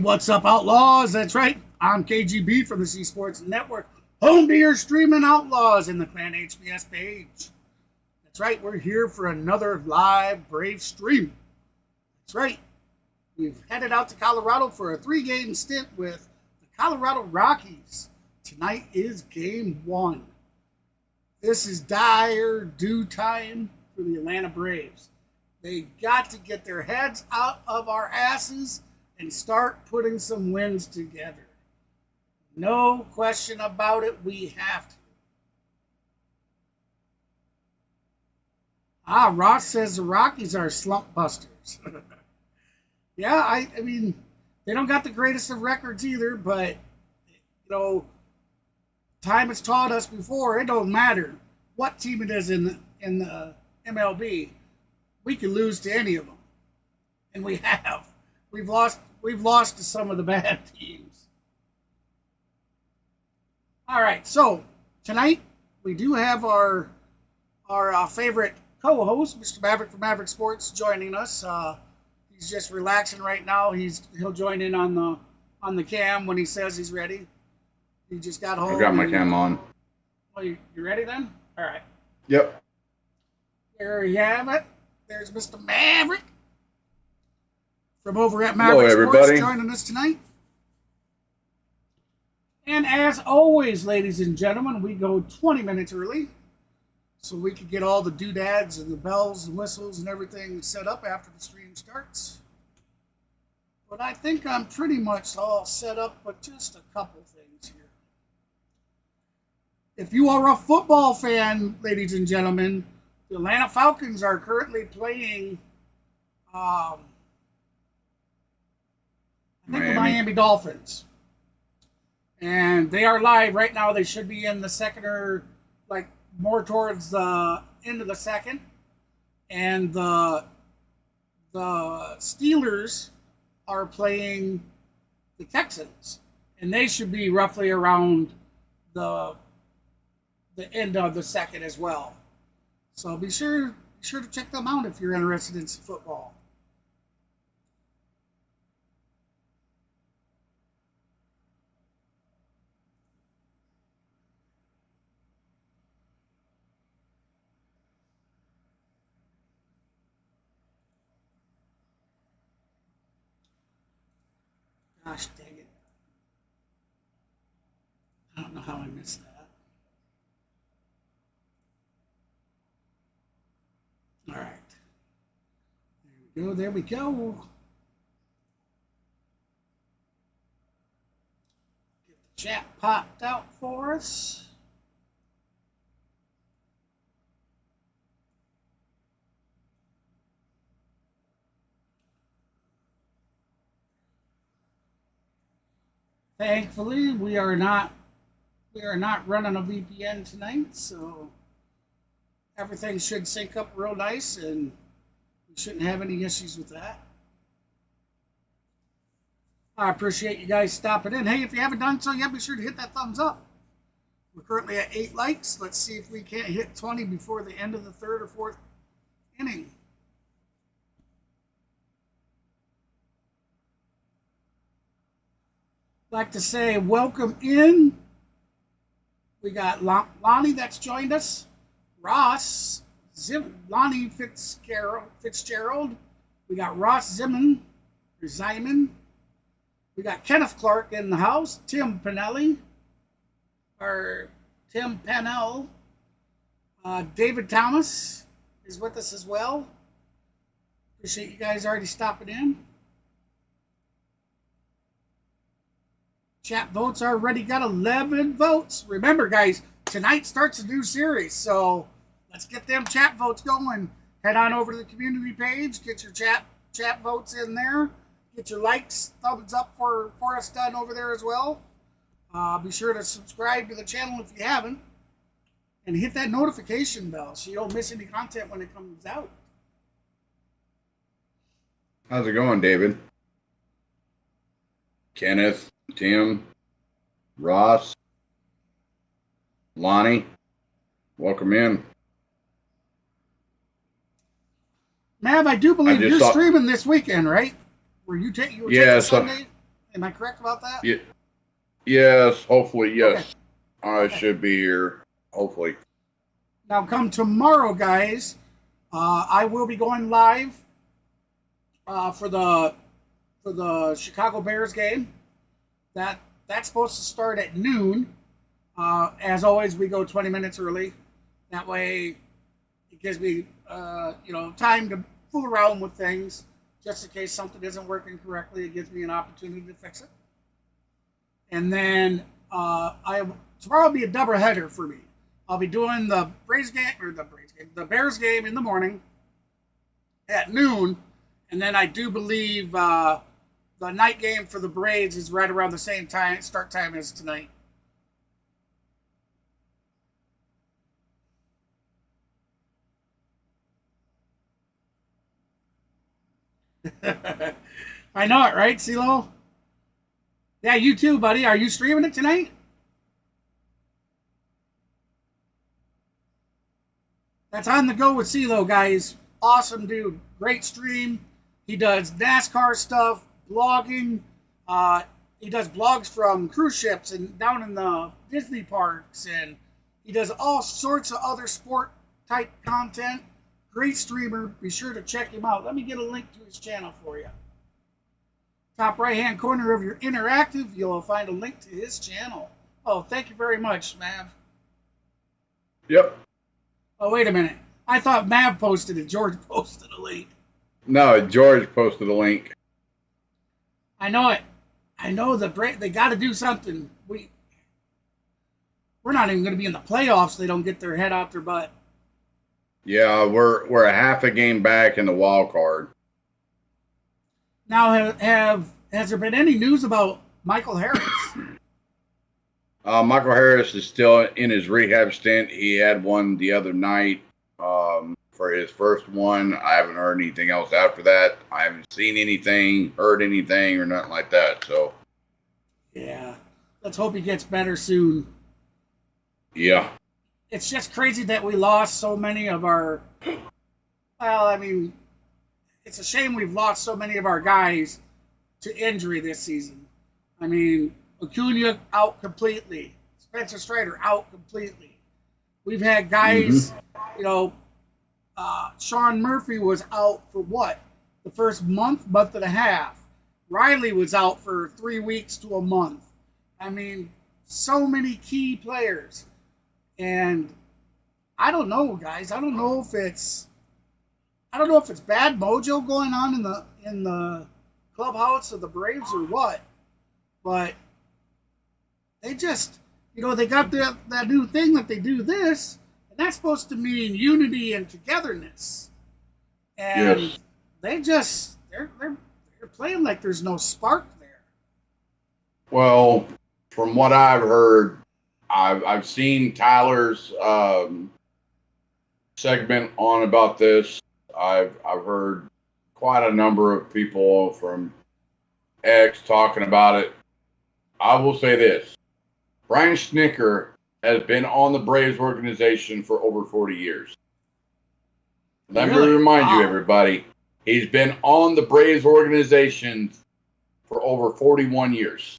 What's up, Outlaws? That's right. I'm KGB from the C Sports Network, home to your streaming Outlaws in the Clan HBS page. That's right. We're here for another live Brave stream. That's right. We've headed out to Colorado for a 3-game stint with the Colorado Rockies. Tonight is game 1. This is dire due time for the Atlanta Braves. They got to get their heads out of our asses and start putting some wins together. No question about it, we have to. Ross says the Rockies are slump busters. Yeah, I mean, they don't got the greatest of records either, but, time has taught us before, it don't matter what team it is in the MLB. We can lose to any of them. And we have. We've lost to some of the bad teams. All right, so tonight we do have our favorite co-host, Mr. Maverick from Maverick Sports, joining us. He's just relaxing right now. He'll join in on the cam when he says he's ready. He just got home. I got my cam on. Well, you ready then? All right. Yep. There you have it. There's Mr. Maverick from over at Maverick Sports joining us tonight. And as always, ladies and gentlemen, we go 20 minutes early so we can get all the doodads and the bells and whistles and everything set up after the stream starts. But I think I'm pretty much all set up with just a couple things here. If you are a football fan, ladies and gentlemen, the Atlanta Falcons are currently playing the Miami Dolphins. And they are live right now. They should be in the second or more towards the end of the second. And the Steelers are playing the Texans. And they should be roughly around the end of the second as well. So be sure to check them out if you're interested in some football. Gosh dang it. I don't know how I missed that. All right. There we go. Get the chat popped out for us. Thankfully, we are not running a VPN tonight, so everything should sync up real nice, and we shouldn't have any issues with that. I appreciate you guys stopping in. Hey, if you haven't done so yet, be sure to hit that thumbs up. We're currently at 8 likes. Let's see if we can't hit 20 before the end of the 3rd or 4th inning. Like to say welcome in. We got Lonnie that's joined us. Ross, Lonnie Fitzgerald. We got Ross Zimmon. We got Kenneth Clark in the house. Tim Pennell. David Thomas is with us as well. Appreciate you guys already stopping in. Chat votes already got 11 votes. Remember, guys, tonight starts a new series, so let's get them chat votes going. Head on over to the community page, get your chat votes in there. Get your likes, thumbs up for us done over there as well. Be sure to subscribe to the channel if you haven't. And hit that notification bell so you don't miss any content when it comes out. How's it going, David? Kenneth, Tim, Ross, Lonnie, welcome in. Mav, I do believe you're streaming this weekend, right? Were you taking Sunday? Am I correct about that? Yeah. Yes, hopefully, yes. I should be here, hopefully. Now, come tomorrow, guys, I will be going live for the Chicago Bears game. That's supposed to start at noon. As always, we go 20 minutes early. That way, it gives me time to fool around with things, just in case something isn't working correctly. It gives me an opportunity to fix it. And then tomorrow will be a doubleheader for me. I'll be doing the the Bears game in the morning at noon, and then I do believe the night game for the Braves is right around the same time start time as tonight. I know it, right, CeeLo? Yeah, you too, buddy. Are you streaming it tonight? That's On the Go with CeeLo, guys. Awesome dude. Great stream. He does NASCAR stuff, blogging. He does blogs from cruise ships and down in the Disney parks, and he does all sorts of other sport type content. Great streamer. Be sure to check him out. Let me get a link to his channel for you. Top right hand corner of your interactive, you'll find a link to his channel. Oh, thank you very much, Mav. Yep. Oh, wait a minute. I thought Mav posted it. George posted a link. No, George posted a link. I know it. I know they got to do something. We're not even going to be in the playoffs. They don't get their head out their butt. Yeah, we're a half a game back in the wild card. Now, has there been any news about Michael Harris? Michael Harris is still in his rehab stint. He had one the other night for his first one. I haven't heard anything else after that. I haven't seen anything, heard anything, or nothing like that. So, yeah, let's hope he gets better soon. Yeah. It's just crazy that we lost so many of our. Well, I mean, it's a shame we've lost so many of our guys to injury this season. I mean, Acuna out completely. Spencer Strider out completely. We've had guys, Sean Murphy was out for what? The first month and a half. Riley was out for 3 weeks to a month. I mean, so many key players. And I don't know, guys. I don't know if it's bad mojo going on in the clubhouse of the Braves or what. But they just, they got that new thing that they do this, and that's supposed to mean unity and togetherness. And Yes. they're playing like there's no spark there. Well, from what I've heard, I've seen Tyler's segment on about this. I've heard quite a number of people from X talking about it. I will say this. Brian Snitker has been on the Braves organization for over 40 years. Let me remind you, everybody, he's been on the Braves organization for over 41 years.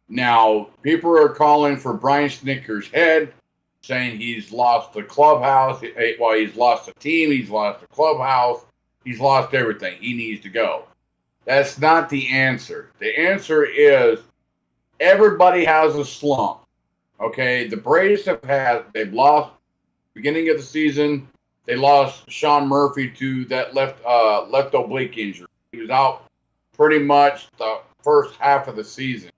Now, people are calling for Brian Snitker's head, saying he's lost the clubhouse. Well, he's lost the team. He's lost the clubhouse. He's lost everything. He needs to go. That's not the answer. The answer is everybody has a slump. Okay, the Braves they've lost beginning of the season. They lost Sean Murphy to that left oblique injury. He was out pretty much the first half of the season.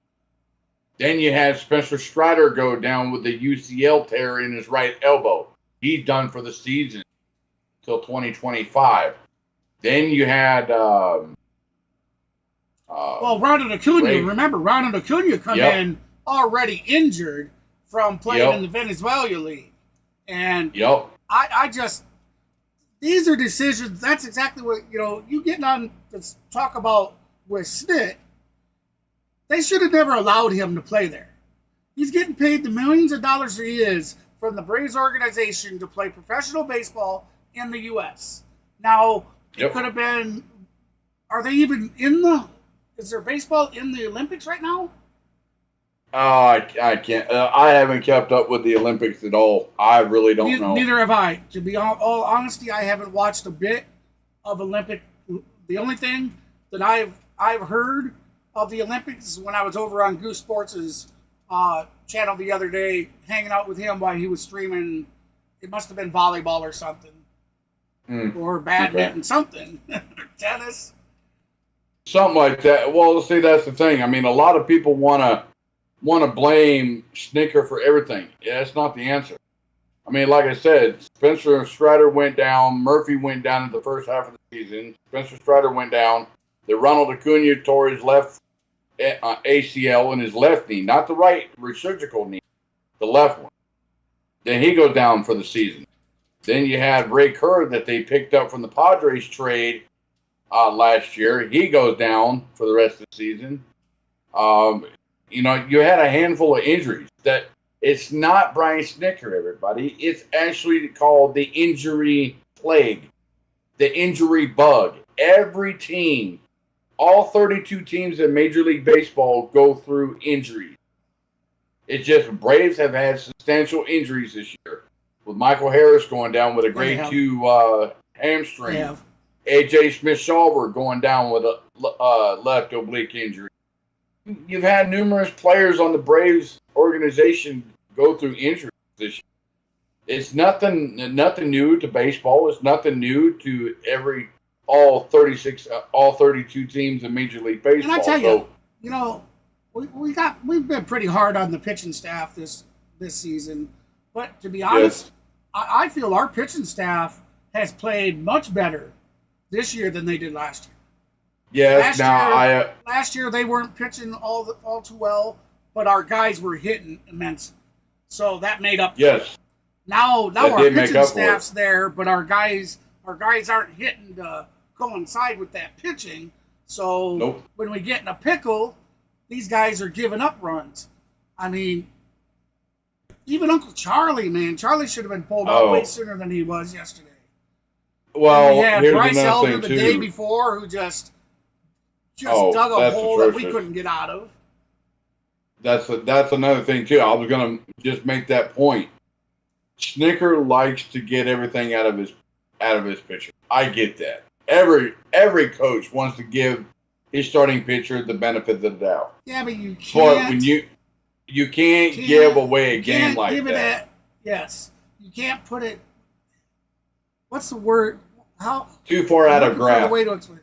Then you had Spencer Strider go down with the UCL tear in his right elbow. He's done for the season till 2025. Then you had Ronald Acuna. Remember, Ronald Acuna come in already injured from playing in the Venezuela League. And I just, these are decisions. That's exactly what, you getting on to talk about with Snit. They should have never allowed him to play there. He's getting paid the millions of dollars he is from the Braves organization to play professional baseball in the U.S. Now, it could have been, are they even in the Is there baseball in the Olympics right now? I can't. I haven't kept up with the Olympics at all. I really don't know. Neither have I. To be all honesty, I haven't watched a bit of Olympic. The only thing that I've heard of the Olympics is when I was over on Goose Sports' channel the other day, hanging out with him while he was streaming. It must have been volleyball or something, or badminton, something, tennis, something like that. Well, see, that's the thing. I mean, a lot of people want to blame Snicker for everything. Yeah, that's not the answer. I mean, like I said, Spencer Strider went down. Murphy went down in the first half of the season. Spencer Strider went down. The Ronald Acuna tore his left ACL in his left knee, not the right surgical knee, the left one. Then he goes down for the season. Then you had Ray Kerr that they picked up from the Padres trade last year. He goes down for the rest of the season. You had a handful of injuries. That it's not Brian Snicker, everybody. It's actually called the injury plague, the injury bug. Every team, all 32 teams in Major League Baseball go through injuries. It's just Braves have had substantial injuries this year, with Michael Harris going down with a grade 2 hamstring. A.J. Smith-Shawver going down with a left oblique injury. You've had numerous players on the Braves organization go through injuries this year. It's nothing new to baseball. It's nothing new to all 32 teams in Major League Baseball. And I tell you, we've been pretty hard on the pitching staff this season, but to be honest, yes. I feel our pitching staff has played much better this year than they did last year. Yes. Last year they weren't pitching all too well, but our guys were hitting immensely, so that made up. Yes. Now our pitching staff's there, but our guys aren't hitting to coincide with that pitching. So When we get in a pickle, these guys are giving up runs. I mean, even Uncle Charlie, man, Charlie should have been pulled out way sooner than he was yesterday. Well, we had Bryce Elder the day before who just dug a hole that we couldn't get out of. That's another thing too. I was gonna just make that point. Snicker likes to get everything out of his pitcher. I get that. Every coach wants to give his starting pitcher the benefit of the doubt. Yeah, but you can't. But when you can't give away a game like that. Yes, you can't put it. What's the word? How too far out of grasp? The way to explain.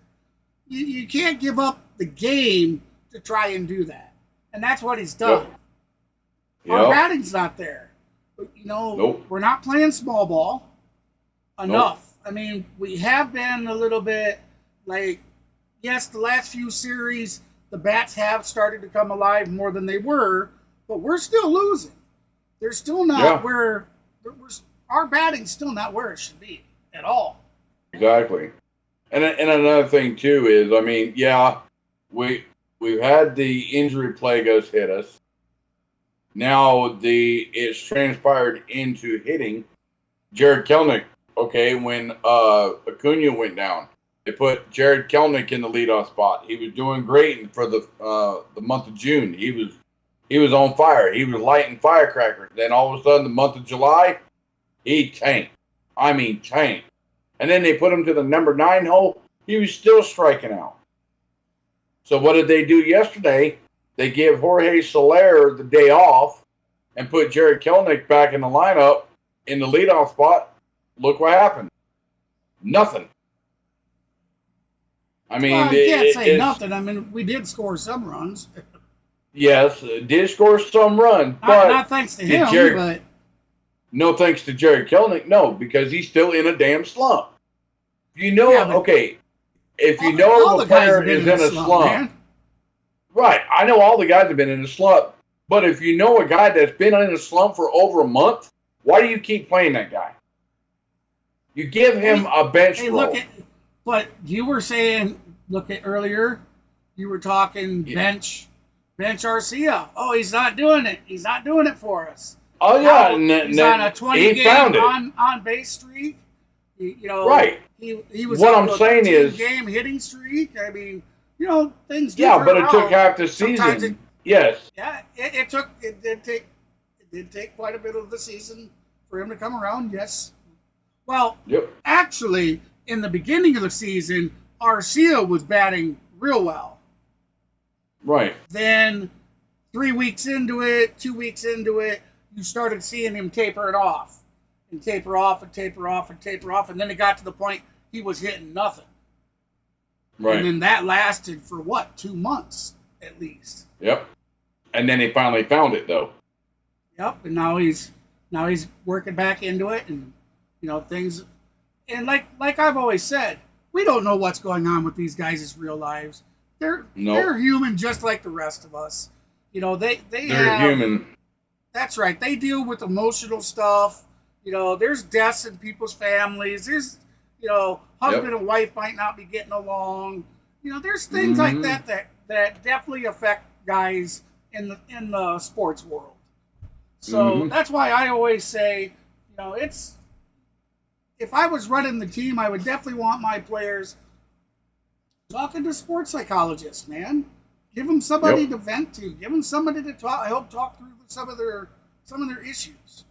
You can't give up the game to try and do that, and that's what he's done. Yep. Our batting's not there. We're not playing small ball enough. I mean, we have been a little bit like, yes, the last few series, the bats have started to come alive more than they were, but we're still losing. They're still not where our batting's still not where it should be at all. Exactly. And another thing too is, I mean, we've had the injury plague hit us. Now it's transpired into hitting. Jared Kelenic, when Acuna went down, they put Jared Kelenic in the leadoff spot. He was doing great for the month of June. He was on fire. He was lighting firecrackers. Then all of a sudden, the month of July, he tanked. I mean, tanked. And then they put him to the number 9 hole. He was still striking out. So what did they do yesterday? They gave Jorge Soler the day off and put Jared Kelenic back in the lineup in the leadoff spot. Look what happened. Nothing. I mean, you can't say nothing. I mean, we did score some runs. Yes, did score some runs, but not thanks to him. But no thanks to Jared Kelenic. No, because he's still in a damn slump. If you know a player is in a slump, right? I know all the guys have been in a slump, but if you know a guy that's been in a slump for over a month, why do you keep playing that guy? You give him a bench role. But you were saying, earlier, you were talking bench Arcia. Oh, he's not doing it. He's not doing it for us. Oh, yeah. He's on a 20-game on-base streak. Right. He was what on I'm saying is game hitting streak. I mean, things. Yeah, but it turn took around. half the Sometimes season. Yes. Yeah, it did take quite a bit of the season for him to come around. Yes. Well, Yep. actually, in the beginning of the season, Arcia was batting real well. Right. Then 3 weeks into it, 2 weeks into it, you started seeing him taper it off. And taper off and taper off and taper off. And then it got to the point he was hitting nothing. Right. And then that lasted for 2 months at least. Yep. And then he finally found it though. Yep. And now he's working back into it, and things. And like I've always said, we don't know what's going on with these guys' real lives. They're human just like the rest of us. They're human. That's right. They deal with emotional stuff. There's deaths in people's families. There's husband and wife might not be getting along. There's things like that definitely affect guys in the sports world. So that's why I always say, if I was running the team, I would definitely want my players talking to sports psychologists, man. Give them somebody to vent to. Give them somebody to help talk through some of their issues.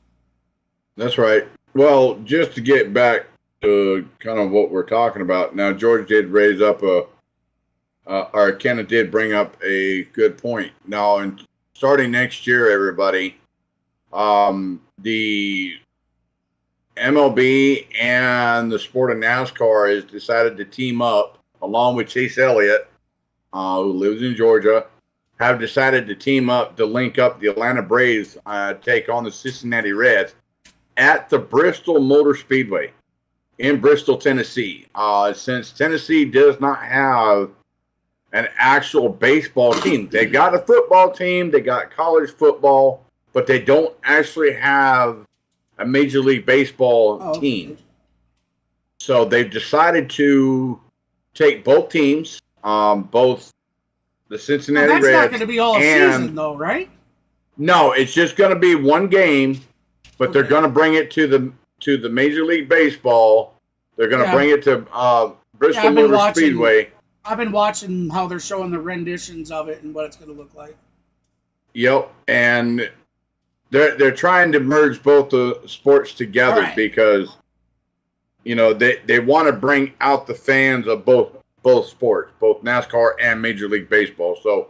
That's right. Well, just to get back to kind of what we're talking about now, George did raise up or Kenneth did bring up a good point. Now, and starting next year, everybody, the MLB and the sport of NASCAR has decided to team up, along with Chase Elliott, who lives in Georgia, have decided to team up to link up the Atlanta Braves, take on the Cincinnati Reds at the Bristol Motor Speedway in Bristol, Tennessee. Since Tennessee does not have an actual baseball team, they got a football team, they got college football, but they don't actually have a Major League Baseball team. So they've decided to take both teams, both the Cincinnati Reds. That's not going to be all season, though, right? No, it's just going to be one game, but they're going to bring it to the Major League Baseball. They're going to bring it to Bristol Motor Speedway. I've been watching how they're showing the renditions of it and what it's going to look like. Yep, and they're trying to merge both the sports together because they want to bring out the fans of both sports, both NASCAR and Major League Baseball. So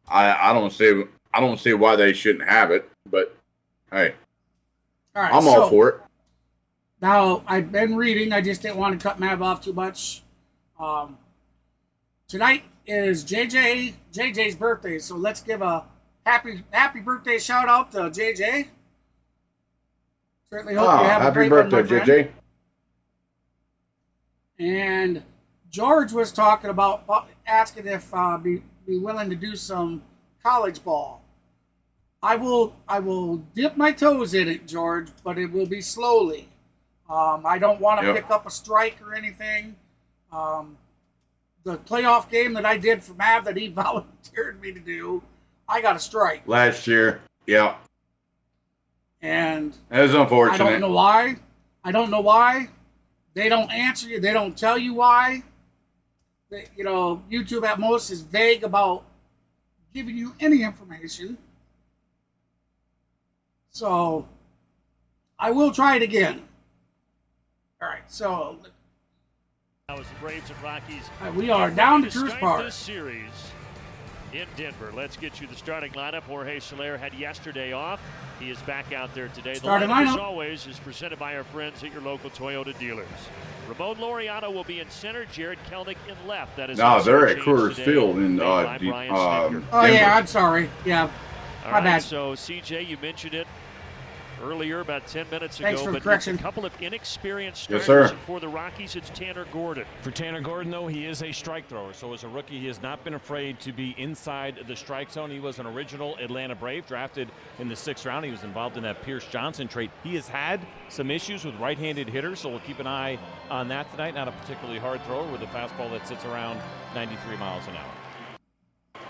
I don't see why they shouldn't have it, but hey, I'm all for it. Now I've been reading. I just didn't want to cut Mav off too much. Tonight is JJ's birthday, so let's give a happy birthday shout out to JJ. Certainly hope you have a great birthday, one, my friend. JJ. And George was talking about asking if be willing to do some college ball. I will dip my toes in it, George, but it will be slowly. I don't want to pick up a strike or anything. The playoff game that I did for Mav that he volunteered me to do, I got a strike last year. Yeah, and that was unfortunate. I don't know why. They don't answer you. They don't tell you why. YouTube at most is vague about giving you any information. So I will try it again. All right, so that was the Braves and Rockies. We are down to Coors Park. This series in Denver. Let's get you the starting lineup. Jorge Soler had yesterday off. He is back out there today. Starting the lineup, lineup, as always, is presented by our friends at your local Toyota dealers. Ramon Laureano will be in center. Jared Kelnick in left. That is they're at Coors Field in Denver. yeah, I'm sorry. Yeah, my bad. So CJ, you mentioned it earlier, about 10 minutes ago. Thanks for the but correction. It's a couple of inexperienced starters. For the Rockies, it's Tanner Gordon. For Tanner Gordon, though, he is a strike thrower. So as a rookie, he has not been afraid to be inside the strike zone. He was an original Atlanta Brave, drafted in the 6th round. He was involved in that Pierce Johnson trade. He has had some issues with right-handed hitters, so we'll keep an eye on that tonight. Not a particularly hard thrower with a fastball that sits around 93 miles an hour.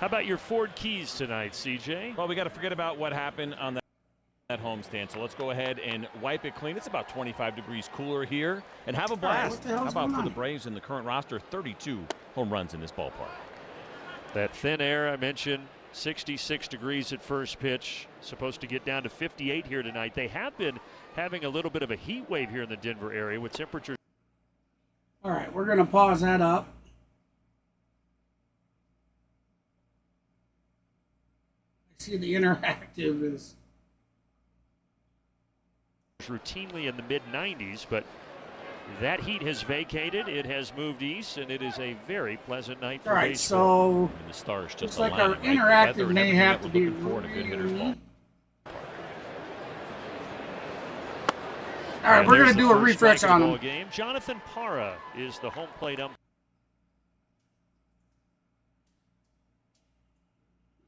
How about your Ford Keys tonight, CJ? Well, we got to forget about what happened on that that homestand. So let's go ahead and wipe it clean. It's about 25 degrees cooler here, and have a blast. How about for the Braves in the current roster? 32 home runs in this ballpark. That thin air I mentioned, 66 degrees at first pitch, supposed to get down to 58 here tonight. They have been having a little bit of a heat wave here in the Denver area with temperatures. All right, we're going to pause that up. I see the interactive is routinely in the mid-90s, but that heat has vacated. It has moved east, and it is a very pleasant night for all right. baseball. So And the stars just looks like our aligning, right? interactive Weather and may everything have that to we're be looking for in a good hitter's ball. All right, And we're going there's to the do a first refresh strike of on the them. ball game. Jonathan Parra is the home plate umpire.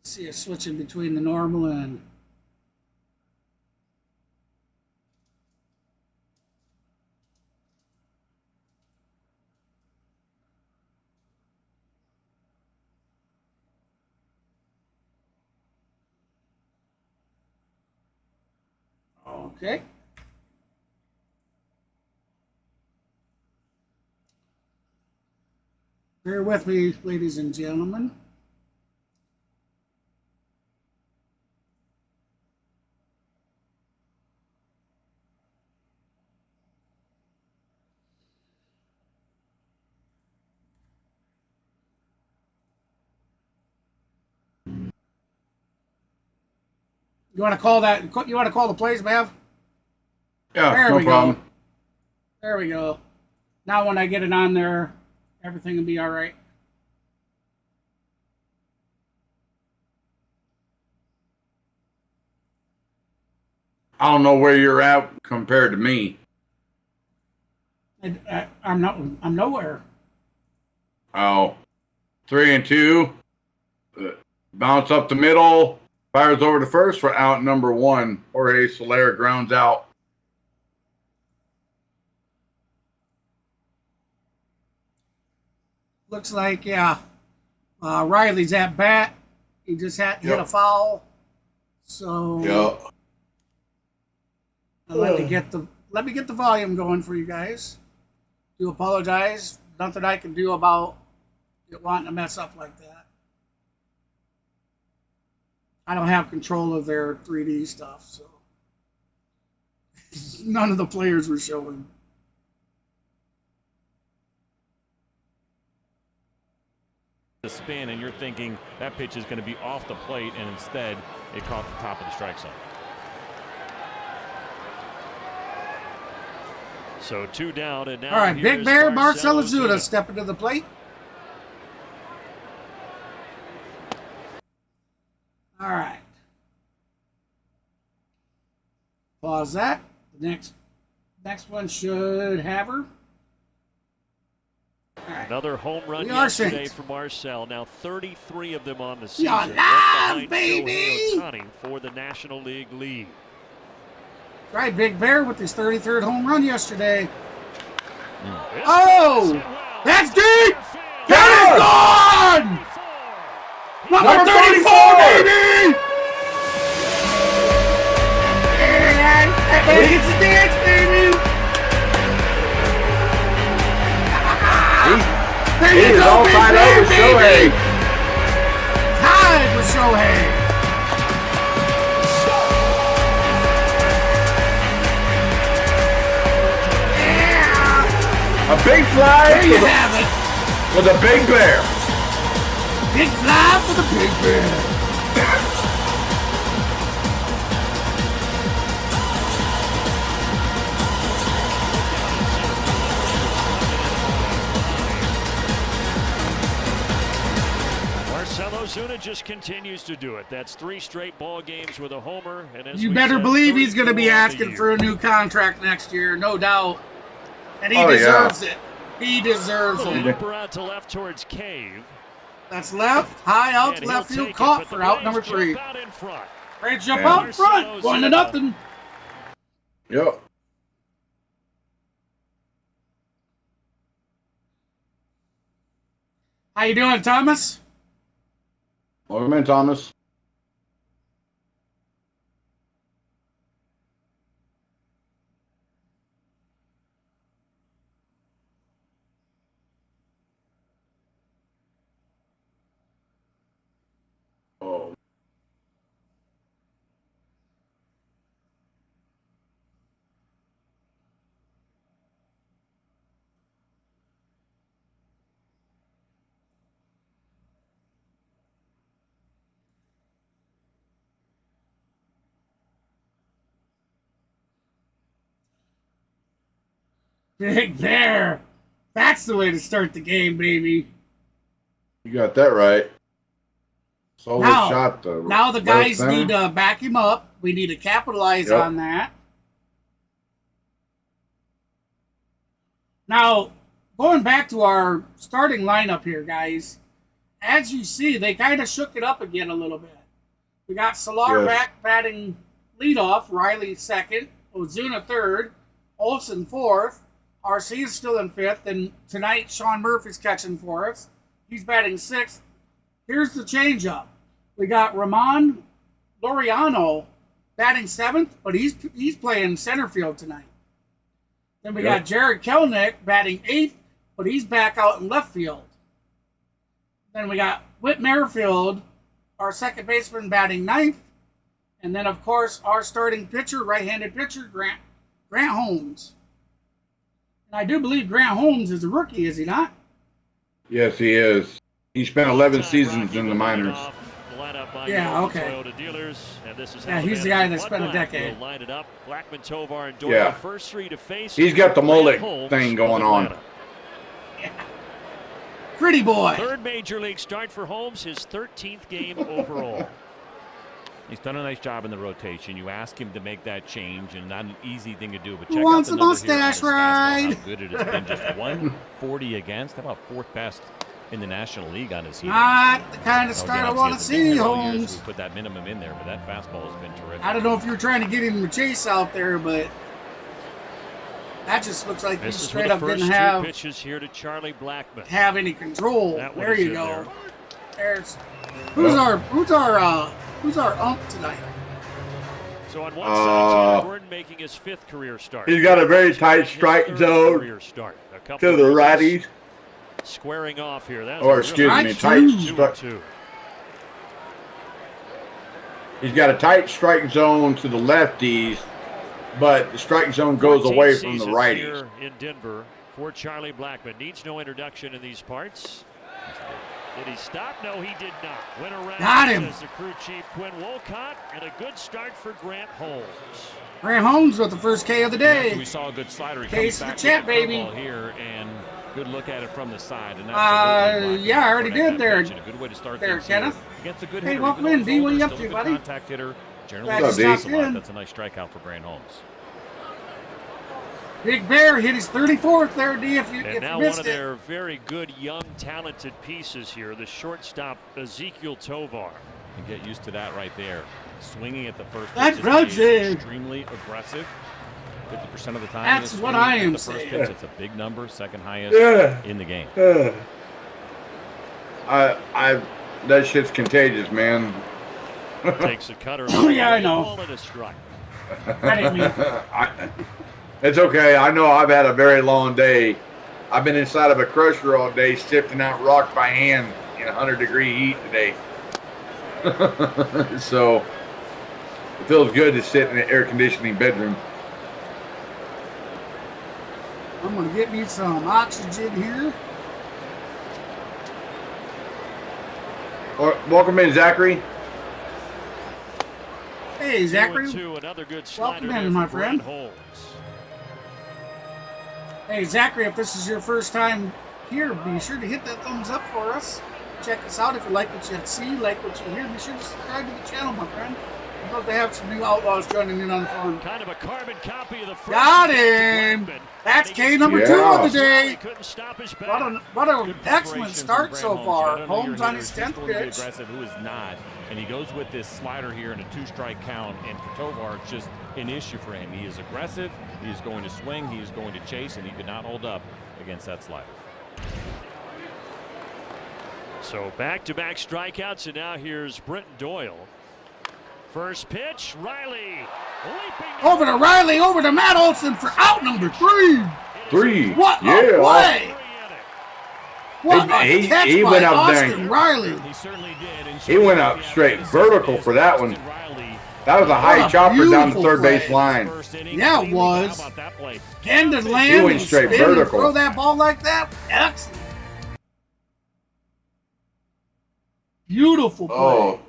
See it switching between the normal and okay. Bear with me, ladies and gentlemen. You want to call that? You want to call the plays, Mav? Yeah, There no we problem. go. There we go. Now when I get it on there, everything will be all right. I don't know where you're at compared to me. I'm not. I'm nowhere. Oh, 3-2. Bounce up the middle. Fires over to first for out number 1. Jorge Soler grounds out. Looks like Riley's at bat. He just had hit a foul. So Yep. let me get the volume going for you guys. Do apologize. Nothing I can do about it wanting to mess up like that. I don't have control of their 3D stuff, so none of the players were showing. The spin, and you're thinking that pitch is going to be off the plate, and instead it caught the top of the strike zone. So 2 down, and now All right, Big here's Bear, Marcell Ozuna. Ozuna stepping to the plate. All right. Pause that. The next one should have her. All right. Another home run We are yesterday synced. for Marcell. Now 33 of them on the season. We are Right live, behind baby! Shohei Ohtani for the National League lead. Right, Big Bear with his 33rd home run yesterday. This Oh! is hit well. That's deep! Got That is gone! Number 34, baby! And that man gets a dance, baby! There He you is go, all Big tied Bear, up with baby! Shohei. Tied with Shohei. A big fly There you have it. with a Big Bear. Big fly for the Big Bear. Marcell Ozuna just continues to do it. That's 3 straight ball games with a homer. And as You we better said, believe he's going to be 34 on the asking year. for a new contract next year, no doubt. And he Oh, yeah. deserves it. He deserves Little it. looper out to left towards Cave. That's left, high out And to left he'll field, take it, caught but for the out Braves number jump 3. out in front. Braves jump Yeah. out in front, Marcell 1-0. Yep. How you doing, Thomas? Welcome in, Thomas. Big Bear. That's the way to start the game, baby. You got that right. Solo shot. Now the guys need to back him up. We need to capitalize on that. Now, going back to our starting lineup here, guys, as you see, they kind of shook it up again a little bit. We got Solar back batting leadoff, Riley second, Ozuna third, Olsen fourth, RC is still in fifth, and tonight Sean Murphy's catching for us. He's batting sixth. Here's the changeup. We got Ramon Laureano batting seventh, but he's playing center field tonight. Then we got Jared Kelnick batting eighth, but he's back out in left field. Then we got Whit Merrifield, our second baseman, batting ninth. And then, of course, our starting pitcher, right-handed pitcher, Grant Holmes. And I do believe Grant Holmes is a rookie, is he not? Yes, he is. He spent 11 seasons in the minors. Yeah, okay. Yeah, he's the guy that spent a decade. Line it up. Blackman, Tovar, and Doyle, first three to face. He's got the mullet thing going on. Yeah. Pretty boy. Third major league start for Holmes, his 13th game overall. He's done a nice job in the rotation. You ask him to make that change, and not an easy thing to do. But Who check wants out a the numbers here on mustache his fastball, ride? how good it has been. Just 140 against. How about fourth best in the National League on his heat? Not the kind of start I want to see, Holmes. We put that minimum in there, but that fastball has been terrific. I don't know if you were trying to get him to chase out there, but that just looks like he straight up didn't have pitches here to Charlie Blackman. Have any control. There you go. There's who's our ump tonight? So on one side, Gordon making his fifth career start. He's got a very tight strike zone to the righties. Squaring off here. Tight strike. He's got a tight strike zone to the lefties, but the strike zone goes away from the righties. Here in Denver for Charlie Blackman. Needs no introduction in these parts. Did he stop? No, he did not. Went around. Got him. As the crew chief, Quinn Wolcott, and a good start for Grant Holmes. Grant Holmes with the first K of the day. We saw a good slider. Case for the chat, baby. Here and good look at it from the side. And yeah, I already did there. A good way to start there, Kenneth. Against a good hey, hitter. welcome in, D. What are you up to, buddy? Contact hitter. Generally, that's a nice strikeout for Grant Holmes. Big Bear hit his 34th there, D, if you missed it. And now one of their very good, young, talented pieces here, the shortstop, Ezekiel Tovar. You get used to that right there. Swinging at the first pitch. That's extremely aggressive. 50% of the time. That's what I am saying. Pitch, it's a big number, second highest in the game. That shit's contagious, man. Takes a cutter. Oh, yeah, I know. Ball and a strike. I didn't mean It's okay. I know I've had a very long day. I've been inside of a crusher all day, sifting out rock by hand in 100-degree heat today. So it feels good to sit in an air conditioning bedroom. I'm going to get me some oxygen here. Welcome in, Zachary. Hey, Zachary. Another good welcome in, my friend. Hey, Zachary, if this is your first time here, be sure to hit that thumbs up for us. Check us out if you like what you see, like what you hear. Be sure to subscribe to the channel, my friend. I'd love to have some new outlaws joining in on the fun. Kind of a carbon copy of the first. Got him! That's K number 2 of the day. What an excellent start so far. Holmes on his 10th pitch. Aggressive, who is not. And he goes with this slider here in a 2-strike count. And for Tovar, it's just an issue for him. He is aggressive. He is going to swing. He is going to chase. And he could not hold up against that slider. So back-to-back strikeouts. And now here's Brenton Doyle. First pitch, Riley leaping over to Riley, over to Matt Olson for out number 3. What a play! What a catch he by went up Austin there. Riley. He certainly did. He went up straight vertical for that one. That was a high chopper down the third base line. Yeah, it was. And to land he went straight vertical. Throw that ball like that. Excellent. Beautiful play. Oh.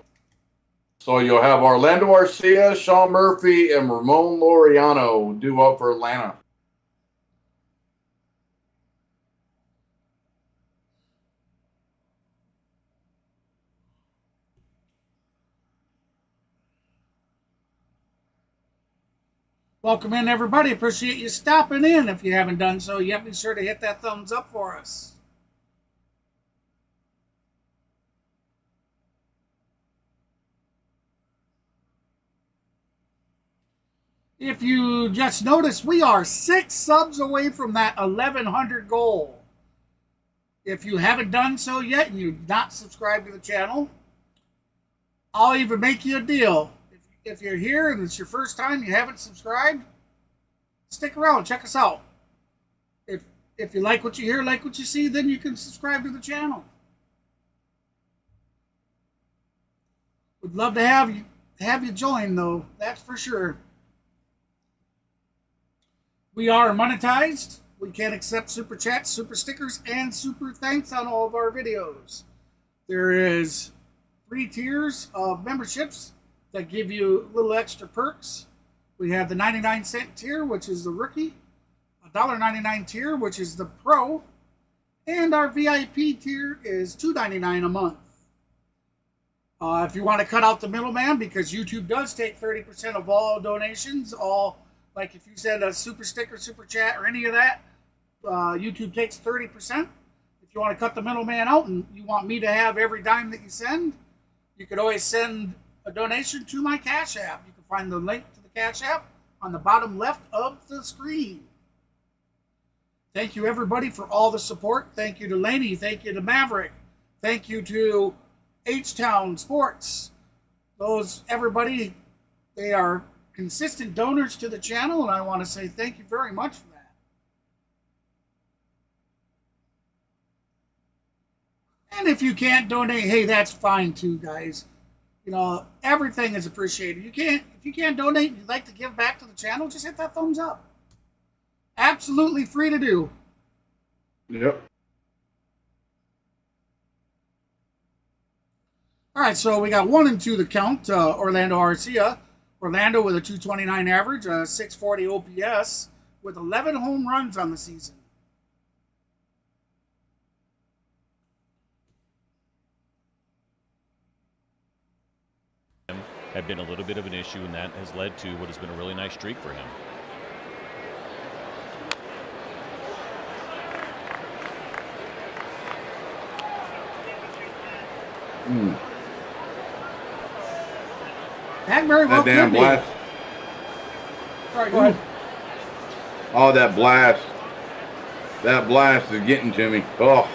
So you'll have Orlando Arcia, Sean Murphy, and Ramon Laureano due up for Atlanta. Welcome in, everybody. Appreciate you stopping in. If you haven't done so yet, be sure to hit that thumbs up for us. If you just noticed, we are 6 subs away from that 1,100 goal. If you haven't done so yet and you've not subscribed to the channel, I'll even make you a deal. If you're here and it's your first time, you haven't subscribed, stick around, check us out. If you like what you hear, like what you see, then you can subscribe to the channel. Would love to have you join, though, that's for sure. We are monetized. We can accept super chats, super stickers, and super thanks on all of our videos. There is 3 tiers of memberships that give you little extra perks. We have the 99-cent tier, which is the rookie, $1.99 tier, which is the pro, and our VIP tier is $2.99 a month. If you want to cut out the middleman, because YouTube does take 30% of all donations, like if you send a super sticker, super chat, or any of that, YouTube takes 30%. If you want to cut the middleman out and you want me to have every dime that you send, you could always send a donation to my Cash App. You can find the link to the Cash App on the bottom left of the screen. Thank you, everybody, for all the support. Thank you to Laney. Thank you to Maverick. Thank you to H-Town Sports. Everybody, they are consistent donors to the channel, and I want to say thank you very much for that. And if you can't donate, hey, that's fine too, guys. You know, everything is appreciated. If you can't donate and you'd like to give back to the channel, just hit that thumbs up. Absolutely free to do. Yep. All right, so we got 1 and 2 the count. Orlando Arcia. Orlando with a 229 average, a 640 OPS, with 11 home runs on the season. Have been a little bit of an issue, and that has led to what has been a really nice streak for him. That very well That damn could be. blast. Sorry, go ahead. Oh, that blast. That blast is getting to me. Oh.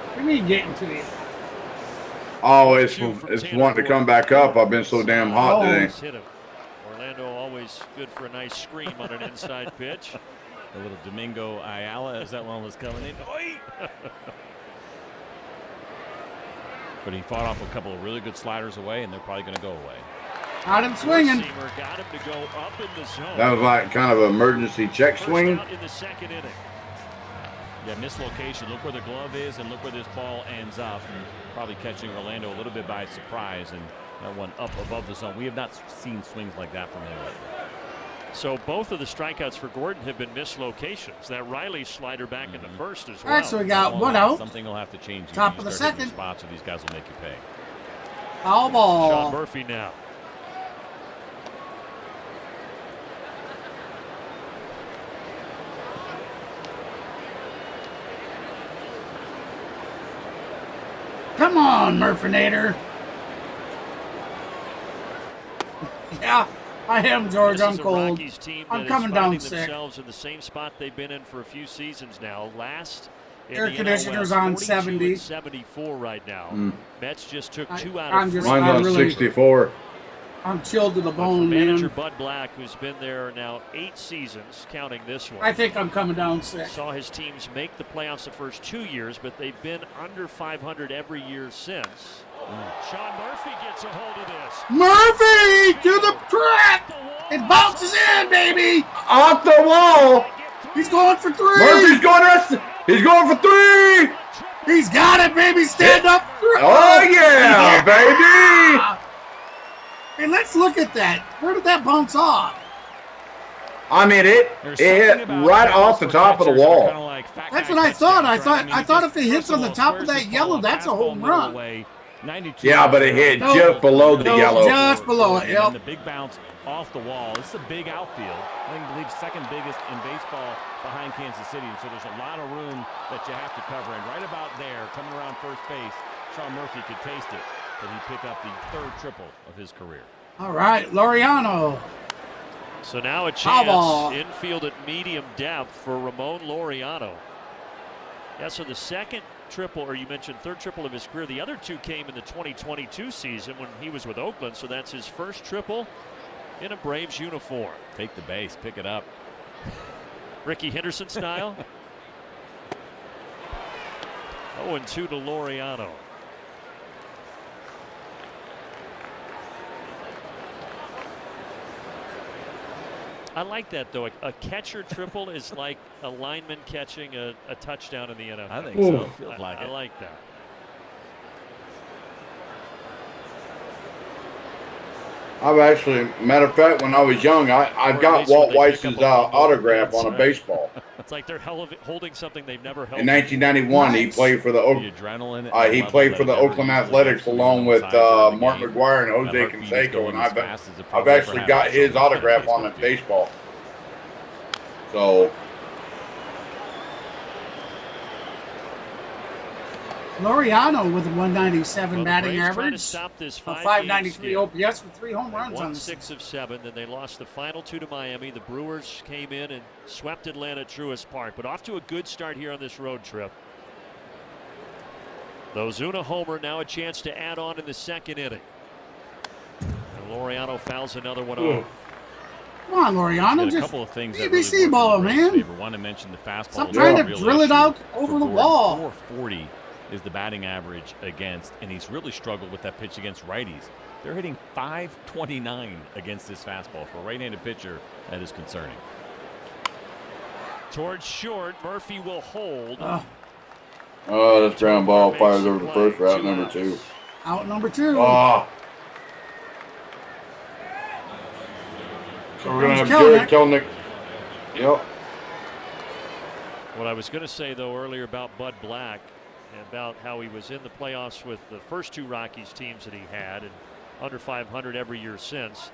What do you mean getting to you? Oh, it's wanting to come back up. I've been so damn hot today. Hit him. Orlando always good for a nice scream on an inside pitch. A little Domingo Ayala as that one was coming in. But he fought off a couple of really good sliders away, and they're probably going to go away. Got him swinging. Got him to go up in the zone. That was like kind of an emergency check swing. First out in the 2nd inning. Yeah, mislocation. Look where the glove is, and look where this ball ends up. And probably catching Orlando a little bit by surprise, and that one up above the zone. We have not seen swings like that from him lately. So both of the strikeouts for Gordon have been mislocations. That Riley slider back in the first as well. All right, so we got 1 out. Something will have to change. Top of the 2nd. Spots, or these guys will make you pay. Foul ball. Sean Murphy now. Come on, Murphinator. Yeah, I am, George. This I'm is a cold. Rockies team I'm that coming is down finding sick. themselves in the same spot they've been in for a few seasons now. Last in Air the conditioner's NL on West, 70. 42 and 74 right now. Mets just took 2 out I'm of just- 3. Mine's on really- 64. I'm chilled to the But for bone, manager man. Bud Black, who's been there now 8 seasons, counting this one. I think I'm coming down sick. Saw his teams make the playoffs the first 2 years, but they've been under 500 every year since. Sean Murphy gets a hold of this. Murphy to the track. It bounces in, baby. Off the wall. He's going for 3. Murphy's going. He's going for 3. He's got it, baby. Stand up. Oh yeah, baby. Hey, let's look at that. Where did that bounce off? I mean, it hit right off the top of the wall. That's what I thought. I thought if it hits on the top of that yellow, that's a home run. 92. Yeah, but it hit just below the yellow. Just below it, yep. And the big bounce off the wall. This is a big outfield. I believe second biggest in baseball behind Kansas City. And so there's a lot of room that you have to cover. And right about there, coming around first base, Sean Murphy could taste it. But he picked up the third triple of his career. All right, Laureano. So now a chance infield at medium depth for Ramon Laureano. Yeah, so the second triple, or you mentioned third triple of his career. The other two came in the 2022 season when he was with Oakland, so that's his first triple in a Braves uniform. Take the base, pick it up. Ricky Henderson style. 0-2 to Laureano. I like that, though. A catcher triple is like a lineman catching a touchdown in the NFL. I think so. Feels like I it. like that. I've actually, matter of fact, when I was young, I've got Walt Weiss's autograph on a baseball. It's like they're holding something they've never held. In 1991, he played for the he played for the Oakland Athletics along with Mark McGuire and Jose Canseco, and I've actually got his autograph on a baseball. So Laureano with a 197 batting average, stop this a 593 OPS with 3 home runs on the 6 of 7. Then they lost the final 2 to Miami. The Brewers came in and swept Atlanta at Truist Park, but off to a good start here on this road trip. The Ozuna homer, now a chance to add on in the second inning. And Laureano fouls another one off. Come on, Laureano, a just couple of things BBC really ball, man. Want to mention the fastball. Stop trying to drill it out over the wall. 440 is the batting average against, and he's really struggled with that pitch against righties. They're hitting 529 against this fastball. For a right-handed pitcher, that is concerning. Towards short, Murphy will hold. Oh, this ground ball fires over the first route, number 2. Out number 2. Oh. So we're going to have Jared Kelnick. Yep. What I was going to say, though, earlier about Bud Black, and about how he was in the playoffs with the first 2 Rockies teams that he had, and under 500 every year since.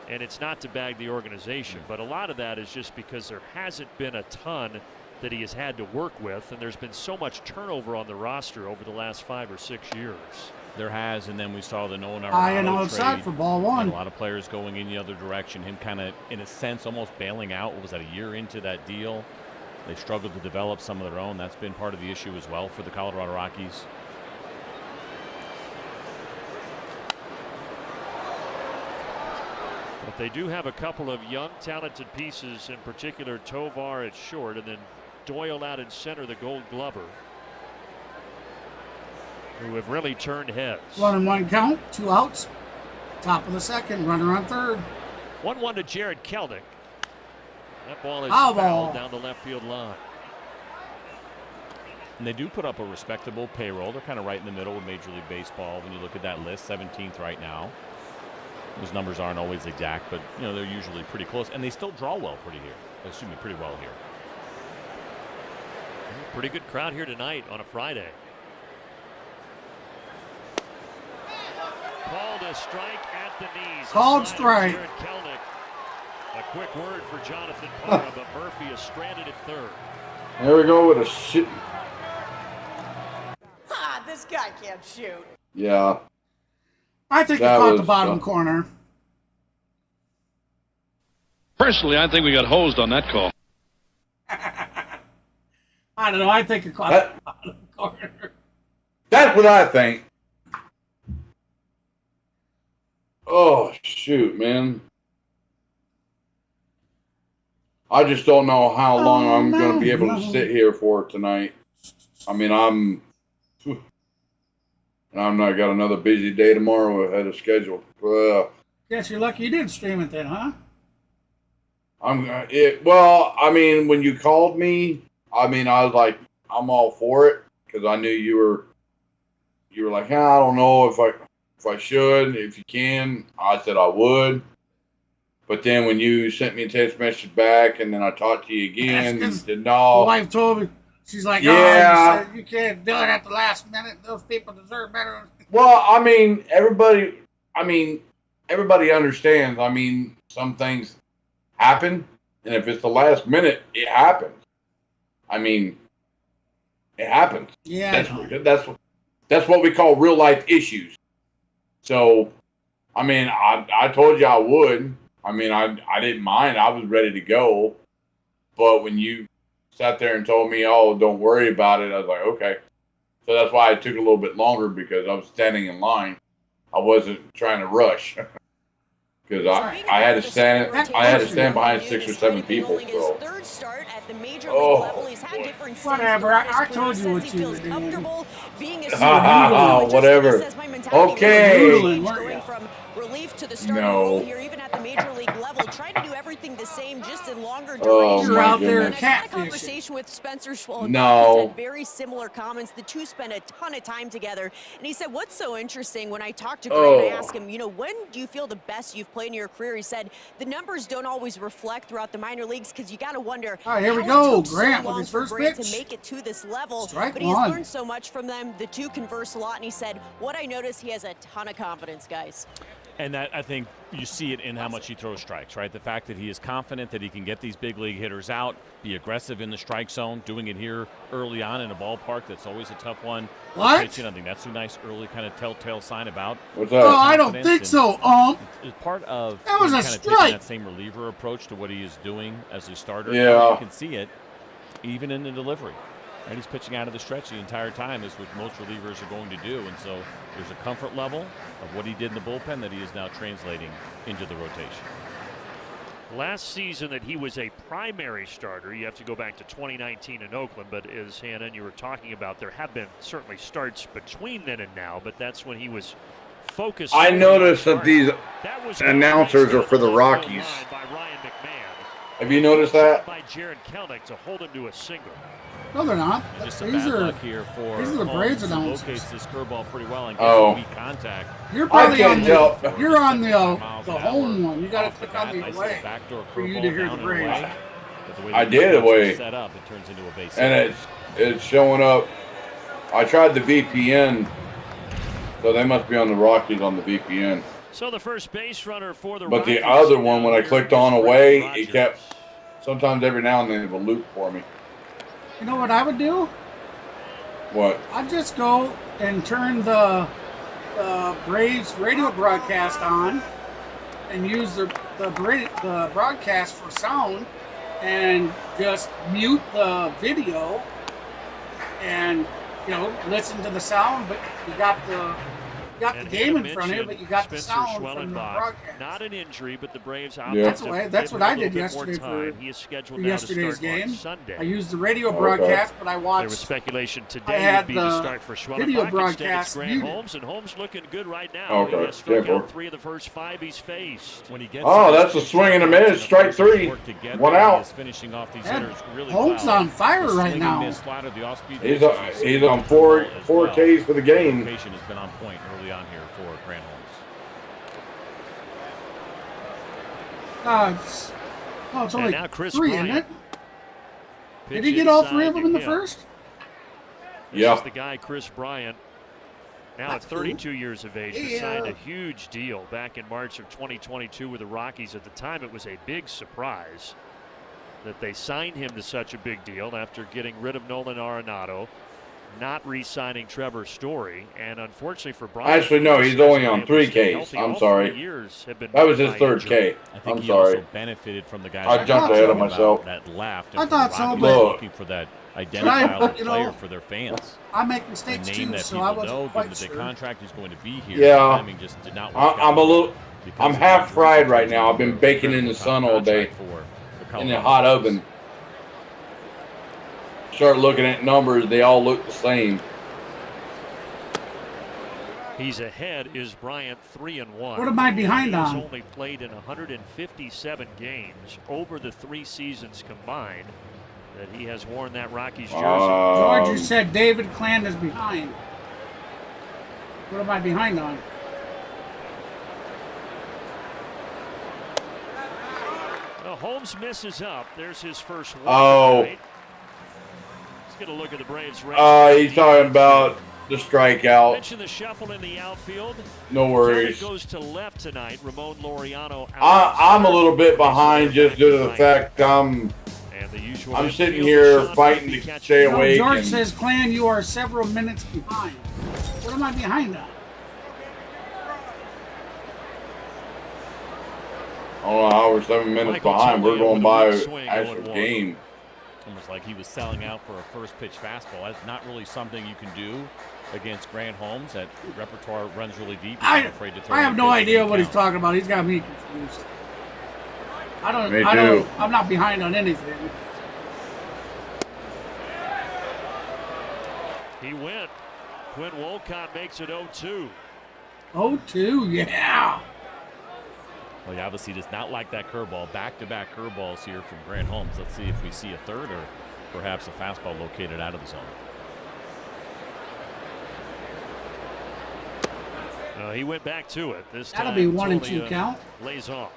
And it's not to bag the organization, but a lot of that is just because there hasn't been a ton that he has had to work with, and there's been so much turnover on the roster over the last 5 or 6 years. There has, and then we saw the Nolan High and Arenado outside trade. for ball 1. A lot of players going in the other direction. Him kind of, in a sense, almost bailing out. What was that, a year into that deal? They struggled to develop some of their own. That's been part of the issue as well for the Colorado Rockies. But they do have a couple of young, talented pieces, in particular Tovar at short, and then Doyle out in center, the Gold Glover, who have really turned heads. 1-1 count, 2 outs. Top of the second, runner on third. 1-1 to Jared Kelnick. That ball is Foul fouled down the left field line. And they do put up a respectable payroll. They're kind of right in the middle of Major League Baseball when you look at that list, 17th right now. Those numbers aren't always exact, but you know they're usually pretty close, and they still draw well pretty well here. Pretty good crowd here tonight on a Friday. Called a strike at the knees. Called strike. Jared Kelnick. A quick word for Jonathan Parra, but Murphy is stranded at third. There we go with a shit. Ha! This guy can't shoot. Yeah. I think he caught the bottom corner. Personally, I think we got hosed on that call. I don't know. I think he caught the bottom corner. That's what I think. Oh, shoot, man. I just don't know how long I'm going to be able to sit here for tonight. I mean, I'm not got another busy day tomorrow ahead of schedule. Guess you're lucky you didn't stream it then, huh? Well, I mean, when you called me, I mean, I was like, I'm all for it because I knew you were like, I don't know if I should, if you can. I said I would. But then when you sent me a text message back and then I talked to you again, you said no. My wife told me, She's like, Yeah. oh, you can't do it at the last minute. Those people deserve better. Well, I mean, everybody understands. I mean, some things happen, and if it's the last minute, it happens. I mean, it happens. Yeah. That's what we call real life issues. So, I mean, I told you I would. I mean, I didn't mind. I was ready to go. But when you sat there and told me, oh, don't worry about it, I was like, okay. So that's why it took a little bit longer, because I was standing in line. I wasn't trying to rush. Because I had to stand behind 6 or 7 people. So. Whatever. I told you what you were doing. Whatever. Okay. Relief to the starting role here, even at the major league level. Try to do everything the same, just in longer duration. You're out there and I had a conversation with Spencer Schwalbe. No. He said very similar comments. The two spent a ton of time together. And he said, what's so interesting, when I talked to Grant, I asked him, when do you feel the best you've played in your career? He said, the numbers don't always reflect throughout the minor leagues, because you got to wonder, all right, here we how go. it took Grant so with long his for first Grant pitch. to make it to this level. Strike but he's one. learned so much from them. The two converse a lot. And he said, what I noticed, he has a ton of confidence, guys. And that, I think you see it in how much he throws strikes, right? The fact that he is confident that he can get these big league hitters out, be aggressive in the strike zone, doing it here early on in a ballpark that's always a tough one. What? Pitching, I think that's a nice early kind of telltale sign about. What's that? Oh, I don't think so. It's part of that was him a kind of strike. taking that same reliever approach to what he is doing as a starter. Yeah. You can see it even in the delivery. And he's pitching out of the stretch the entire time, is what most relievers are going to do. And so there's a comfort level of what he did in the bullpen that he is now translating into the rotation. Last season that he was a primary starter, you have to go back to 2019 in Oakland, but as Hannah and you were talking about, there have been certainly starts between then and now, but that's when he was focused. I noticed that these announcers are for the Rockies. By Ryan McMahon. Have you noticed that? By Jared Kelnick to hold him to a single. No, they're not. Just some bad luck here for these are the Braves announcers. Locates this curveball pretty well and gets weak contact. You're probably on tell. You're on the home one. You got to click on the away backdoor for you to hear the Braves. I did away. Set up, it turns into a base. And it's showing up. I tried the VPN, so they must be on the Rockies on the VPN. So the first base runner for the But Rockies the other one, when I here clicked is on away, Rogers. it kept. Sometimes every now and then it would loop for me. You know what I would do? What? I'd just go and turn the Braves radio broadcast on and use the broadcast for sound, and just mute the video and listen to the sound, but you got the game in front of you, but you got the sound from the broadcast. Not an injury, but the Braves. That's what I did yesterday for yesterday's game. Sunday. I used the radio broadcast, but I watched. There was speculation today I had would be the start for Schwellenbach. video broadcast Grant muted. Holmes, and Holmes looking good right now. Okay. He has struck out 3 of the first 5 he's faced. When he gets That's a swing and a miss. Strike 3. 1 out. Finishing off these Yeah, hitters really Holmes well. on fire The right swing now. and miss flat of the off-speed He's pitches on 4 Ks for the game. Has been on point early on here for Grant Holmes. It's only now Chris 3, Bryant. isn't it? Did he get all 3 of them in the first? This is the guy, Chris Bryant. Now That's at 32 years of age, he Yeah. signed a huge deal back in March of 2022 with the Rockies. At the time, it was a big surprise that they signed him to such a big deal after getting rid of Nolan Arenado, not re-signing Trevor Story, and unfortunately for Bryant. Actually, no, he's only on 3 Ks. I'm sorry. That was his 3rd K. I think I'm he sorry. also benefited from the guys I jumped ahead of myself. that laughed. I thought so, Rockies but- were looking for that identifiable player for their fans. I make A mistakes name too, that so people I know, wasn't given quite that the sure. contract is going to be here. Yeah. The timing just did not work I'm out because I'm of half injuries. fried right now. I've been baking in the sun all day in a hot oven. Start looking at numbers, they all look the same. He's ahead is Bryant 3-1. What am I behind He's on? only played in 157 games over the 3 seasons combined that he has worn that Rockies jersey. George, you said David Clan is behind. What am I behind on? Well, Holmes misses up. There's his first walk. Oh. Tonight. Let's get a look at the Braves. He's talking about the strikeout. Mention the shuffle in the outfield. No worries. Goes to left tonight. Ramon Laureano. I'm a little bit behind just due to the fact I'm sitting here fighting to stay awake. George says, Clan, you are several minutes behind. What am I behind on? I don't know how we're 7 minutes behind. We're going by actual game. Almost like he was selling out for a first pitch fastball. That's not really something you can do against Grant Holmes. That repertoire runs really deep. I have no idea what he's talking about. He's got me confused. I'm not behind on anything. He went. Quinn Wolcott makes it 0-2. 0-2, yeah. Well, he obviously does not like that curveball. Back-to-back curveballs here from Grant Holmes. Let's see if we see a third or perhaps a fastball located out of the zone. He went back to it. This That'll time be 1-2 count. Lays off.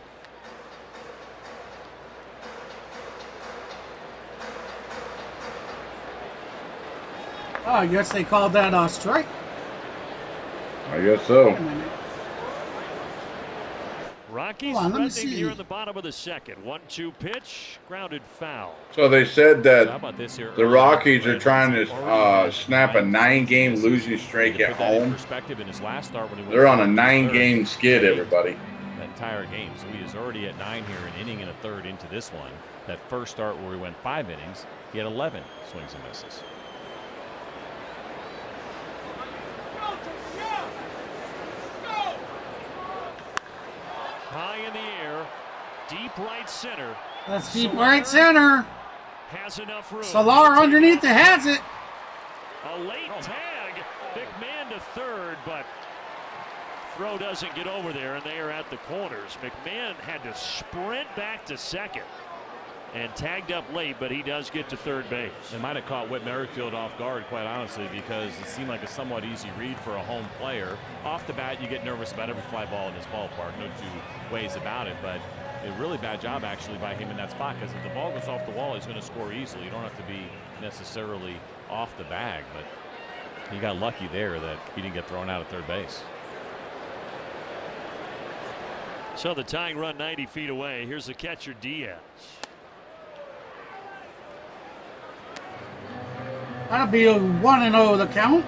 Oh, I guess they called that a strike. I guess so. Wait a minute. Rockies threatening here in the bottom of the second. 1-2 pitch, grounded foul. So they said that the Rockies are trying to snap a 9-game losing streak at home. They're on a 9-game skid, everybody. That entire game. So he is already at 9 here, an inning and a third into this one. That first start where he went 5 innings, he had 11 swings and misses. High in the air, deep right center. That's deep right center. Has enough room. Solar underneath it has it. A late tag. McMahon to third, but throw doesn't get over there, and they are at the corners. McMahon had to sprint back to second and tagged up late, but he does get to third base. It might have caught Whit Merrifield off guard, quite honestly, because it seemed like a somewhat easy read for a home player. Off the bat, you get nervous about every fly ball in this ballpark. No two ways about it, but a really bad job, actually, by him in that spot, because if the ball goes off the wall, he's going to score easily. You don't have to be necessarily off the bag, but he got lucky there that he didn't get thrown out at third base. So the tying run 90 feet away. Here's the catcher, Diaz. That'll be a 1-0 the count.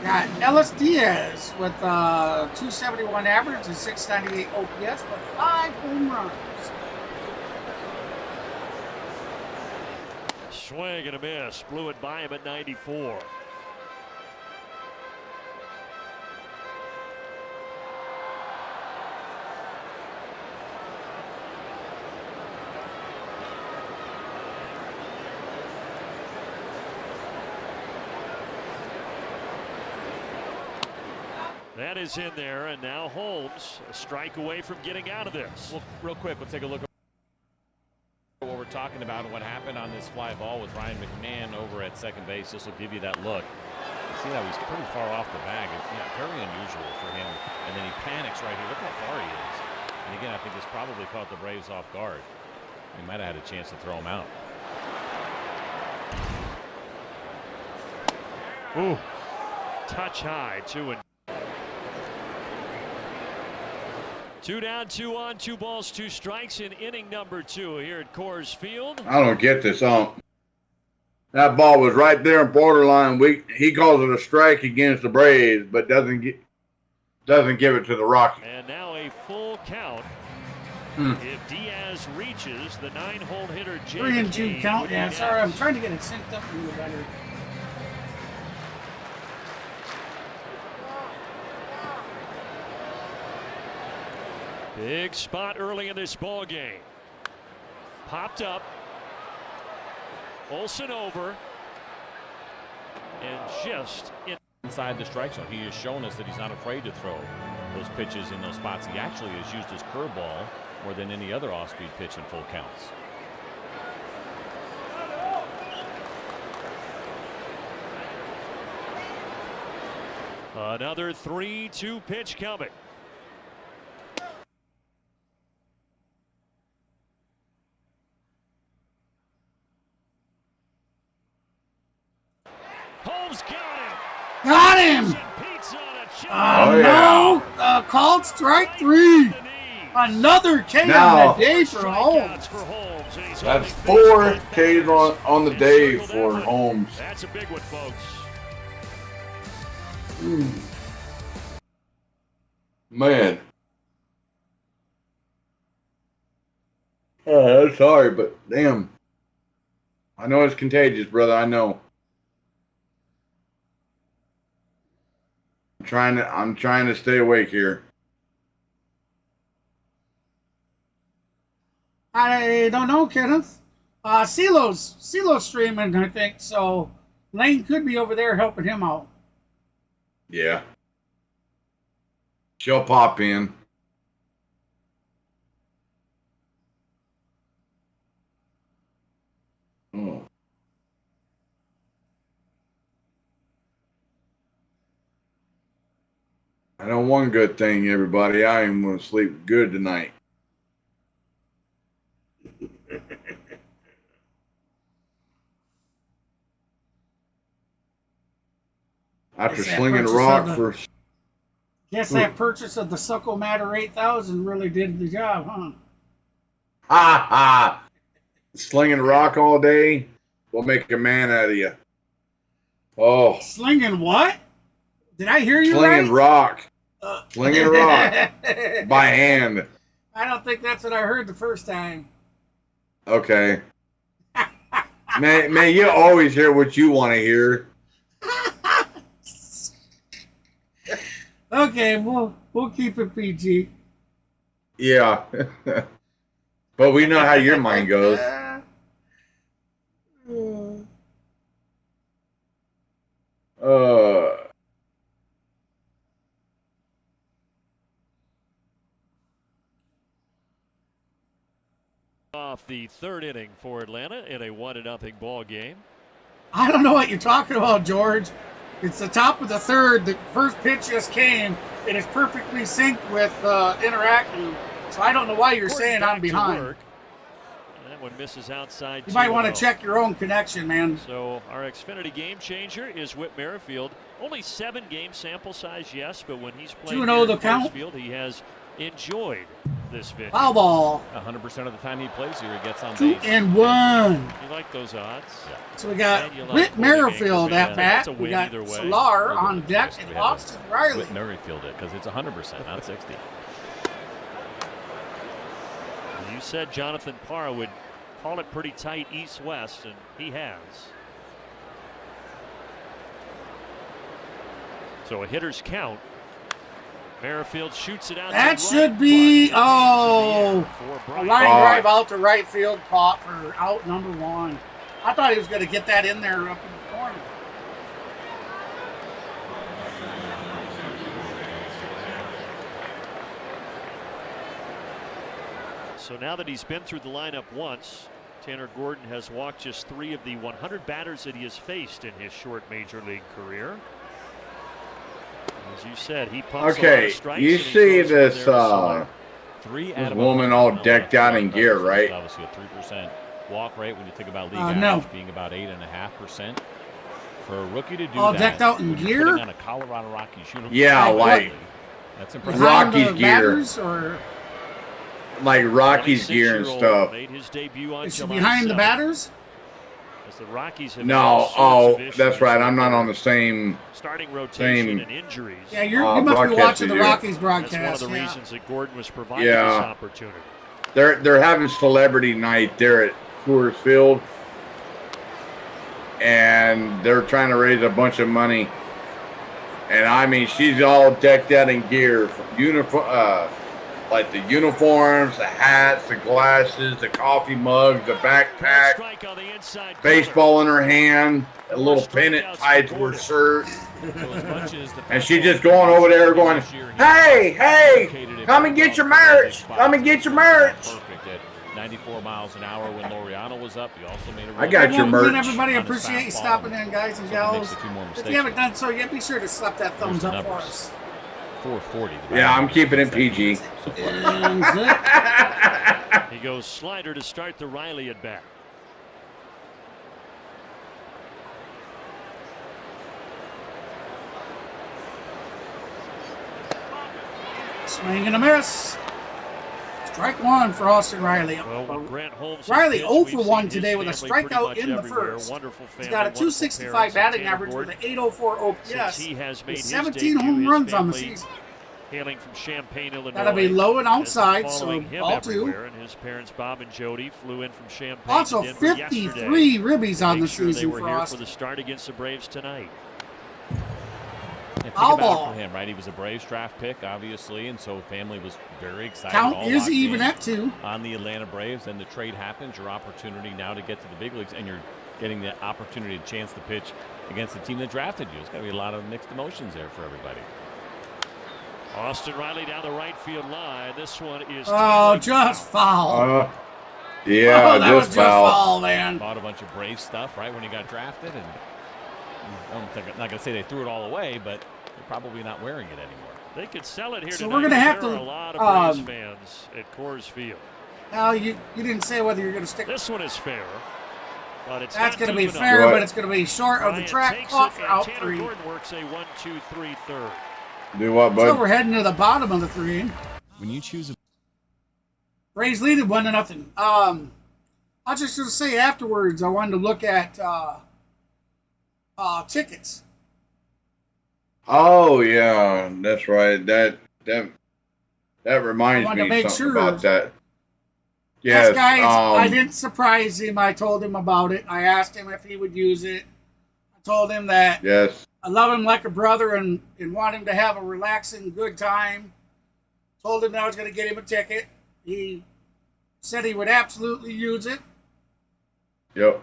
Got Ellis Diaz with 271 average and 698 OPS with 5 home runs. Swing and a miss. Blew it by him at 94. That is in there, and now Holmes a strike away from getting out of this. Well, real quick, let's take a look at what we're talking about and what happened on this fly ball with Ryan McMahon over at second base. This will give you that look. You see how he's pretty far off the bag. It's very unusual for him. And then he panics right here. Look how far he is. And again, I think this probably caught the Braves off guard. He might have had a chance to throw him out. Ooh, touch high, 2-2. 2 down, 2 on, 2 balls, 2 strikes in inning number 2 here at Coors Field. I don't get this. That ball was right there in borderline. He calls it a strike against the Braves, but doesn't give it to the Rockies. And now a full count. If Diaz reaches the 9-hole hitter, 3-2 count. Yeah, sorry, I'm trying to get it synced up a little better. Big spot early in this ball game. Popped up. Olsen over. And just inside the strike zone. He has shown us that he's not afraid to throw those pitches in those spots. He actually has used his curveball more than any other off-speed pitch in full counts. Another 3-2 pitch coming. Holmes got him. Got him. Pete's on a chop. Oh, yeah. No. Called strike 3. Another K Now- on the day for Holmes. Strikeouts for Holmes, and he's That's holding 4 Ks on the day for Holmes. That's a big one, folks. Man. I'm sorry, but damn. I know it's contagious, brother. I know. I'm trying to stay awake here. I don't know, Kenneth. CeeLo's streaming, I think, so Lane could be over there helping him out. Yeah. She'll pop in. Oh. I know one good thing, everybody. I am going to sleep good tonight. After Guess that slinging a purchase rock of for... Guess that purchase of the Suckle Matter 8000 really did the job, huh? Ha ha! Slinging a rock all day will make a man out of you. Oh, Slinging what? Did I hear you slinging right? rock. Slinging rock by hand. I don't think that's what I heard the first time. Okay. Man, you always hear what you want to hear. Okay, we'll keep it PG. Yeah. But we know how your mind goes. Off the third inning for Atlanta in a 1-0 ball game. I don't know what you're talking about, George. It's the top of the third. The first pitch just came. It is perfectly synced with interacting. So I don't know why you're saying I'm behind. And that one misses outside. You might want to check your own connection, man. So our Xfinity game changer is Whit Merrifield. Only 7 game sample size, yes, but when he's playing 2-0 here at the Coors count. Field, he has enjoyed this venue. Foul ball. 100% of the time he plays here, he gets on 2 base. and 1. You like those odds? Yeah. So we got And you like Whit holding Merrifield anchor, at man. bat. That's a We win got either way. Solar on deck Yes, and we have Austin Riley. Whit Merrifield it, because it's 100%, not 60. You said Jonathan Parr would call it pretty tight east-west, and he has. So a hitter's count. Merrifield shoots it out. That to should right. be, For a Bryant. line drive out to right field caught for out number 1. I thought he was going to get that in there up in the corner. So now that he's been through the lineup once, Tanner Gordon has walked just 3 of the 100 batters that he has faced in his short major league career. As you said, he pumps a lot Okay, of strikes. you and he see throws one this there to Soler. this woman all decked out in gear, right? Obviously a 3% walk rate when you think about league No. average being about 8.5%. For a rookie to do All that, decked out in when you're gear? putting on a Colorado Rockies uniform. Yeah, like that's impressive. Behind Rockies the gear. batters, or like Rockies gear and 26-year-old stuff. made his debut on is she July behind the 7th, batters? as the Rockies have No, had all sorts oh, of issues that's right. I'm not with on the same. starting rotation same- and injuries. Yeah, you must be broadcast watching the video. Rockies That's one of broadcast. the Yeah. reasons that Gordon was provided Yeah. this opportunity. They're having celebrity night there at Coors Field, and they're trying to raise a bunch of money. And I mean, she's all decked out in gear, from like the uniforms, the hats, the glasses, the coffee mugs, the backpack, Strike on the inside baseball in her hand, a little pennant tied to her shirt. So as much as the And she's just going over there going, hey, come and get your merch. Come and get your merch. Perfect at 94 miles an hour when Laureano was up. He also made a I got your Well, merch. again, everybody on his appreciate you fastball. stopping in, guys and So if he makes gals. a few more If mistakes, you haven't done so yet, be sure to slap that thumbs the up for numbers. us. 440. Yeah, I'm keeping it PG. And zip. He goes slider to start the Riley at bat. Swing and a miss. Strike one for Austin Riley. Well, when Grant Holmes Riley pitched, 0 we've for seen 1 his today with a family pretty strikeout much in the everywhere. first. Wonderful He's family, got a wonderful 265 parents, and batting average with Tannerboard, an 804 since OPS. he has made With his 17 debut, home his runs on the family, season. hailing from Champaign, Illinois. That'll be low and has been outside, so following him ball 2. everywhere, and his parents Bob and Jody flew in from Champaign Also, to Denver 53 yesterday ribbies to on the make sure they season were for here Austin. for the start against the Braves tonight. Yeah, think Foul about ball. it for him, right? He was a Braves draft pick, obviously, and so family was very excited. Count all is locked even in at 2. on the Atlanta Braves. Then the trade happens, your opportunity now to get to the big leagues, and you're getting the opportunity, a chance to pitch against the team that drafted you. It's got to be a lot of mixed emotions there for everybody. Austin Riley down the right field line. This one is Just foul. Yeah, that was just just foul. foul, man. Bought a bunch of Braves stuff right when he got drafted, and I'm not going to say they threw it all away, but they're probably not wearing it anymore. They could sell it here So tonight. we're gonna have there to, are a lot of Braves fans at Coors Field. Now, you didn't say whether you're going to stick. This one is fair, but it's That's going to be fair, but it's going to be short of the track clock for out 3. Gordon works a 1-2-3 third. Do what, So bud? we're heading to the bottom of the 3. When you choose a Braves leading 1-0. I was just going to say afterwards, I wanted to look at tickets. Oh yeah, that's right. That reminds I wanted to me make something sure. about that. Yes, Yes, guys, I didn't surprise him. I told him about it. I asked him if he would use it. I told him that yes. I love him like a brother and want him to have a relaxing, good time. Told him that I was going to get him a ticket. He said he would absolutely use it. Yep.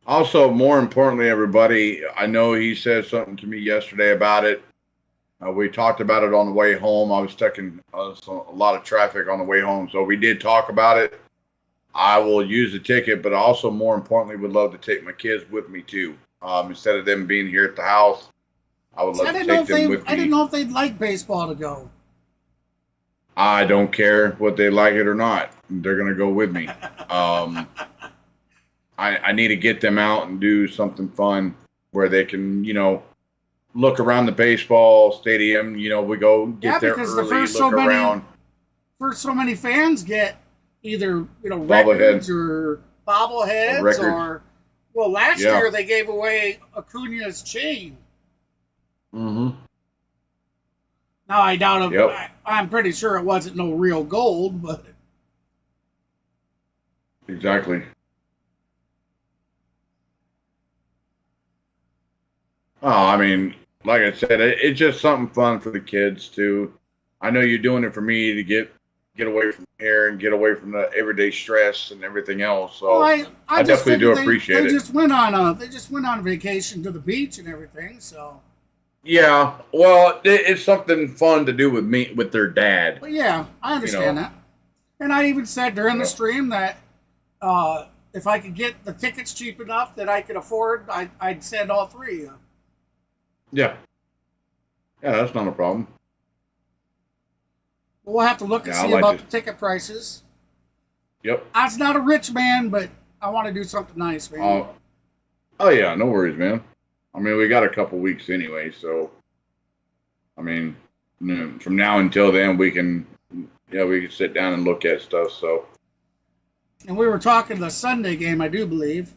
Also, more importantly, everybody, I know he said something to me yesterday about it. We talked about it on the way home. I was stuck in a lot of traffic on the way home, so we did talk about it. I will use the ticket, but also, more importantly, would love to take my kids with me too. Instead of them being here at the house, I would love to take them with me. I didn't know if they'd like baseball to go. I don't care what they like it or not. They're going to go with me. I need to get them out and do something fun where they can, look around the baseball stadium. We go get there because early, the first look around. First, so many fans get either Bobblehead. records or bobbleheads or last Yeah. year they gave away Acuna's chain. Mm-hmm. Now I doubt it. Yep. I'm pretty sure it wasn't no real gold, but Exactly. Oh, I mean, like I said, it's just something fun for the kids too. I know you're doing it for me to get away from here and get away from the everyday stress and everything else. So I I just definitely do figured appreciate they it. just went on vacation to the beach and everything. So Yeah, well, it's something fun to do with their dad. but yeah, I understand that. And I even said during the stream that if I could get the tickets cheap enough that I could afford, I'd send all 3. Yeah, that's not a problem. We'll have to look and Yeah, I see like about it. the ticket prices. Yep. I was not a rich man, but I want to do something nice, man. Oh yeah, no worries, man. I mean, we got a couple weeks anyway, so I mean, from now until then, we can sit down and look at stuff. So And we were talking the Sunday game, I do believe.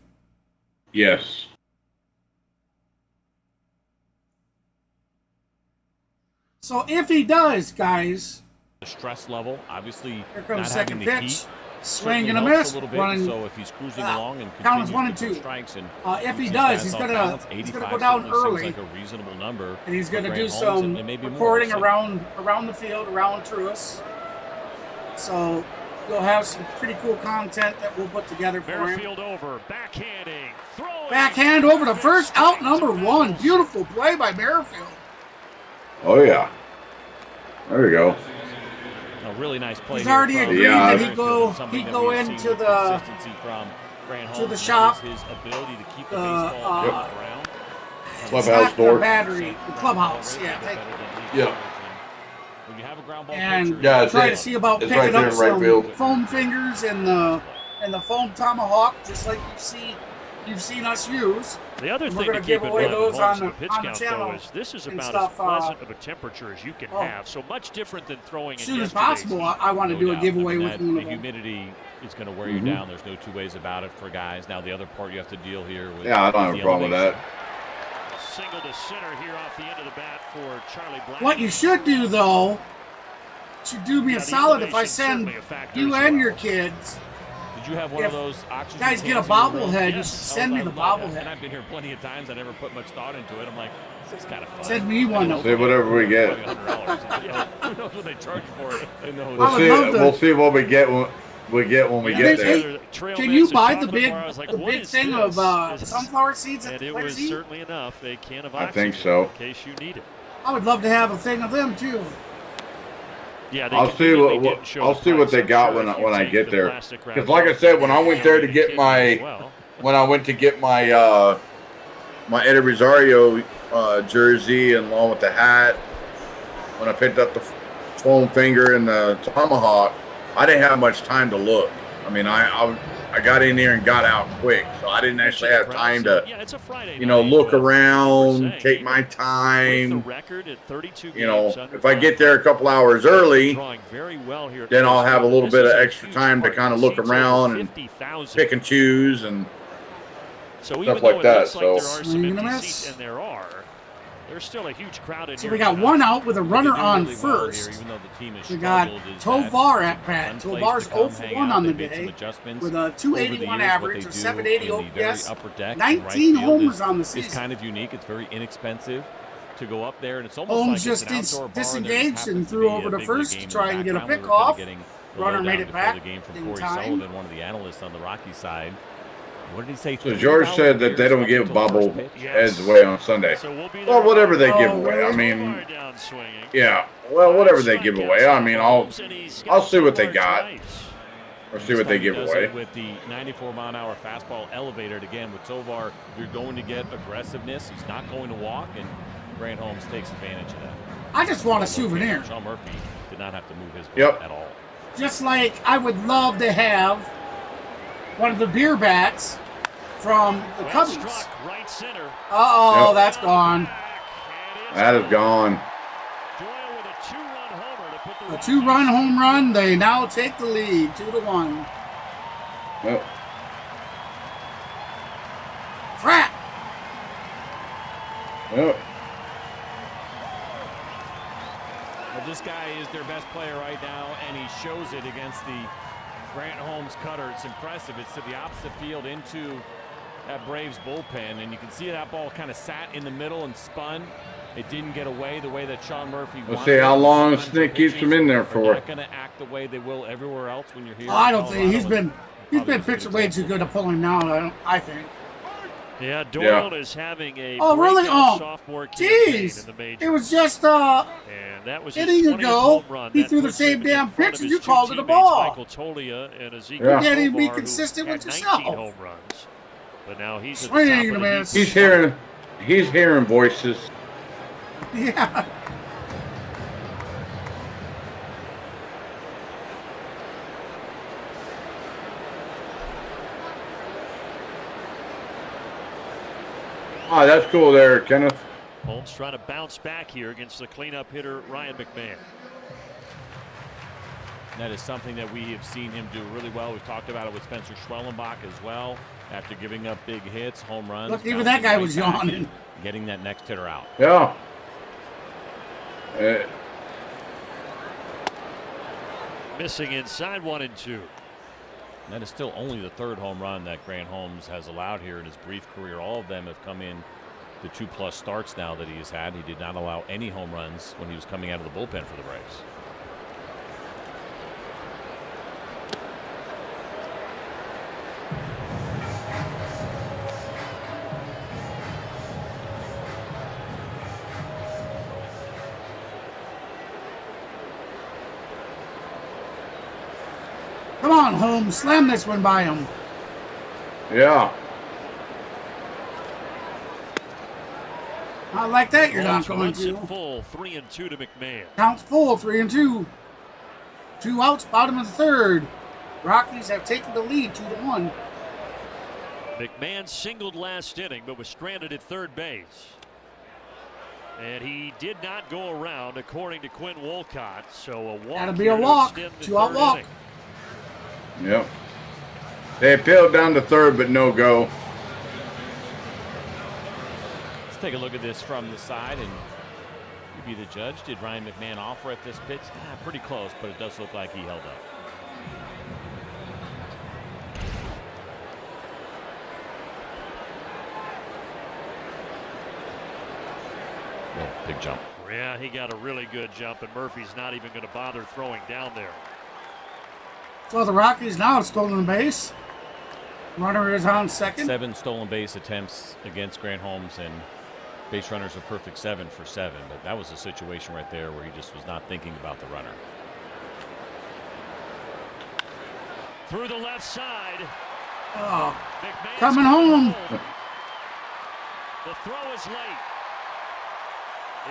yes, So if he does, guys, The stress level, obviously, here not comes second having the pitch. heat Swing certainly and a helps miss. a little bit. Running, So if he's cruising along and count is continues 1 to and get 2. strikes, and If he since does, that's he's off gonna balance, go 85 down certainly early, seems like a reasonable number. and he's for going to Grant do Holmes, some and maybe more. recording So around the field, around Truist. So you'll have some pretty cool content that we'll put together for him. Merrifield over, backhanding, throwing. Backhand over the first, out number 1. Beautiful play by Merrifield. oh yeah, there we go. A really nice play. He's here already from agreed that he'd go something that into we've seen with the consistency from Grant to Holmes, the and shop, that is his ability to keep the the, baseball uh, around. Clubhouse it's not door. the battery, the clubhouse. Yeah, thank you. Yeah. When you have a ground ball And pitcher, Yeah, it's try it. to see about It's picking right there up in right some field. foam fingers and the foam tomahawk, just like you see you've seen us use. The other And we're thing to gonna keep give in away mind those with Holmes on and the pitch the count, channel though, is this is and about stuff, as pleasant of a temperature as you can have. So much different than throwing As in soon as yesterday's possible, heat. I want to do a doubt. giveaway I mean, with one the of them. humidity is going to wear you down. There's no two ways about it for guys. Now the other part you have to deal here with. Yeah, I don't have the a problem with elevation. that. A single to center here off the end of the bat for Charlie Black. What you should do, though, should do me Yeah, a the solid if I elevation's send certainly a factor you as and well. your kids. Did you have one If of those oxygen guys get a cans in your room? bobblehead, you Yes. should send me the And bobblehead. I've been here plenty of times. I never put much thought into it. I'm like, this is kind of fun. Send me one. See whatever we get. Yeah, who knows what they charge for it in the I We'll would see. love to- We'll see what we get when we get Hey, there. Can you buy the big thing of sunflower seeds at And the it was place? certainly enough, a can of I oxygen think so. in case you need it. I would love to have a thing of them too. Yeah, they I'll see conveniently what didn't show I'll the see what price. they I'm got sure when if you I take get the there. plastic wrap Because like I box, said, when I you went can there to the get kid my as well. when I went to get my my Eddie Rosario jersey and along with the hat, when I picked up the foam finger and the tomahawk, I didn't have much time to look. I mean, I got in there and got out quick, so I didn't actually have time to, Yeah, it's a Friday you know, night, look but around, we're saying, take my with the time. record at 32 You know, games under if I get there a 500, couple hours early, drawing very well here at then I'll Coors have a Field. little This bit is of a extra huge time to park. kind of It look seats around over and 50,000. pick and choose and So even stuff though like it that, looks like there so- are some Swing and a empty miss. seats, and there's still a huge crowd in So here. we got tonight. one out with a What runner they do on really well here, first. even though the team has We got struggled, is Tovar that at bat. one place Tovar's to 0 come for hang 1 out. on the They made some day adjustments with a over the 281 years. average, What a they 780 do in the very OPS, upper deck and 19 right field homers on the is season. kind of unique. It's very inexpensive to go up there, and it's almost Holmes like just it's an outdoor bar. There disengaged happens and to threw be over a to big first league to game try in and the get a background. We were pickoff. kinda getting the Runner lowdown made it before back the game from in Corey time. Sullivan, one of the analysts on the Rockies side. What did he say? So 3 George hours said that they don't until give the first bubble pitch? heads away on Sunday. So we'll be Well, there whatever they Oh, give away. I really? mean, Tovar down swinging. yeah. Well, whatever they give away. I mean, I'll see what they got or see what they give Does away. it with the 94-mile-an-hour fastball elevated again with Tovar. You're going to get aggressiveness. He's not going to walk, and Grant Holmes takes advantage of that. I just want a souvenir. Sean Murphy did not have to move his Yep. at all. Just like I would love to have one of the beer bats from the Well Cubbies. struck, right center. Uh-oh, Yep. that's gone. That is gone. Doyle with a two-run homer to put the A Rockies 2-run home run. They now take the lead, 2-1. Yep. Crap! Yep. Well, this guy is their best player right now, and he shows it against the Grant Holmes cutter. It's impressive. It's to the opposite field into that Braves bullpen, and you can see that ball kind of sat in the middle and spun. It didn't get away the way that Sean Murphy wanted. Let's see how long Sometimes Snick the keeps him in there pitchers are for. not going to act the way they will everywhere else when you're here. Oh, I in don't think he's Colorado. been pitching way too good to pull him down, I think. Yeah, Doyle is having a Oh, really? breakout Oh, sophomore campaign jeez. in the majors. It was just And that was his inning 20th ago, home run. he That threw the puts same him in damn front pitch of and his you two called it a teammates, ball. Michael Tolia and Ezekiel Yeah. Can't even be Tovar, who consistent had with 19 yourself. home runs. But now he's at the Swing top and of a the heap. miss. He's hearing voices. Yeah. Oh, that's cool there, Kenneth. Holmes trying to bounce back here against the cleanup hitter Ryan McMahon. That is something that we have seen him do really well. We've talked about it with Spencer Schwellenbach as well. After giving up big hits, home runs. Look, even that guy was bouncing right back yawning. and Getting that next hitter out. Yeah. Missing inside 1-2. And that is still only the third home run that Grant Holmes has allowed here in his brief career. All of them have come in the 2+ starts now that he has had. He did not allow any home runs when he was coming out of the bullpen for the Braves. Come on, Holmes. Slam this one by him. Yeah. Not like that, you're not Holmes going runs to. it full, 3-2 to McMahon. Counts full, 3-2. 2 outs, bottom of the third. Rockies have taken the lead, 2-1. McMahon singled last inning but was stranded at third base. And he did not go around, according to Quinn Wolcott. So a walk. That'll be a walk. 2-out walk. Yep. They peeled down to third, but no go. Let's take a look at this from the side, and you be the judge. Did Ryan McMahon offer at this pitch? Pretty close, but it does look like he held up. Oh, big jump. Yeah, he got a really good jump, and Murphy's not even going to bother throwing down there. So the Rockies now have stolen base. Runner is on second. 7 stolen base attempts against Grant Holmes, and base runners a perfect 7 for 7. But that was a situation right there where he just was not thinking about the runner. Through the left side. Oh, McMahon's coming home. The throw is late.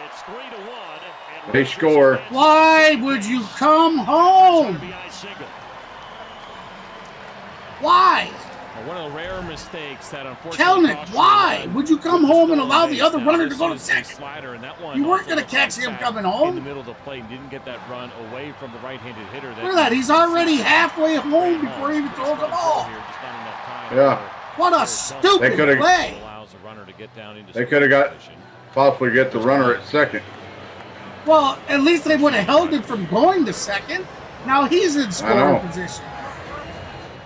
It's 3-1. They score. Why would you come home? Why? One of the rare mistakes that unfortunately. Kelnick, why would you come home and allow the other runner to go to second? Slider, and that one You weren't going to catch him coming home. In the middle of the plate, and didn't get that run away from the right-handed hitter. Look at that. He's already halfway home before he even throws the ball. Yeah. What a stupid play. They could have got possibly get the runner at second. Well, at least they would have held it from going to second. Now he's in scoring position.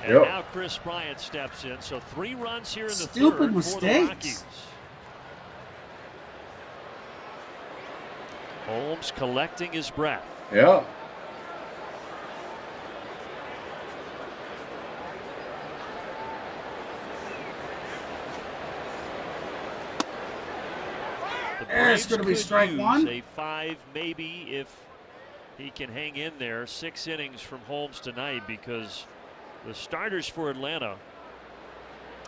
And now Chris Bryant steps in. So 3 runs here in the Stupid third mistakes. for the Rockies. Holmes collecting his breath. Yeah. It's going to be strike one. A 5 maybe if he can hang in there. 6 innings from Holmes tonight, because the starters for Atlanta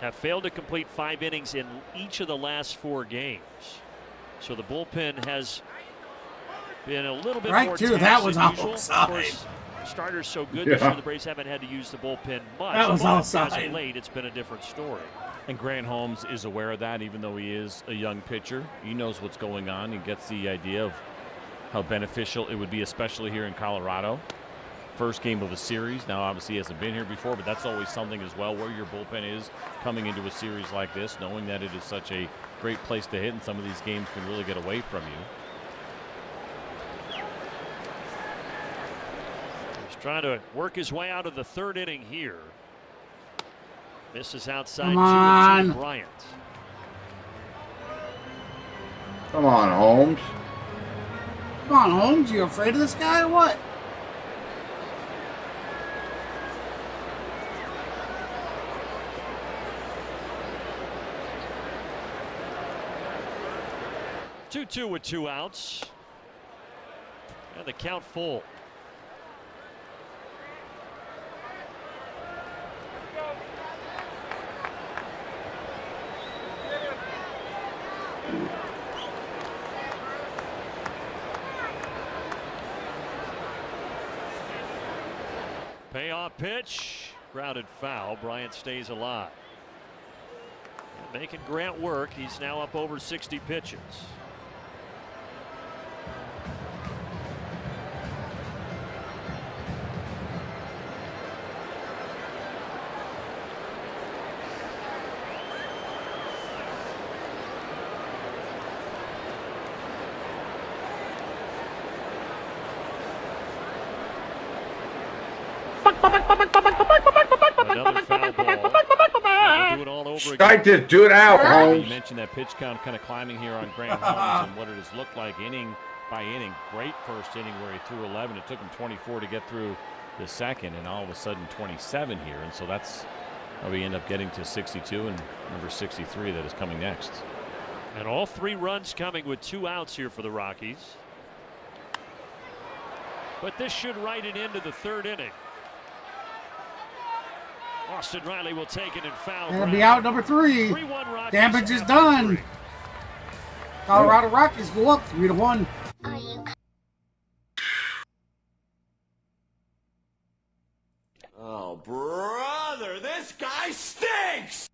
have failed to complete 5 innings in each of the last 4 games. So the bullpen has been a little bit more too. That was than usual. outside. Of course, starters so good this year, the Braves haven't had to use the bullpen much. That was outside. As of late, it's been a different story. And Grant Holmes is aware of that, even though he is a young pitcher. He knows what's going on. He gets the idea of how beneficial it would be, especially here in Colorado. First game of a series. Now, obviously, he hasn't been here before, but that's always something as well, where your bullpen is coming into a series like this, knowing that it is such a great place to hit, and some of these games can really get away from you. He's trying to work his way out of the 3rd inning here. Misses outside. Come on. Bryant. Come on, Holmes. Come on, Holmes. You afraid of this guy or what? Two with 2 outs. And the count full. Payoff pitch. Grounded foul. Bryant stays alive. And making Grant work. He's now up over 60 pitches. Another foul ball. We'll do it all over again. Just do it out, Holmes. You mentioned that pitch count kind of climbing here on Grant Holmes and what it has looked like inning by inning. Great first inning where he threw 11. It took him 24 to get through the second, and all of a sudden 27 here. And so that's how we end up getting to 62 and number 63 that is coming next. And all 3 runs coming with 2 outs here for the Rockies. But this should write it into the 3rd inning. Austin Riley will take it and foul. It'll be out number 3. Damage is done. Colorado Rockies go up 3-1. Oh, brother, this guy stinks!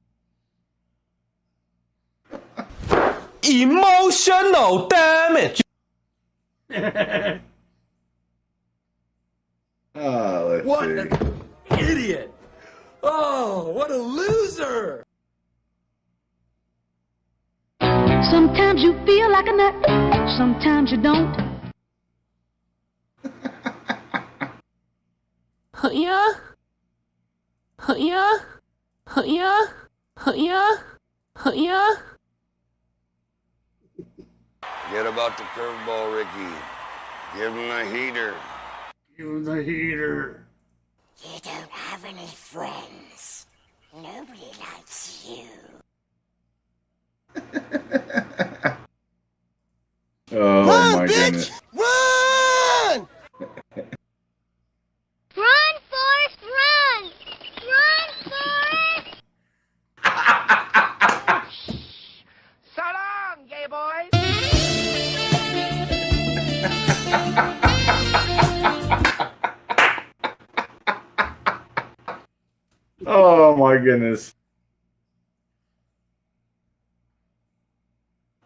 Emotional damage. Let's What see. an idiot. Oh, what a loser. Sometimes you feel like a nut, sometimes you don't. Yeah. Yeah. Yeah. Yeah. Yeah. Forget about the curveball, Ricky. Give him the heater. Give him the heater. You don't have any friends. Nobody likes you. Oh Run, my bitch! goodness. Run! Run, Forrest, run! Run, Forrest! So long, gay boy. Oh my goodness.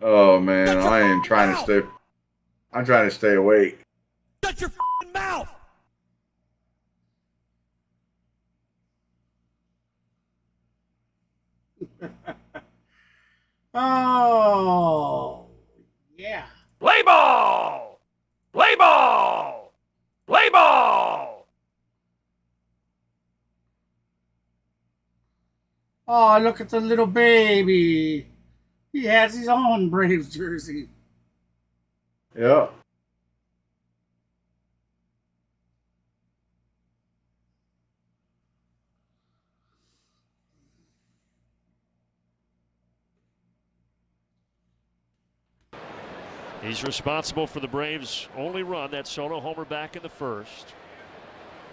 Oh man, I am trying to stay. I'm trying to stay awake. Shut your f***ing mouth. Oh, yeah. Play ball. Play ball. Play ball. Oh, look at the little baby. He has his own Braves jersey. Yeah. He's responsible for the Braves' only run, that solo homer back in the first.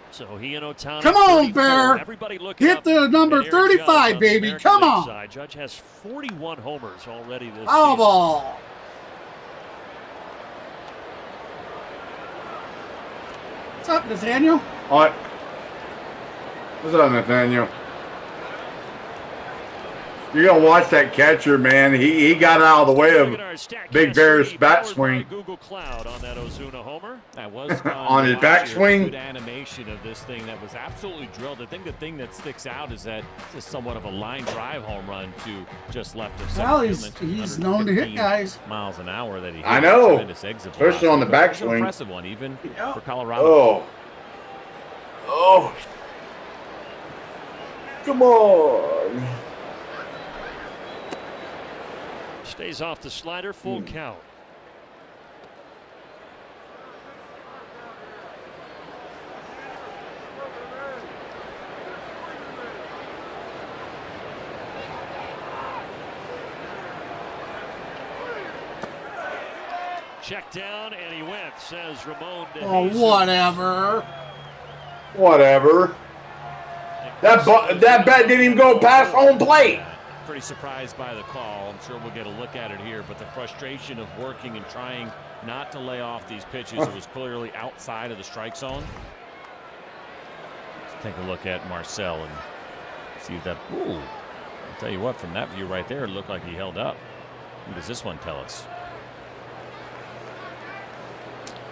So he and Otani. Come on, 34. Bear. Everybody looking Hit up the number at Aaron Judge 35, on the baby. American Come League on. side. Judge has 41 homers already this Foul season. ball. What's up, Nathaniel? What? What's up, Nathaniel? You're gonna watch that catcher, man. He got out of the way of Big Bear's bat swing. Google Cloud on that Ozuna homer. That was On his backswing. Good animation of this thing that was absolutely drilled. I think the thing that sticks out is that this is somewhat of a line drive home run to just left of center Well, field. he's known to hit 115 guys. miles an hour that he hit. I know. Tremendous exit Especially on the velocity, but it's an backswing. impressive one, even Yeah. for Colorado. Oh. Oh. Come on. Stays off the slider, full count. Check down, and he went, says Ramon. Oh, whatever. Whatever. That bat didn't even go past home plate. Pretty surprised by the call. I'm sure we'll get a look at it here, but the frustration of working and trying not to lay off these pitches. It was clearly outside of the strike zone. Let's take a look at Marcel and see if that. Ooh, I'll tell you what, from that view right there, it looked like he held up. What does this one tell us?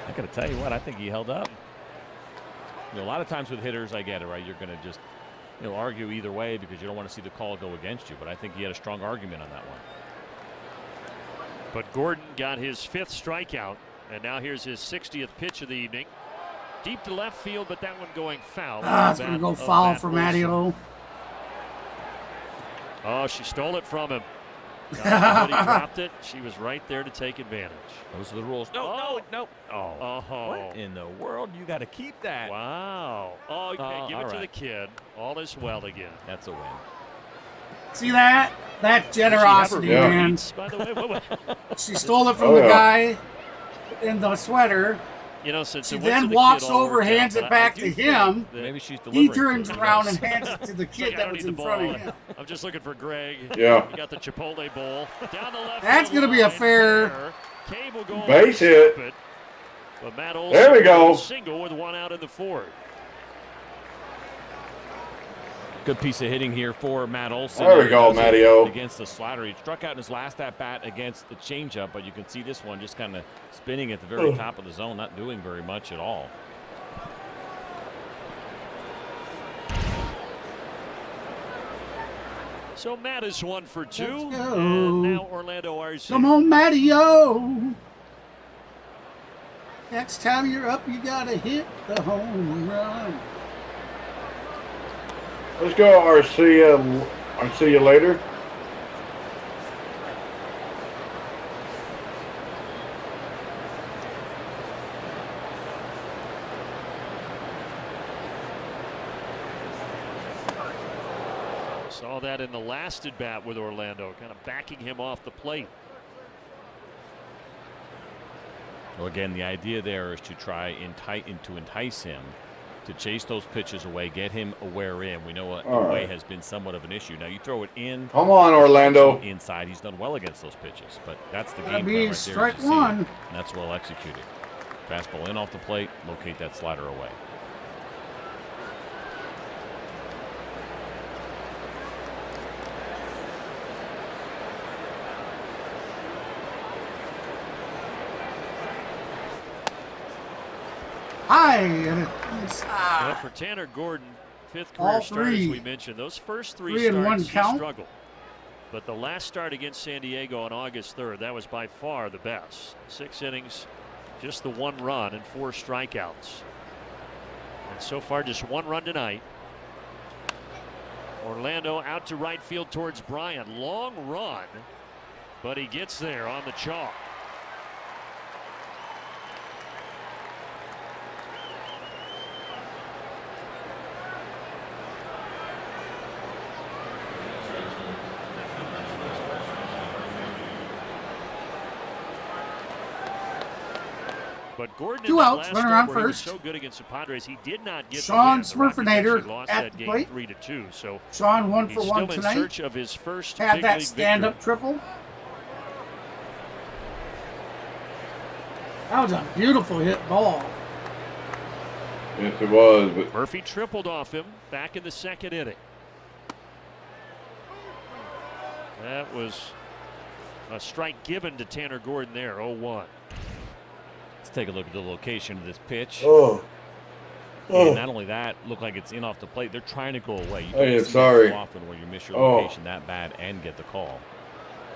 I got to tell you what, I think he held up. You know, a lot of times with hitters, I get it, right? You're going to just, you know, argue either way because you don't want to see the call go against you. But I think he had a strong argument on that one. But Gordon got his 5th strikeout, and now here's his 60th pitch of the evening. Deep to left field, but that one going foul. It's going to go foul for Matteo. Oh, she stole it from him. He dropped it. She was right there to take advantage. Those are the rules. No. Oh, what in the world? You got to keep that. Wow. Oh, okay. Give it to the kid. All is well again. That's a win. See that? That generosity, man. Beats, by the way. She stole it from the guy in the sweater. You know, since she then walks over, hands it back to him. Maybe she's he turns around and hands it to the kid that was in front of him. I'm just looking for Greg. Yeah. You got the Chipotle bowl down the left. That's going to be a fair base hit. But Matt Olson there we go. Single with 1 out in the 4th. Good piece of hitting here for Matt Olson. There we go, Matty-O. Against the slider. He struck out in his last at-bat against the changeup, but you can see this one just kind of spinning at the very top of the zone, not doing very much at all. So Matt is 1 for 2. And now Orlando RC. Come on, Matty-O. Next time you're up, you got to hit the home run. Let's go, RC. I'll see you later. Saw that in the last at bat with Orlando, kind of backing him off the plate. Well, again, the idea there is to try to entice him to chase those pitches away, get him aware in. We know away has been somewhat of an issue. Now you throw it in. Come on, Orlando. Inside, he's done well against those pitches, but that's the game plan be right strike there. one. And that's well executed. Fastball in off the plate, locate that slider away. Well, for Tanner Gordon, 5th career start, as we mentioned, those first three starts he struggled. But the last start against San Diego on August 3rd, that was by far the best. 6 innings, just the 1 run and 4 strikeouts. And so far, just 1 run tonight. Orlando out to right field towards Bryant. Long run, but he gets there on the chalk. But Gordon, 2 outs, runner on first. So good against the Padres, he did not get Sean the win. Smurfinator at the plate. 3-2. So Sean 1 for 1 still tonight. in search of his first had big that league stand-up victory. triple. That was a beautiful hit ball. Yes, it was. But Murphy tripled off him back in the 2nd inning. That was a strike given to Tanner Gordon there, 0-1. Let's take a look at the location of this pitch. Oh. Not only that, look like it's in off the plate. They're trying to go away. You Hey, don't see sorry. that so often when you miss your location that bad and get the call.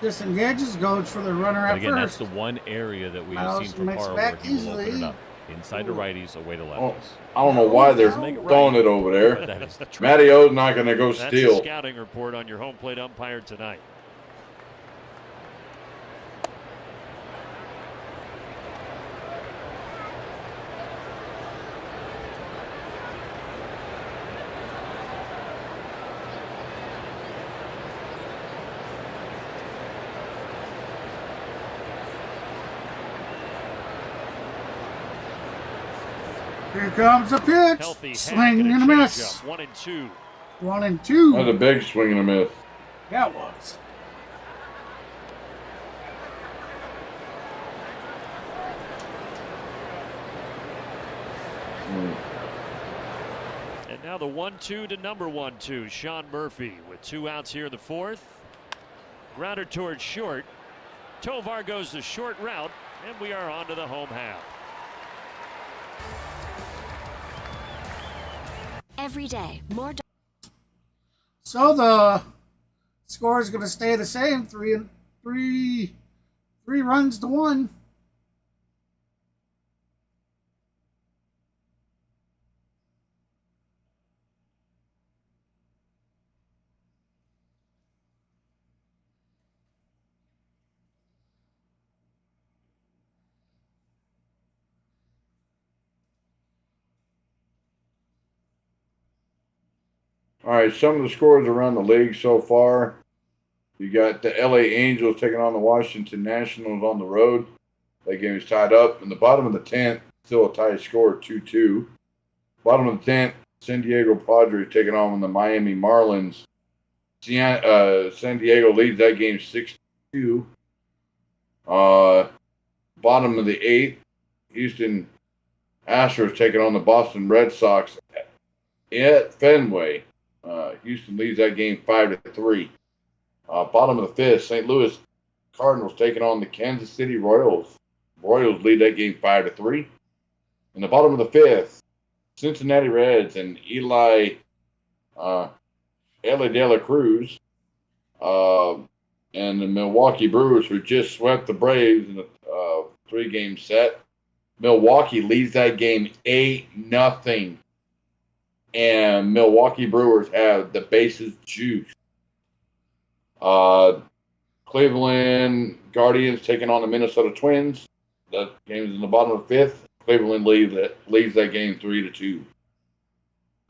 Disengages, goes for the runner But at again, first. that's the one area that we've Miles seen from makes Parra back where he will open easily. it up. Inside to righties, away to lefties. I don't know why they're throwing it over there. That is the truth. Matty-O's not going to go That's steal. a scouting report on your home plate umpire tonight. Here comes a pitch. Healthy Swing and a miss. 1-2. 1-2. That's a big swing and a miss. Yeah, it was. And now the 1-2 to number 1-2, Sean Murphy with 2 outs here in the 4th. Grounder towards short. Tovar goes the short route, and we are on to the home half. Every day, more. So the score is going to stay the same, 3 runs to 1. All right, some of the scores around the league so far. You got the LA Angels taking on the Washington Nationals on the road. That game is tied up. In the bottom of the 10th, still a tie score, 2-2. Bottom of the 10th, San Diego Padres taking on the Miami Marlins. San Diego leads that game 6-2. Bottom of the 8th, Houston Astros taking on the Boston Red Sox at Fenway. Houston leads that game 5-3. Bottom of the fifth, St. Louis Cardinals taking on the Kansas City Royals. Royals lead that game 5-3. In the bottom of the fifth, Cincinnati Reds and Eli De La Cruz and the Milwaukee Brewers, who just swept the Braves in a 3-game set. Milwaukee leads that game 8-0. And Milwaukee Brewers have the bases juiced. Cleveland Guardians taking on the Minnesota Twins. That game is in the bottom of the fifth. Cleveland leads that game 3-2. And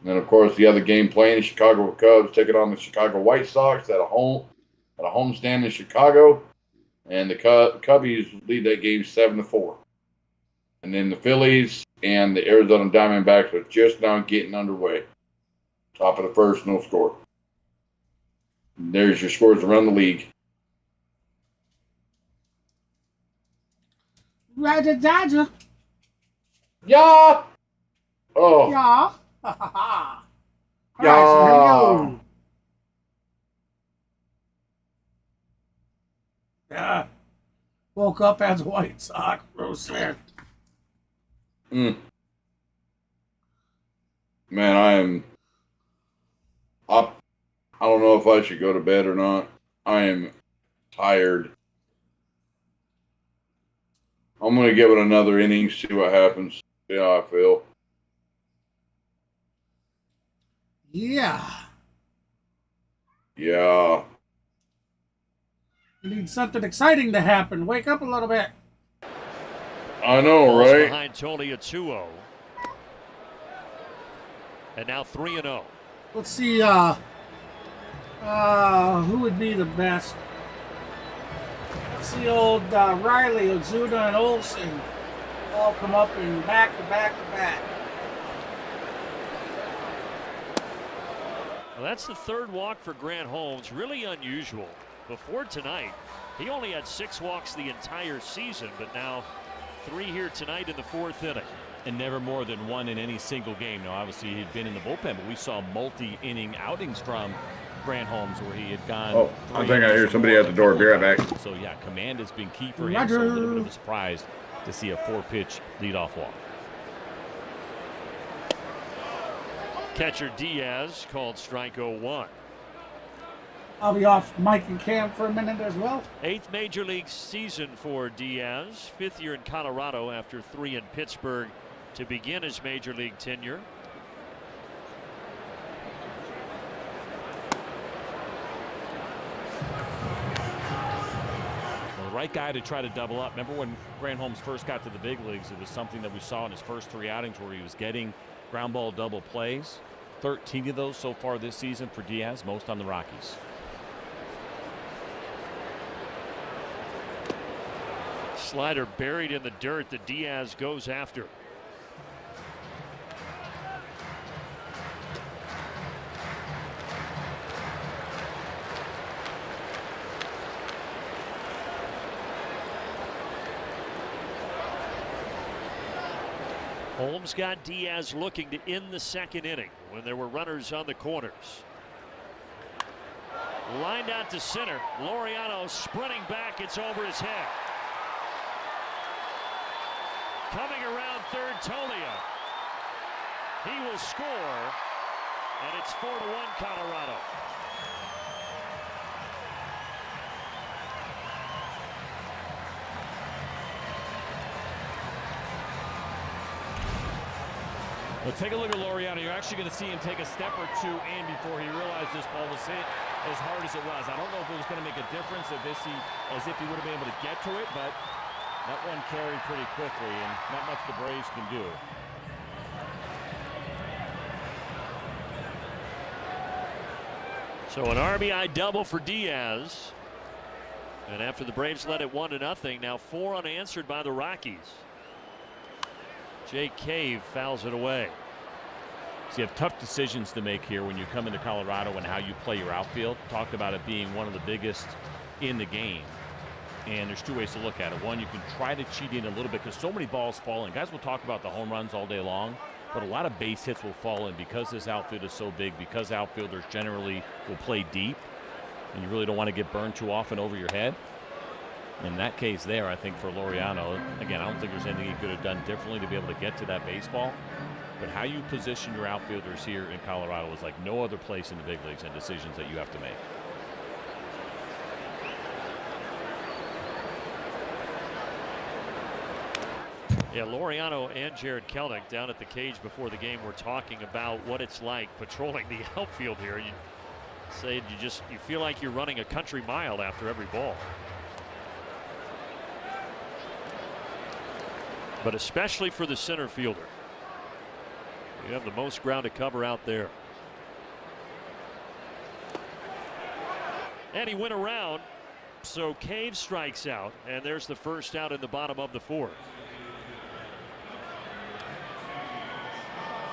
then, of course, the other game playing, the Chicago Cubs taking on the Chicago White Sox at a homestand in Chicago. And the Cubbies lead that game 7-4. And then the Phillies and the Arizona Diamondbacks are just now getting underway. Top of the first, no score. And there's your scores around the league. Roger, Dodger. Yeah. Oh. Yeah. All right, so here we go. Yeah. Woke up as a White Sox. Rose Smith. Man, I don't know if I should go to bed or not. I am tired. I'm going to give it another inning, see what happens, see how I feel. Yeah. Yeah. You need something exciting to happen. Wake up a little bit. I know, Balls right? Behind Tony at 2-0. And now 3-0. Let's see, who would be the best? Let's see old Riley, Ozuna, and Olsen all come up in back to back to back. Well, that's the third walk for Grant Holmes. Really unusual. Before tonight, he only had 6 walks the entire season, but now 3 here tonight in the 4th inning. And never more than 1 in any single game. Now, obviously, he'd been in the bullpen, but we saw multi-inning outings from Grant Holmes where he had gone. Oh, I think I hear somebody at the door. Be right back. So, yeah, command has been key for him. So a little bit of a surprise to see a 4-pitch leadoff walk. Catcher Diaz called strike 0-1. I'll be off Mike and Cam for a minute as well. 8th major league season for Diaz. 5th year in Colorado after 3 in Pittsburgh to begin his major league tenure. Well, the right guy to try to double up. Remember when Grant Holmes first got to the big leagues, it was something that we saw in his first 3 outings where he was getting ground ball double plays. 13 of those so far this season for Diaz, most on the Rockies. Slider buried in the dirt that Diaz goes after. Holmes got Diaz looking to end the 2nd inning when there were runners on the corners. Lined out to center. Laureano sprinting back. It's over his head. Coming around third, Tolia. He will score, and it's 4-1 Colorado. Well, take a look at Laureano. You're actually going to see him take a step or 2 in before he realized this ball was hit as hard as it was. I don't know if it was going to make a difference as if he would have been able to get to it, but that one carried pretty quickly, and not much the Braves can do. So an RBI double for Diaz. And after the Braves led it 1-0, now 4 unanswered by the Rockies. Jake Cave fouls it away. So you have tough decisions to make here when you come into Colorado and how you play your outfield. Talked about it being one of the biggest in the game. And there's 2 ways to look at it. One, you can try to cheat in a little bit because so many balls fall in. Guys will talk about the home runs all day long. but a lot of base hits will fall in because this outfield is so big, because outfielders generally will play deep, and you really don't want to get burned too often over your head. In that case there, I think for Laureano, again, I don't think there's anything he could have done differently to be able to get to that baseball. But how you position your outfielders here in Colorado is like no other place in the big leagues and decisions that you have to make. Yeah, Laureano and Jared Kelnick down at the cage before the game were talking about what it's like patrolling the outfield here. You say you feel like you're running a country mile after every ball. But especially for the center fielder. You have the most ground to cover out there. And he went around, so Cave strikes out, and there's the first out in the bottom of the fourth.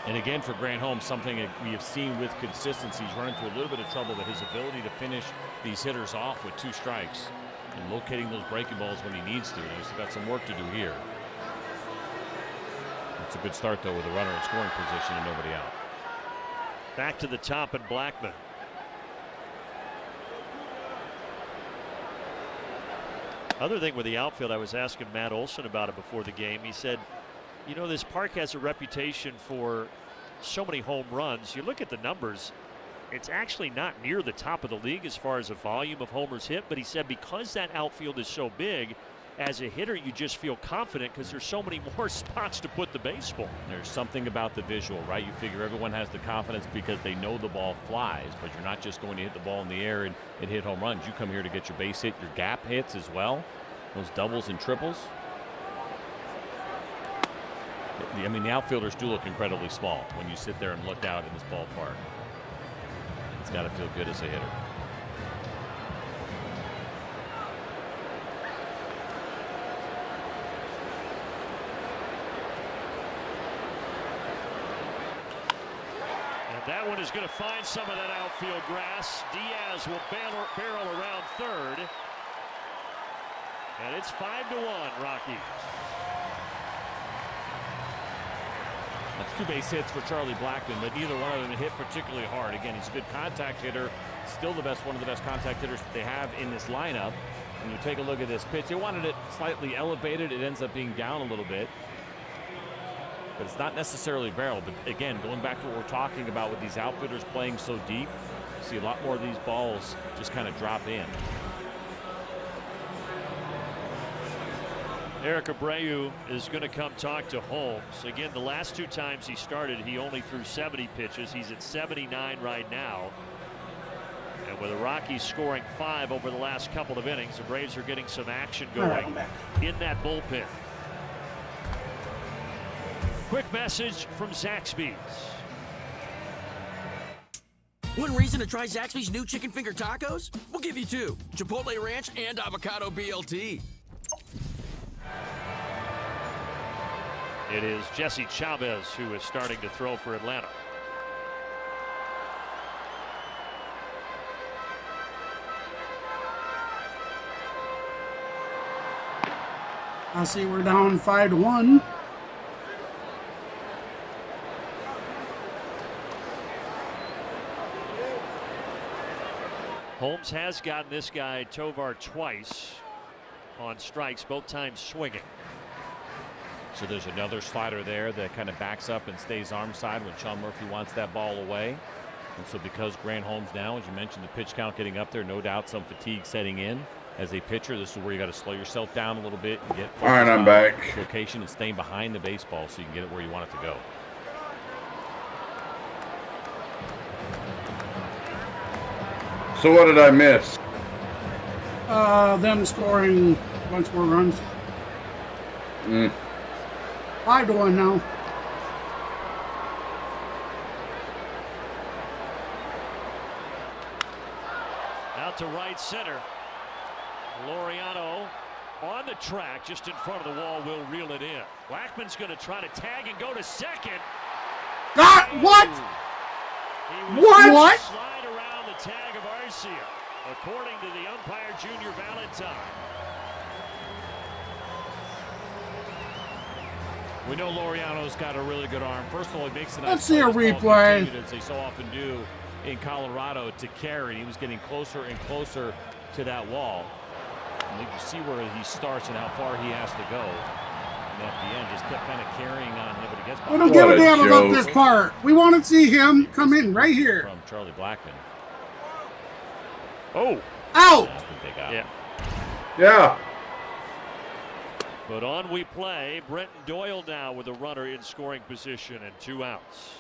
And again, for Grant Holmes, something that we have seen with consistency. He's run into a little bit of trouble, but his ability to finish these hitters off with 2 strikes and locating those breaking balls when he needs to. And he's got some work to do here. It's a good start, though, with a runner in scoring position and nobody out. Back to the top and Blackman. Other thing with the outfield, I was asking Matt Olson about it before the game. He said, you know, this park has a reputation for so many home runs. You look at the numbers, it's actually not near the top of the league as far as a volume of homers hit. But he said because that outfield is so big, as a hitter, you just feel confident because there's so many more spots to put the baseball. There's something about the visual, right? You figure everyone has the confidence because they know the ball flies, but you're not just going to hit the ball in the air and hit home runs. You come here to get your base hit, your gap hits as well, those doubles and triples. I mean, the outfielders do look incredibly small when you sit there and look out in this ballpark. It's got to feel good as a hitter. That one is going to find some of that outfield grass. Diaz will barrel around third. And it's 5-1 Rockies. That's 2 base hits for Charlie Blackman, but neither one of them hit particularly hard. Again, he's a good contact hitter. Still one of the best contact hitters that they have in this lineup. When you take a look at this pitch, they wanted it slightly elevated. It ends up being down a little bit. But it's not necessarily barrel. But again, going back to what we're talking about with these outfielders playing so deep, you see a lot more of these balls just kind of drop in. Eric Abreu is going to come talk to Holmes. Again, the last 2 times he started, he only threw 70 pitches. He's at 79 right now. And with the Rockies scoring 5 over the last couple of innings, the Braves are getting some action going in that bullpen. Quick message from Zaxby's. One reason to try Zaxby's new chicken finger tacos? We'll give you 2. Chipotle ranch and avocado BLT. It is Jesse Chavez who is starting to throw for Atlanta. I see we're down 5-1. Holmes has gotten this guy Tovar twice on strikes, both times swinging. So there's another slider there that kind of backs up and stays arm side when Sean Murphy wants that ball away. And so because Grant Holmes now, as you mentioned, the pitch count getting up there, no doubt some fatigue setting in as a pitcher. This is where you got to slow yourself down a little bit and get all right, I'm back. Location and staying behind the baseball so you can get it where you want it to go. So what did I miss? Them scoring a bunch more runs. 5-1 now. Out to right center. Laureano on the track just in front of the wall will reel it in. Blackman's going to try to tag and go to second. Ah, what? What? Slide around the tag of Arcia, according to the umpire, Junior Valentine. We know Laureano's got a really good arm. First of all, he makes a nice Let's see a play. This ball replay. continued, as they so often do in Colorado, to carry. He was getting closer and closer to that wall. And you can see where he starts and how far he has to go. And at the end, just kept kind of carrying on. Nobody gets by. We don't give a damn about this part. We want to see him come in right here. From Charlie Blackmon. Oh. Out. Yeah. Yeah. But on we play. Brenton Doyle now with a runner in scoring position and 2 outs.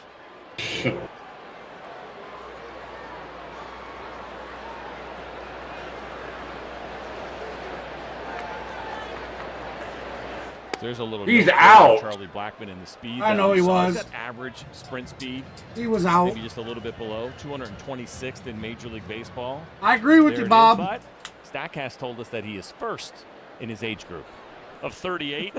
There's a little. He's out. Charlie Blackmon in the speed. I know he was. That average sprint speed. He was out. Maybe just a little bit below. 226th in Major League Baseball. I agree with There you, it Bob. is, but StatCast told us that he is first in his age group. Of 38.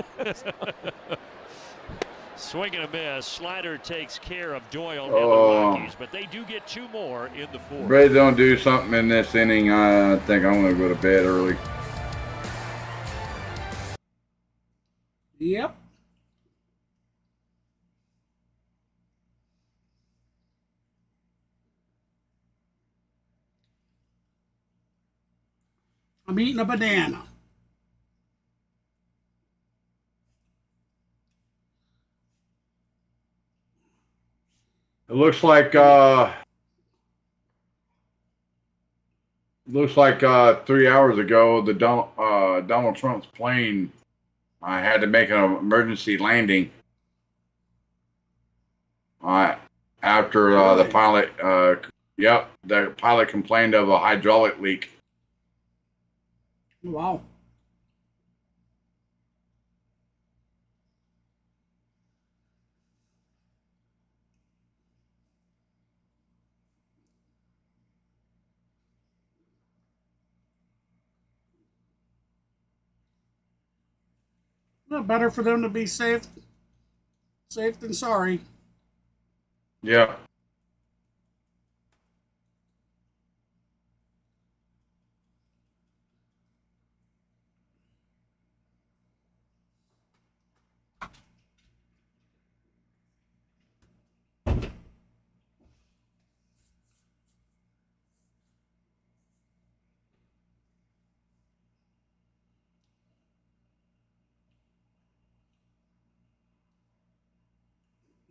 Swing and a miss. Slider takes care of Doyle and the Rockies, but they do get 2 more in the 4th. Braves don't do something in this inning. I think I'm going to go to bed early. Yep. I'm eating a banana. It looks like 3 hours ago, the Donald Trump's plane had to make an emergency landing. After the pilot, the pilot complained of a hydraulic leak. Wow. Well, better for them to be safe than sorry. Yeah.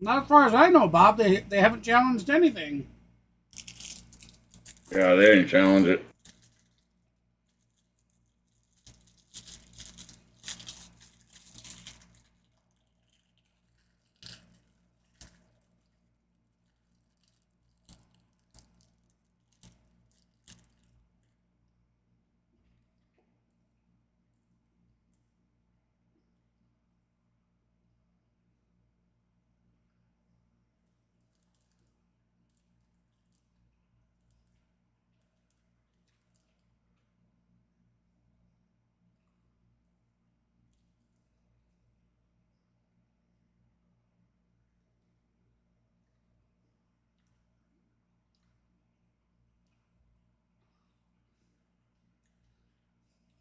Not as far as I know, Bob. They haven't challenged anything. Yeah, they didn't challenge it.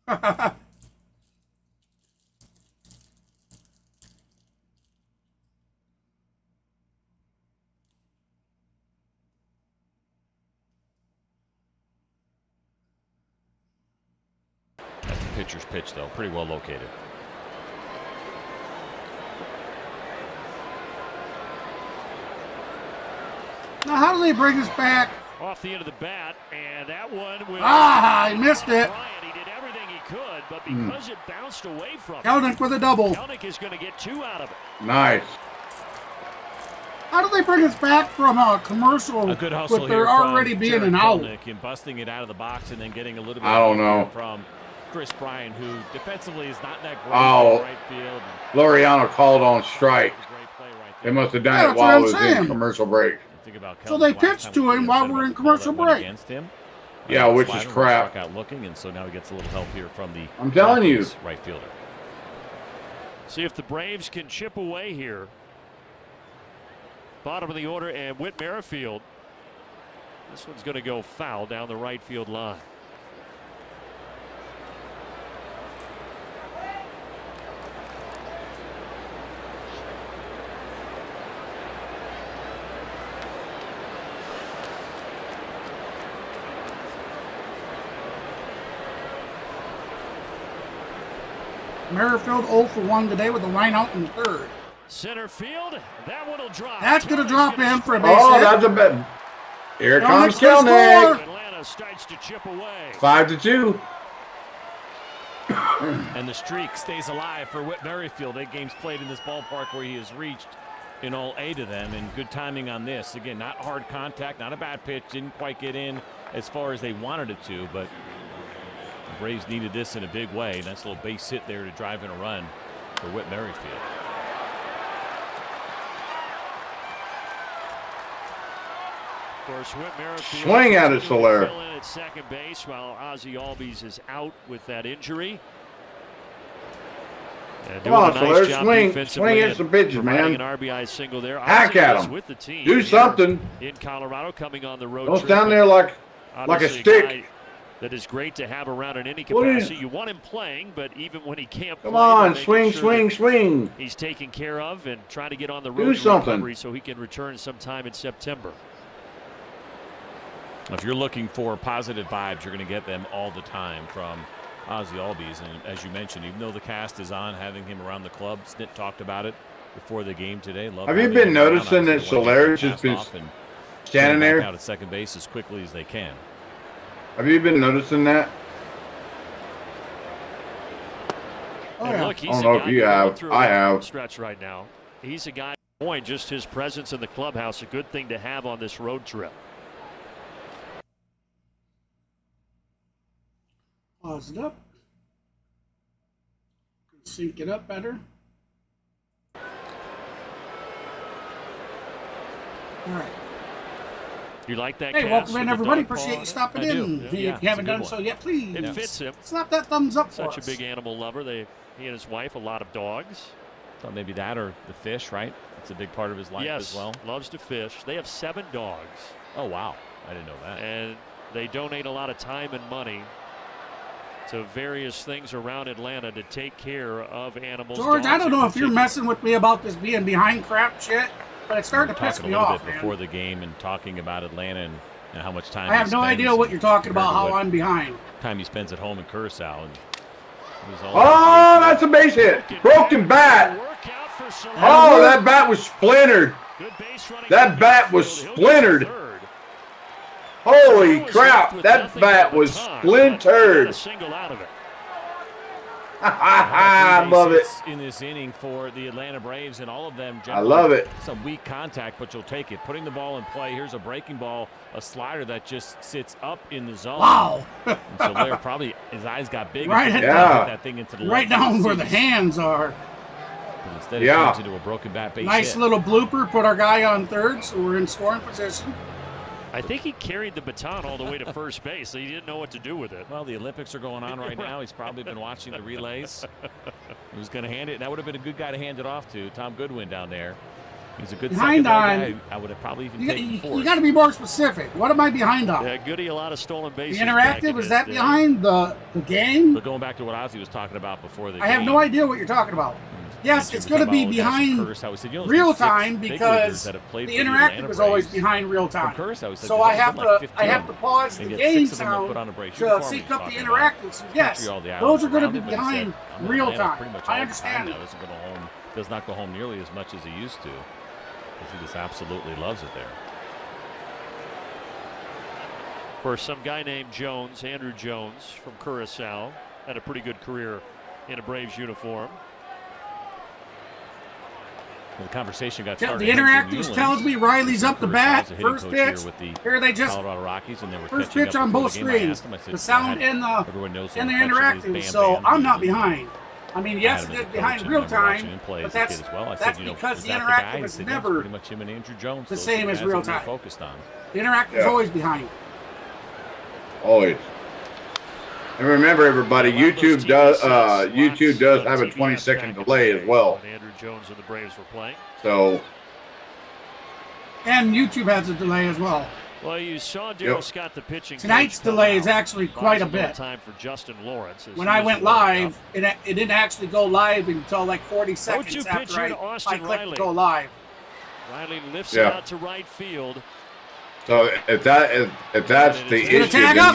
That's a pitcher's pitch, though. Pretty well located. Now, how do they bring us back? Off the end of the bat, and that one will. I missed it. Bryant, he did everything he could, but because it bounced away from him, Kelnick with a double. Kelnick is going to get 2 out of it. Nice. How do they bring us back from a commercial A good hustle with here there already from being Jared an out? Kelnick and busting it out of the box and then getting a little bit I don't of help know. here from Chris Bryant, who defensively is not that great Oh. in right field. Laureano called on strike. Great play right They there. must have Yeah, done it that's while what it I'm was saying. in commercial break. Think about So Kelnick they last pitched time to we him while said we're about in the call commercial that went break. Against him. Yeah, which is Slider was crap. struck out looking, and so now he gets a little help here from the I'm telling you. Rockies right fielder. See if the Braves can chip away here. Bottom of the order, and Whit Merrifield. This one's going to go foul down the right field line. Merrifield 0 for 1 today with a line out in third. Center field, that one will drop. That's going to drop in for a base hit. Oh, that's a bet. Here comes Kelnick. Atlanta starts to chip away. 5-2. And the streak stays alive for Whit Merrifield. 8 games played in this ballpark where he has reached in all 8 of them, and good timing on this. Again, not hard contact, not a bad pitch, didn't quite get in as far as they wanted it to, but the Braves needed this in a big way. Nice little base hit there to drive in a run for Whit Merrifield. Of course, Whit Merrifield swing at it, Soler. Fill in at second base while Ozzy Albies is out with that injury. Come on, Soler, swing at some pitches, man. An RBI single there. Hack Ozzy at is him. with the team Do something. in Colorado, coming on the road. Don't trip. stand there like a stick. That is great to have around in any capacity. You want him playing, but even when he can't play, Come on, swing, swing. He's taken care of and trying to get on the road to recovery so he can return sometime in September. If you're looking for positive vibes, you're going to get them all the time from Ozzy Albies. And as you mentioned, even though the cast is on, having him around the club, Snit talked about it before the game today. Have you been noticing that Soler's just been standing there out at second base as quickly as they can? Have you been noticing that? Oh, yeah. Look, I don't know if you have. I have. Stretch right now. He's a guy. Point just his presence in the clubhouse, a good thing to have on this road trip. Pause it up. Sync it up better. All right. You like that? Hey, welcome in, everybody. Appreciate you stopping in. If you haven't done so yet, please. It fits him. Slap that thumbs up for us. Such a big animal lover. He and his wife, a lot of dogs. Thought maybe that or the fish, right? It's a big part of his life as well. Loves to fish. They have 7 dogs. Oh, wow. I didn't know that. And they donate a lot of time and money to various things around Atlanta to take care of animals. George, I don't know if you're messing with me about this being behind crap shit, but it's starting to piss me off, man. Before the game and talking about Atlanta and how much time I have no idea what you're talking about, how I'm behind. Time he spends at home in Curacao. And oh, that's a base hit. Broken bat. Oh, that bat was splintered. That bat was splintered. Holy crap, that bat was splintered. I love it. In this inning for the Atlanta Braves, and all of them. I love it. Some weak contact, but you'll take it. Putting the ball in play. Here's a breaking ball, a slider that just sits up in the zone. Wow. So there, probably his eyes got big. Right, that thing into the right down where the hands are. But instead, it turns into a broken bat base nice hit. little blooper. Put our guy on third, so we're in scoring position. I think he carried the baton all the way to first base, so he didn't know what to do with it. Well, the Olympics are going on right now. He's probably been watching the relays. He was going to hand it. That would have been a good guy to hand it off to. Tom Goodwin down there. He's a good second guy. I would have probably even taken fourth. You got to be more specific. What am I behind on? Yeah, Goody, a lot of stolen bases. The interactive, is that behind the game? But going back to whatOzzy was talking about before the game. I have no idea what you're talking about. Yes, it's going to be behind real time because the interactive is always behind real time. So I have to pause the game sound to sync up the interactive. So yes, those are going to be behind real time. I understand that. Does not go home nearly as much as he used to, because he just absolutely loves it there. For some guy named Jones, Andrew Jones from Curacao, had a pretty good career in a Braves uniform. The conversation got started. The interactives tells me Riley's up the bat. First pitch. Here they just Colorado Rockies, and they were first pitch on both screens. The sound in the interactive, so I'm not behind. I mean, yes, it is behind real time, but that's because the interactive is never the same as real time. The interactive is always behind. Always. And remember, everybody, YouTube does have a 20-second delay as well. Andrew Jones and the Braves were playing. So. And YouTube has a delay as well. Well, you saw Darryl Scott, the pitching. Tonight's delay is actually quite a bit. Time for Justin Lawrence. When I went live, it didn't actually go live until like 40 seconds after I clicked go live. Riley lifts it out to right field. So if that's the issue, tag up,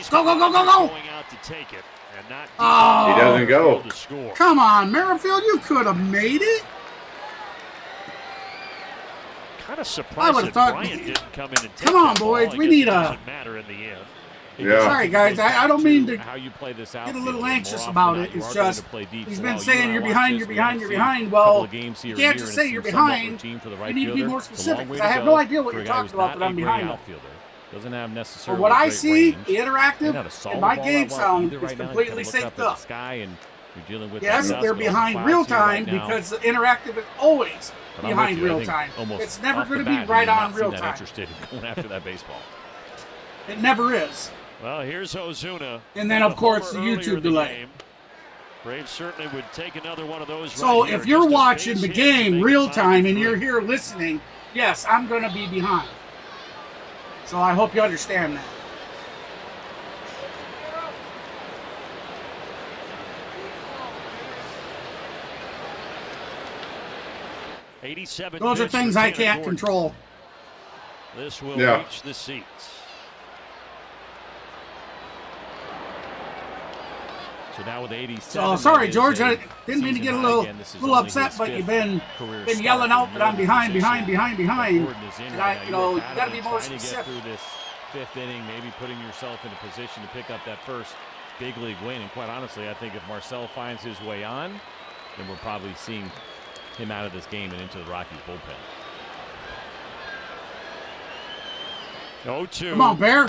go, go, go, go, go. Going out to take it, And not Oh, he doesn't go. to score. Come on, Merrifield, you could have made it. Kind of I surprised would that have thought. Bryant didn't come in and take Come on, that ball. boys, I we guess need it a. doesn't matter in the end. Yeah. Sorry, guys, I don't mean to how you play this out. get a little anxious about it. It's just he's been saying you're behind, you're behind, you're behind. Well, Well, you can't just say you're behind. You need to be more specific because I have no idea what you're talking about that I'm behind. Doesn't have For necessarily what I great see, range. the interactive and my game sound is completely synced up. Yes, they're behind real time because the interactive is always behind real time. It's never going to be right on real time. Interested in going after that baseball. It never is. Well, here's Ozuna. And then, of course, the YouTube delay. Braves certainly would take another one of those. So right if here. you're Just a watching base the hit game to make real it time and 5-3. you're here listening, yes, I'm going to be behind. So I hope you understand that. Those are things I can't control. This will reach the seats. So now with 87. So sorry, George. I didn't mean to get a little upset, but you've been yelling out that I'm behind. And I, you got to be more specific. Through this fifth inning, maybe putting yourself in a position to pick up that first big league win. And quite honestly, I think if Marcell finds his way on, then we're probably seeing him out of this game and into the Rockies bullpen. 0-2. Come on, Bear.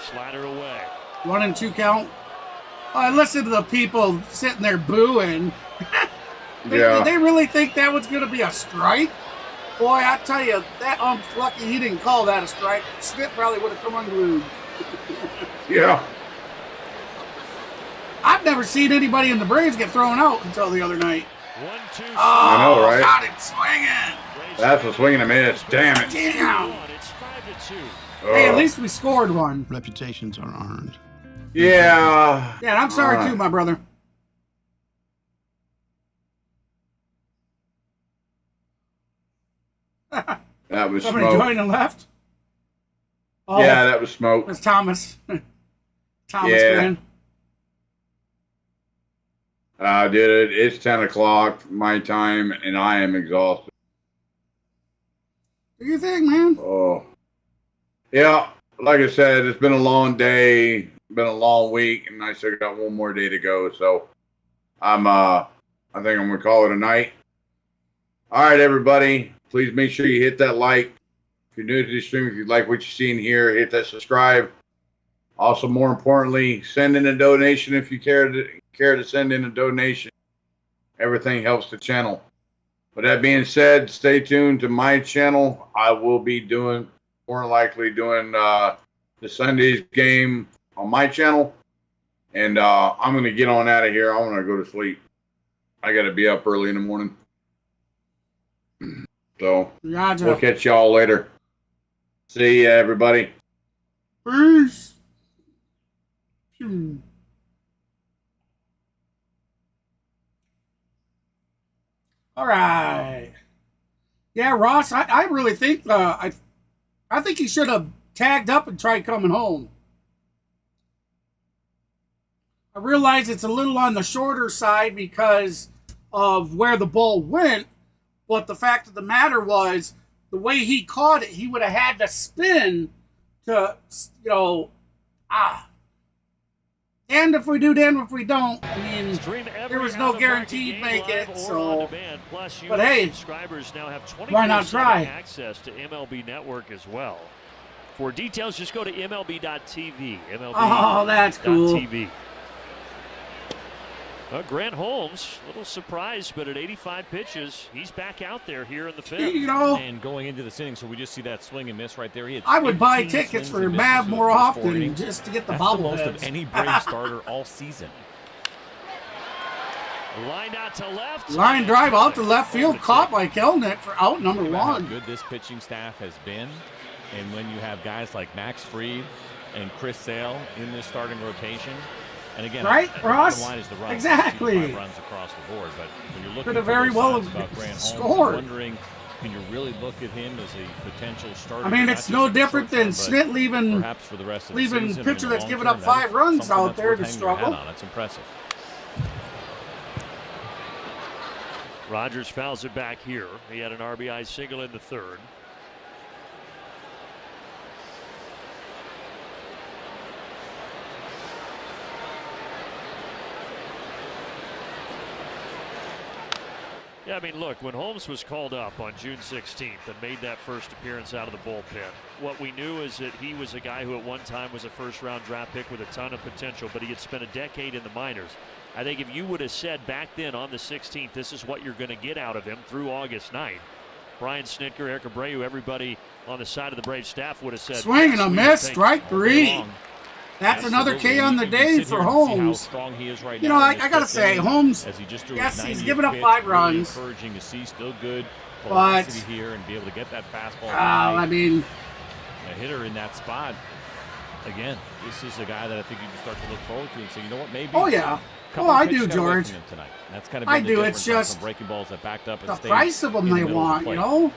Slider away. 1-2 count. I listened to the people sitting there booing. Did they really think that was going to be a strike? Boy, I tell you, that ump's lucky he didn't call that a strike. Smith probably would have come unglued. Yeah. I've never seen anybody in the Braves get thrown out until the other night. 1-2. Oh, I know, right? Got it swinging. That's a swing and a miss. Damn it. Damn. It's 5-2. Hey, at least we scored one. Reputations are earned. Yeah. Yeah, and I'm sorry too, my brother. That was Somebody smoke. joined and left? Oh, Yeah, that was smoke. It's Thomas. Thomas Yeah. fan. Dude, it's 10 o'clock my time, and I am exhausted. What do you think, man? Oh. Yeah, like I said, it's been a long day, been a long week, and I still got one more day to go. So I think I'm gonna call it a night. All right, everybody, please make sure you hit that like. If you're new to the stream, if you like what you're seeing here, hit that subscribe. Also, more importantly, send in a donation if you care to send in a donation. Everything helps the channel. With that being said, stay tuned to my channel. I will be more likely doing the Sunday's game on my channel. And I'm going to get on out of here. I want to go to sleep. I got to be up early in the morning. So Gotcha. We'll catch y'all later. See ya, everybody. Peace. All right. Yeah, Ross, I really think I think he should have tagged up and tried coming home. I realize it's a little on the shorter side because of where the ball went, but the fact of the matter was the way he caught it, he would have had to spin to, and if we do, damn if we don't. I mean, there was no guarantee he'd make it. So, but hey, subscribers now have why not try? Access to MLB Network as well. For details, just go to MLB.tv. Oh, that's cool. TV. Grant Holmes, a little surprised, but at 85 pitches, he's back out there here in the fifth. And going into this inning, so we just see that swing and miss right there. I would buy tickets for Mav more often just to get the bobbleheads. That's the most of any Brave starter all season. Line out to left. Line drive out to left field, caught by Kelnick for out number one. How good this pitching staff has been, and when you have guys like Max Fried and Chris Sale in this starting rotation. And again, right, Ross? Line is the run. Exactly. 5 runs across the board, but when you're looking could have very well about Grant Holmes, scored. wondering Can you really look at him as a potential starter? I mean, it's no different than Snit leaving pitcher that's given up 5 runs out there to struggle. It's impressive. Rogers fouls it back here. He had an RBI single in the 3rd. Yeah, I mean, look, when Holmes was called up on June 16th and made that first appearance out of the bullpen, what we knew is that he was a guy who at one time was a first-round draft pick with a ton of potential, but he had spent a decade in the minors. I think if you would have said back then on the 16th, this is what you're going to get out of him through August 9th, Brian Snitker, Eric Abreu, everybody on the side of the Braves staff would have said, swing and a miss, strike 3. That's another K on the day for Holmes. You know, I got to say, Holmes, yes, he's given up 5 runs. Encouraging to see, still good but here and be able to get that fastball. I mean, a hitter in that spot. Again, this is a guy that I think you can start to look forward to and say, you know what, maybe. Oh, yeah. Oh, I do, George. That's kind of I do. It's just breaking balls that backed up the price of them they want, you know,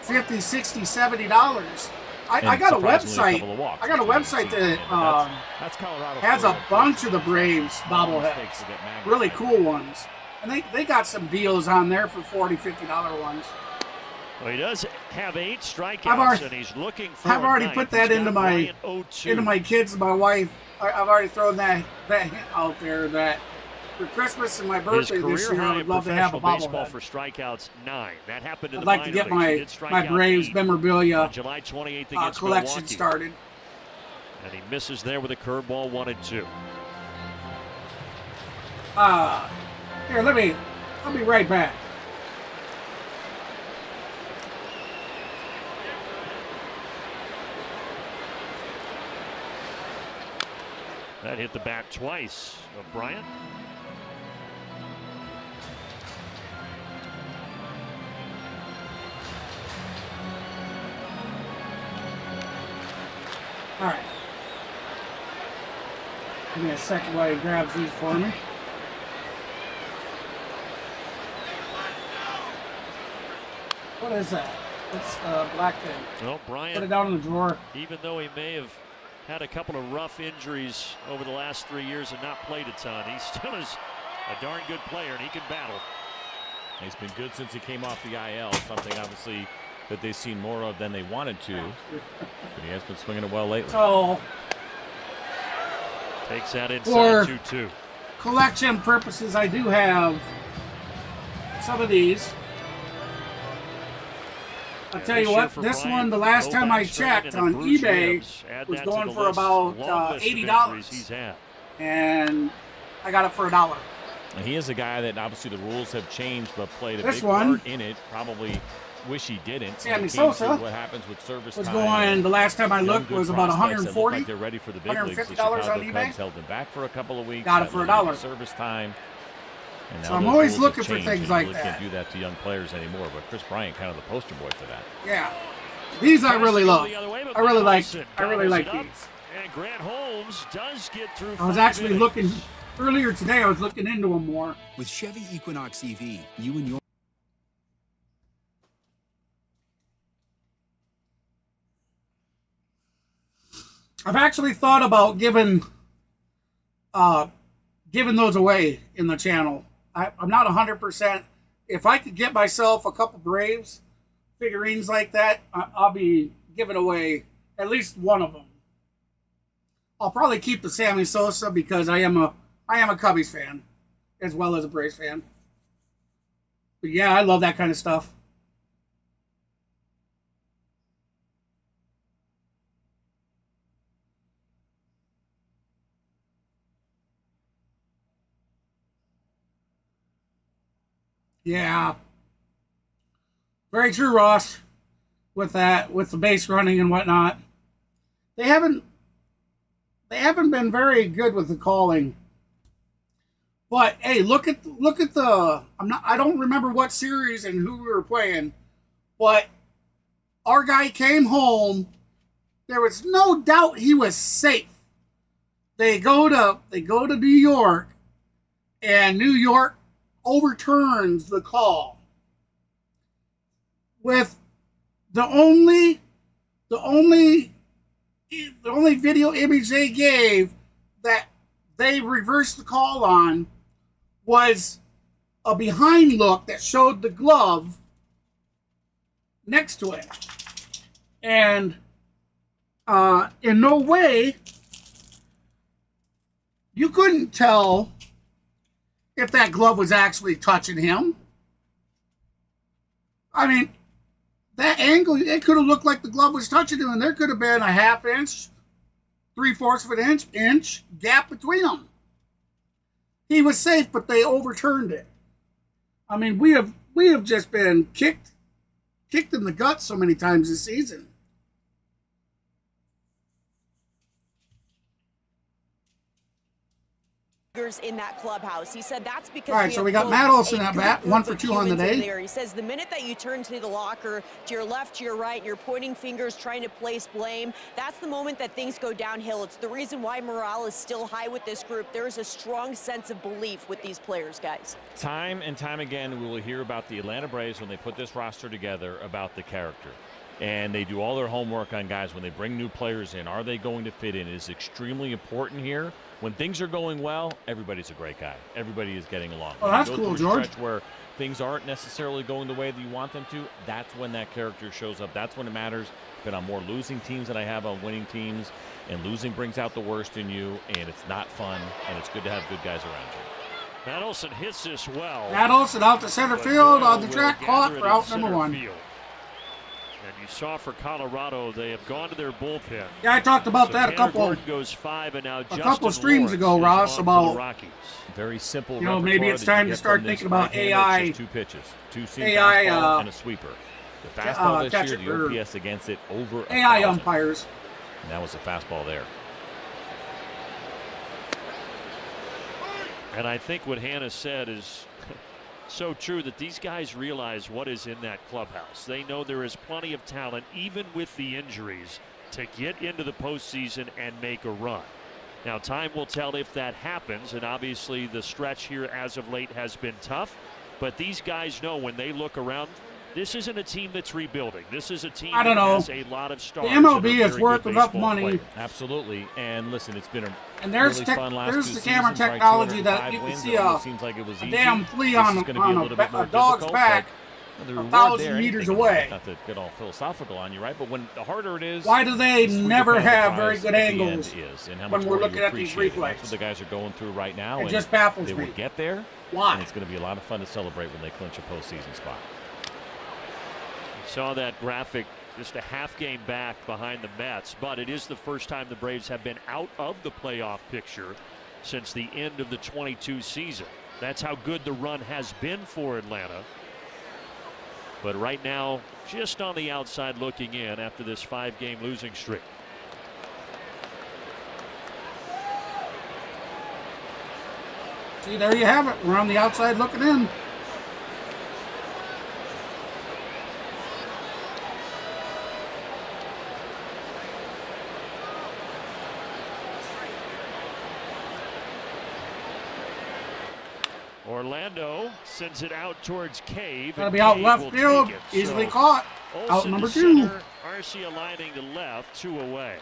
$50, $60, $70. I got a website. I got a website that has a bunch of the Braves bobbleheads, really cool ones, and they got some deals on there for $40, $50 ones. Well, he does have 8 strikeouts, and he's looking for. I've already put that into my kids and my wife. I've already thrown that hint out there that for Christmas and my birthday this year, I would love to have a bobblehead. For strikeouts 9. That happened in I'd the like to get my Braves memorabilia July 28th against collection Milwaukee. started. And he misses there with a curveball, 1-2. Here, I'll be right back. That hit the bat twice of Bryant. All right. Give me a second while he grabs these for me. What is that? It's black thing. Well, Bryant, put it down in the drawer. Even though he may have had a couple of rough injuries over the last 3 years and not played a ton, he still is a darn good player, and he can battle. He's been good since he came off the IL, something obviously that they've seen more of than they wanted to. But he has been swinging it well lately. So, takes that inside 2-2. Collection purposes, I do have some of these. I'll tell you what, this one, the last time I checked on eBay, was going for about $80. And I got it for $1. And he is a guy that obviously the rules have changed, but played a big part in it. Probably wish he didn't. Sammy Sosa what happens with service was time going, the last time I looked, was about $140, like they're ready for the big leagues. $150 The on Chicago eBay. Cubs held him back for a couple of weeks. Got it for $1. Service time. And so I'm always looking for things like really that. Can't do that to young players anymore, but Chris Bryant kind of the poster boy for that. Yeah, these I really love. I really like these. And Grant Holmes does get through. I was actually looking earlier today. I was looking into them more. With Chevy Equinox EV, you and your I've actually thought about giving those away in the channel. I'm not 100%. If I could get myself a couple Braves figurines like that, I'll be giving away at least one of them. I'll probably keep the Sammy Sosa because I am a Cubbies fan as well as a Braves fan. But yeah, I love that kind of stuff. Yeah. Very true, Ross. With that, with the base running and whatnot. They haven't been very good with the calling. But hey, look at the I don't remember what series and who we were playing, but our guy came home. There was no doubt he was safe. They go to New York, and New York overturns the call. with the only video image they gave that they reversed the call on was a behind look that showed the glove next to it. And in no way, you couldn't tell if that glove was actually touching him. I mean, that angle, it could have looked like the glove was touching him, and there could have been a half inch, 3/4 of an inch gap between them. He was safe, but they overturned it. I mean, we have just been kicked in the gut so many times this season. In that clubhouse. He said that's because all right, so we got Matt Olson at bat, 1 for 2 on the day. He says the minute that you turn to the locker, to your left, to your right, you're pointing fingers, trying to place blame, that's the moment that things go downhill. It's the reason why morale is still high with this group. There is a strong sense of belief with these players, guys. Time and time again, we will hear about the Atlanta Braves when they put this roster together about the character. And they do all their homework on guys when they bring new players in. Are they going to fit in? It is extremely important here. When things are going well, everybody's a great guy. Everybody is getting along. Oh, that's cool, George. Where things aren't necessarily going the way that you want them to, that's when that character shows up. That's when it matters. Been on more losing teams than I have on winning teams, and losing brings out the worst in you, and it's not fun, and it's good to have good guys around you. Matt Olson hits this well. Matt Olson out to center field on the track, caught for out number 1. Field. And you saw for Colorado, they have gone to their bullpen. Yeah, I talked about that goes 5, and now a couple streams ago, Ross, about Rockies. Very simple. You know, maybe it's time to start thinking about AI. 2 pitches, 2 seam AI fastball and a sweeper. The fastball this year, the OPS against it over AI 1,000. umpires. And that was a fastball there. And I think what Hannah said is so true, that these guys realize what is in that clubhouse. They know there is plenty of talent, even with the injuries, to get into the postseason and make a run. Now, time will tell if that happens, and obviously the stretch here as of late has been tough. But these guys know when they look around, this isn't a team that's rebuilding. This is a team that has a lot of stars. The MLB is worth enough money. Players. Absolutely. And listen, it's been a there's really fun last there's 2 the camera seasons, technology right? that you can see a damn flea on a dog's back a 1,000 meters away. Not to get all philosophical on you, right? But when the harder it is, why do they never have very good angles when we're looking at these replays? That's what the guys are going through right now. It just baffles me. They will get there. Why? And it's going to be a lot of fun to celebrate when they clinch a postseason spot. Saw that graphic just a half game back behind the Mets, but it is the first time the Braves have been out of the playoff picture since the end of the 22 season. That's how good the run has been for Atlanta. But right now, just on the outside looking in after this 5-game losing streak. See, there you have it. We're on the outside looking in. Orlando sends it out towards Cave. Gotta be out left field. Easily caught. Out number 2. Arcia aligning to left, 2 away.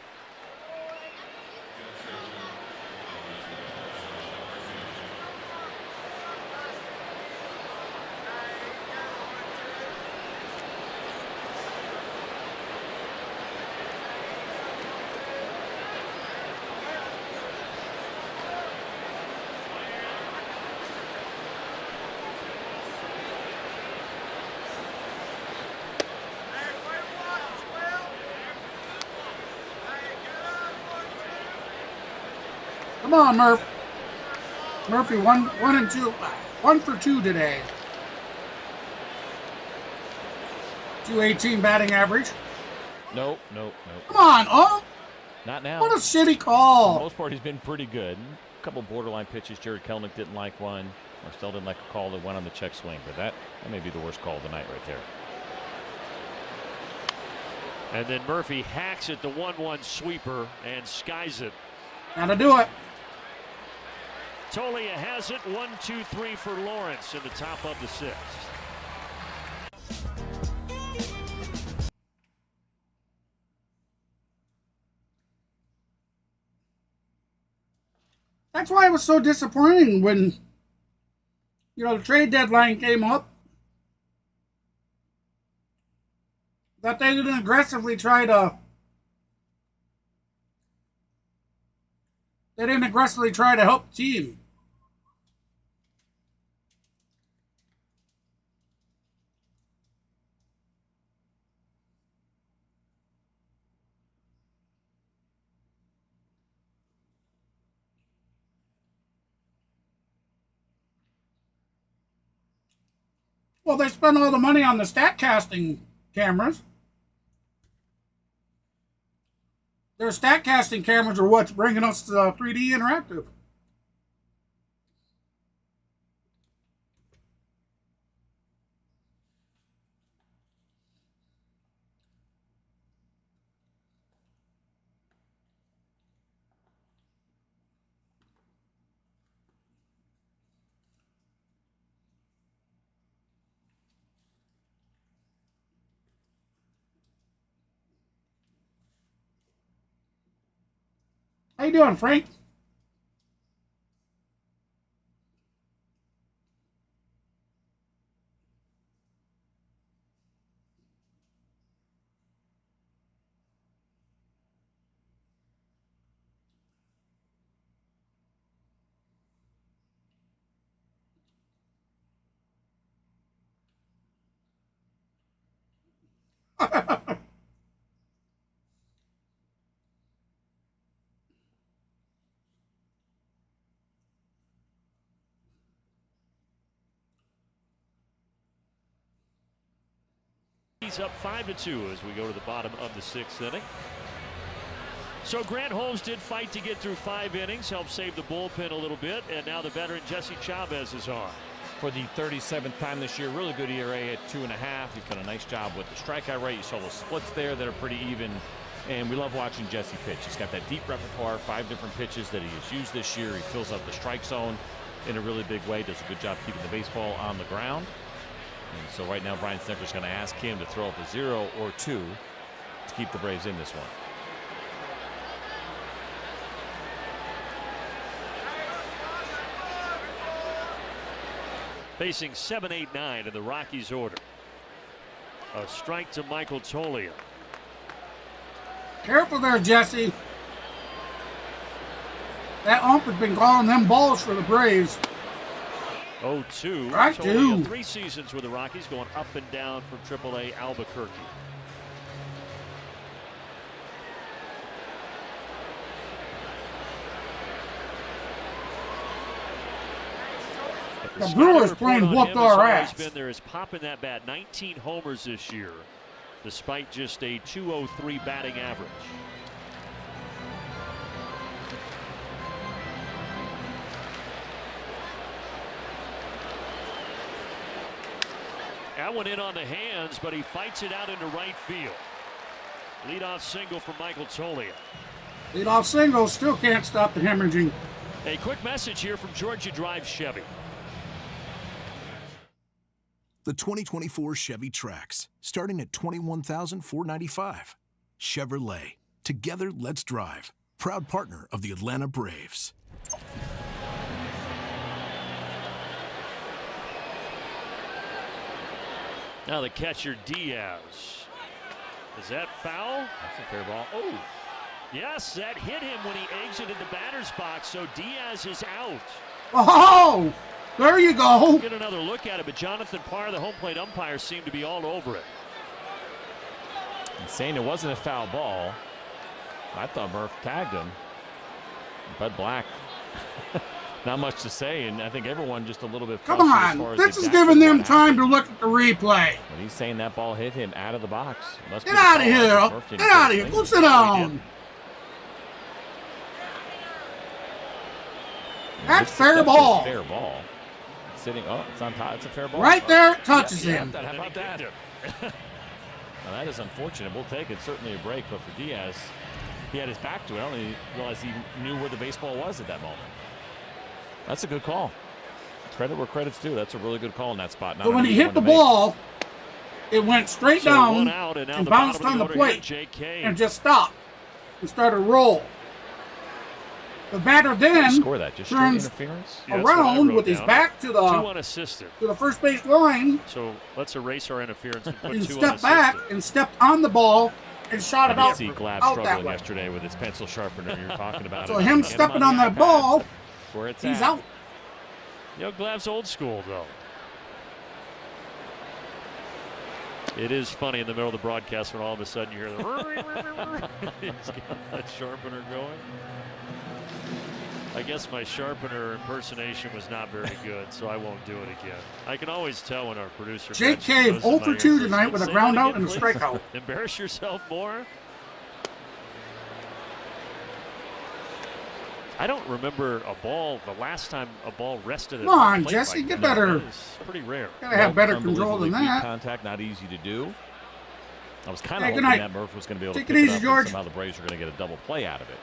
Come on, Murph. Murphy, 1 and 2. 1 for 2 today. 218 batting average. Nope. Come on, oh. Not now. What a shitty call. For the most part, he's been pretty good. A couple borderline pitches. Jared Kelenic didn't like one. Marcel didn't like a call that went on the check swing. But that may be the worst call of the night right there. And then Murphy hacks at the 1-1 sweeper and skies it. Gotta do it. Tolia has it. 1-2-3 for Lawrence in the top of the 6th. That's why it was so disappointing when, the trade deadline came up. That they didn't aggressively try to help the team. Well, they spent all the money on the StatCasting cameras. Their StatCasting cameras are what's bringing us to 3D interactive. How you doing, Frank? He's up 5-2 as we go to the bottom of the 6th inning. So Grant Holmes did fight to get through 5 innings, helped save the bullpen a little bit, and now the veteran Jesse Chavez is on. For the 37th time this year, really good ERA at 2.5. He's done a nice job with the strikeout rate. You saw the splits there that are pretty even, and we love watching Jesse pitch. He's got that deep repertoire, 5 different pitches that he has used this year. He fills up the strike zone in a really big way, does a good job keeping the baseball on the ground. And so right now, Brian Snitker's going to ask him to throw up a 0 or 2 to keep the Braves in this one. Facing 7, 8, 9 in the Rockies order. A strike to Michael Toglia. Careful there, Jesse. That ump has been calling them balls for the Braves. 0-2. Right, Toglia, 3 seasons with the Rockies, going up and down from AAA Albuquerque. The Brewers playing whooped our ass. Been there is popping that bat. 19 homers this year, despite just a .203 batting average. That one in on the hands, but he fights it out into right field. Leadoff single from Michael Toglia. Leadoff single still can't stop the hemorrhaging. A quick message here from Georgia Drive Chevy. The 2024 Chevy Trax, starting at $21,495. Chevrolet. Together, let's drive. Proud partner of the Atlanta Braves. Now the catcher, Diaz. Is that foul? That's a fair ball. Oh. Yes, that hit him when he exited the batter's box, so Diaz is out. Oh, there you go. Get another look at it, but Jonathan Parr, the home plate umpire, seemed to be all over it. And saying it wasn't a foul ball. I thought Murph tagged him. Bud Black. Not much to say, and I think everyone just a little bit. Come on, this is giving them time to look at the replay. But he's saying that ball hit him out of the box. Get out of here! Get out of here! Go sit down. That's fair ball. Fair ball. It's sitting. Oh, it's on top. It's a fair ball. Right there, it touches him. How about that? Now that is unfortunate. We'll take it. Certainly a break, but for Diaz, he had his back to it. I don't even realize he knew where the baseball was at that moment. That's a good call. Credit where credit's due. That's a really good call in that spot. So when he hit the ball, it went straight down and bounced on the plate and just stopped and started to roll. The batter then score that. Just turns interference? around with his back to the 2 unassisted. To the first base line. So let's erase our interference and put and 2 step back and stepped on the ball and shot it out. See Glab out struggling that way. yesterday with his pencil sharpener. You're talking about so it. him stepping on that ball, where it's he's at. out. You know, Glab's old school though. It is funny in the middle of the broadcast when all of a sudden you hear the he's got that sharpener going. I guess my sharpener impersonation was not very good, so I won't do it again. I can always tell when our producer Jake Cave 0 for 2 tonight with a ground out and a strikeout. Embarrass yourself more. I don't remember a ball, the last time a ball rested. Come on, Jesse, get better. It's pretty rare. Gotta have better control than that. Contact, not easy to do. I was kind of Hey, hoping that Murph was going to be able to Take pick it it easy, up, George. and somehow the Braves were going to get a double play out of it.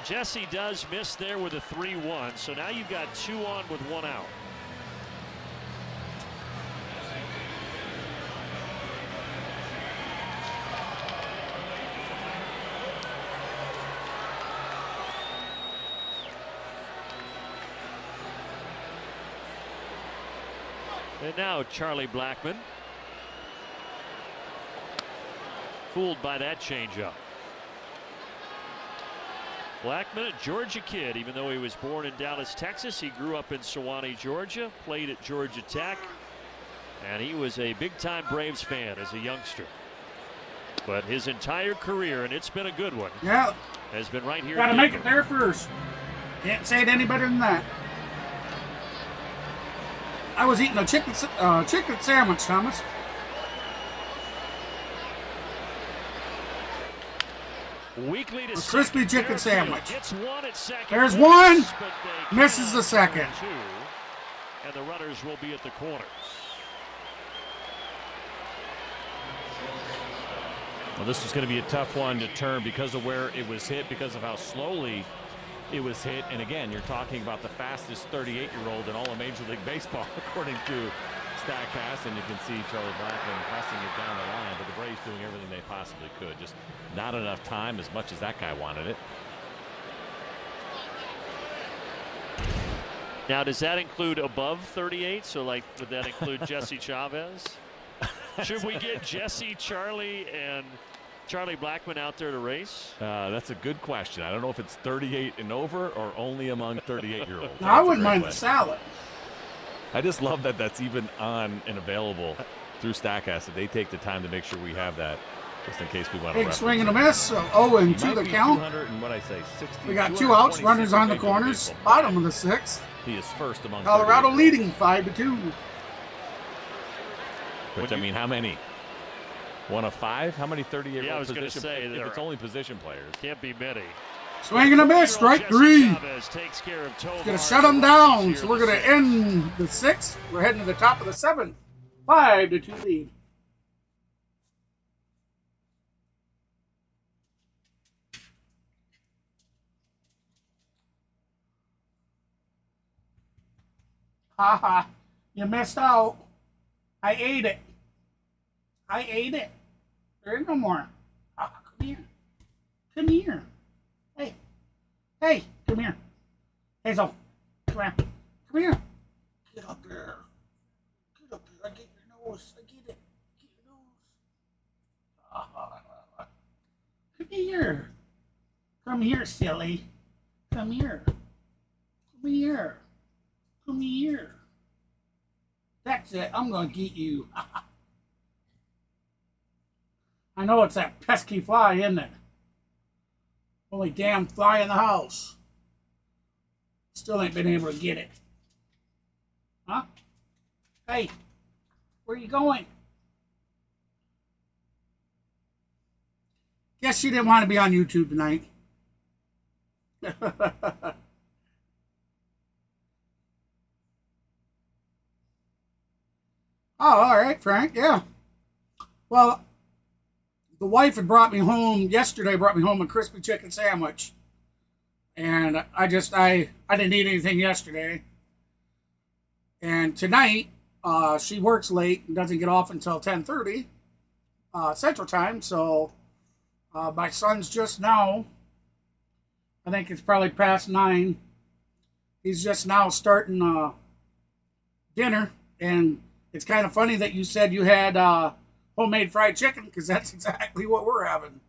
Jesse does miss there with a 3-1, so now you've got 2 on with 1 out. And now Charlie Blackmon. Fooled by that changeup. Blackmon, a Georgia kid, even though he was born in Dallas, Texas. He grew up in Sewanee, Georgia, played at Georgia Tech, and he was a big-time Braves fan as a youngster. But his entire career, and it's been a good one, has been right here. Gotta make it there first. Can't say it any better than that. I was eating a chicken sandwich, Thomas. Weekly to a crispy chicken sandwich. Gets one at second. There's one. Base, Misses the second. 2, and the runners will be at the corners. Well, this was going to be a tough one to turn because of where it was hit, because of how slowly it was hit. And again, you're talking about the fastest 38-year-old in all of Major League Baseball, according to StatCast, and you can see Charlie Blackmon pressing it down the line, but the Braves doing everything they possibly could. Just not enough time, as much as that guy wanted it. Now, does that include above 38? So, like, would that include Jesse Chavez? Should we get Jesse, Charlie, and Charlie Blackmon out there to race? That's a good question. I don't know if it's 38 and over or only among 38-year-olds. I wouldn't mind the salad. I just love that that's even on and available through StatCast. That they take the time to make sure we have that, just in case we want to. Big swing and a miss. So 0-2 the count. And what I say, 60, we got 2 outs. Runners on the corners. Bottom of the 6th. He is first among Colorado leading 5-2. Which, I mean, how many? 1 of 5? How many 38-year-old I was going to position? say, if it's only position players. Can't be many. Swing and a miss, strike 3. Takes care of Tovar. Gonna shut him down, so we're gonna end the 6th. We're heading to the top of the 7th. 5-2 lead. Haha, you missed out. I ate it. I ate it. There ain't no more. Come here. Come here. Hey. Hey, come here. Hazel, come here. Come here. Get up there. Get up here. I get your nose. I get it. Get your nose. Come here. Come here, silly. Come here. Come here. Come here. That's it. I'm going to get you. I know it's that pesky fly, isn't it? Only damn fly in the house. Still ain't been able to get it. Huh? Hey, where you going? Guess she didn't want to be on YouTube tonight. Oh, all right, Frank. Yeah. Well, the wife had brought me home yesterday, brought me home a crispy chicken sandwich. And I didn't eat anything yesterday. And tonight, she works late and doesn't get off until 10:30 Central Time. So my son's just now I think it's probably past 9. He's just now starting dinner, and it's kind of funny that you said you had homemade fried chicken, because that's exactly what we're having.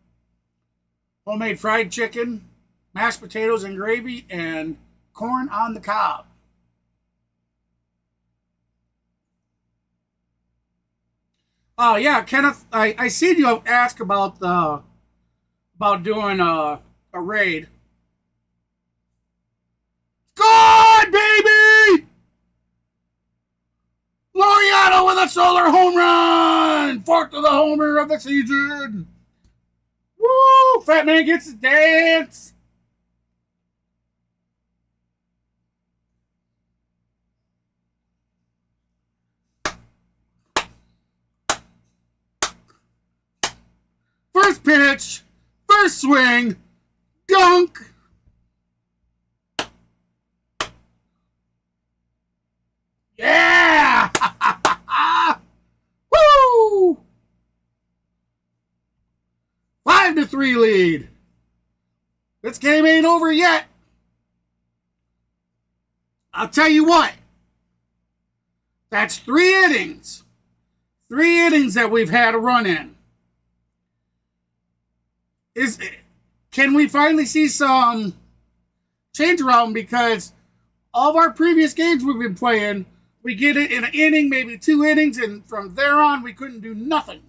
Homemade fried chicken, mashed potatoes and gravy, and corn on the cob. Oh yeah, Kenneth, I seen you ask about doing a raid. Good, baby! Laureano with a solar home run! 4th of the homer of the season. Woo! Fat man gets to dance. First pitch, first swing, dunk. Yeah! Woo! 5-3 lead. This game ain't over yet. I'll tell you what. That's 3 innings. 3 innings that we've had a run in. Can we finally see some change around? Because all of our previous games we've been playing, we get it in an inning, maybe 2 innings, and from there on, we couldn't do nothing.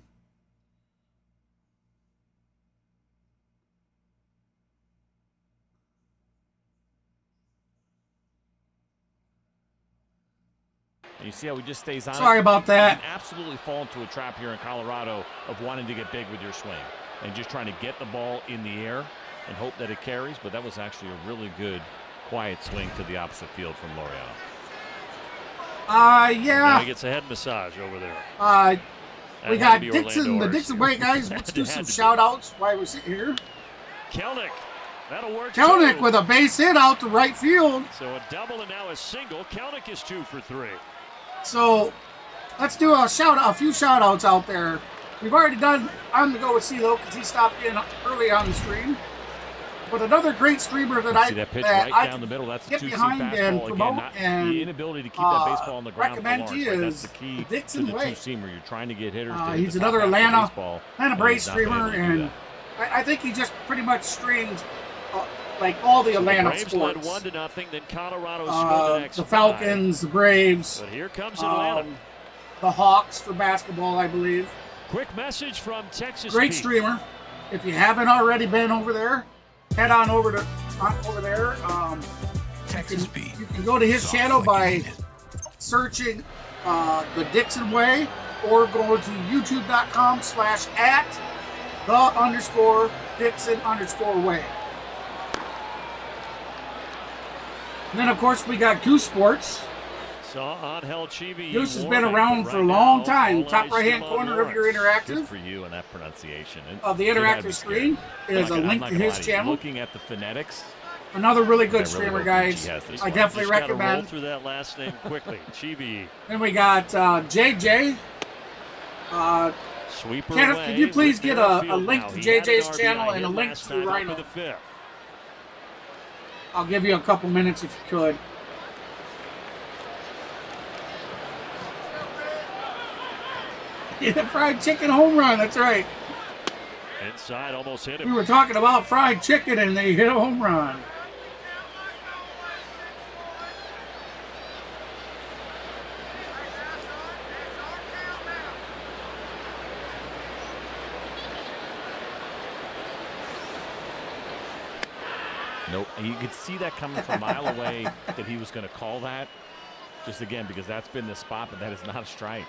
You see how he just stays on. Sorry about that. You can absolutely fall into a trap here in Colorado of wanting to get big with your swing and just trying to get the ball in the air and hope that it carries. But that was actually a really good, quiet swing to the opposite field from Laureano. Yeah. Now he gets a head massage over there. We got Dixon, the Dixon way, guys. Let's do some shout-outs while we're sitting here. Kelnick. That'll work. Kelnick with a base hit out to right field. So a double and now a single. Kelnick is 2 for 3. So let's do a few shout-outs out there. We've already done I'm to go with CeeLo because he stopped in early on the stream. But another great streamer that I down the middle. That's get behind and promote and the inability to keep that baseball on the ground. Recommend he is that's the key Dixon to the Way. two-seamer. You're trying to get hitters. He's another Atlanta Braves streamer, and I think he just pretty much streamed like all the Atlanta Braves sports. led 1-0. Then Colorado scored the next the Falcons, 5. The Braves. But here comes Atlanta. The Hawks for basketball, I believe. Quick message from Texas. Great Pete. streamer. If you haven't already been over there, head on over there. Texas Pete. You can go to his channel by searching the Dixon Way, or go to youtube.com/@the_Dixon_way. And then, of course, we got Goose Sports. Saw Angel Chivi. Goose has been around for a long time. Top right-hand corner of your interactive. Good for you and that pronunciation. Of the interactive screen is a link to his channel. Looking at the phonetics. Another really good streamer, guys. I definitely recommend. Roll through that last name quickly. Chivi. Then we got JJ. Sweeper. Kenneth, could you please get a link to JJ's channel and a link to Rhino? I'll give you a couple minutes if you could. Yeah, fried chicken home run, that's right. Inside, almost hit him. We were talking about fried chicken and they hit a home run. Nope. You could see that coming from a mile away that he was going to call that. Just again, because that's been the spot, but that is not a strike.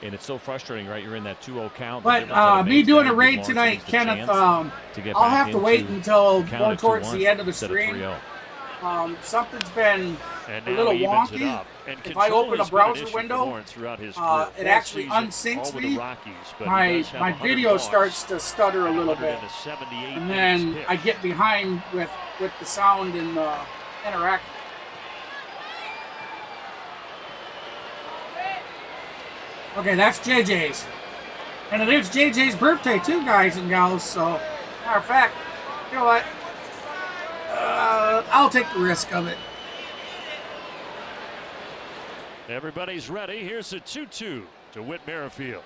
And it's so frustrating, right? You're in that 2-0 count. But me doing a raid tonight, Kenneth, I'll have to wait until going towards the end of the stream. Something's been a little wonky. If I open a browser window, it actually unsyncs me. My video starts to stutter a little bit. And then I get behind with the sound and the interactive. Okay, that's JJ's. And it is JJ's birthday too, guys and gals. So, matter of fact, you know what? I'll take the risk of it. Everybody's ready. Here's a 2-2 to Whit Merrifield.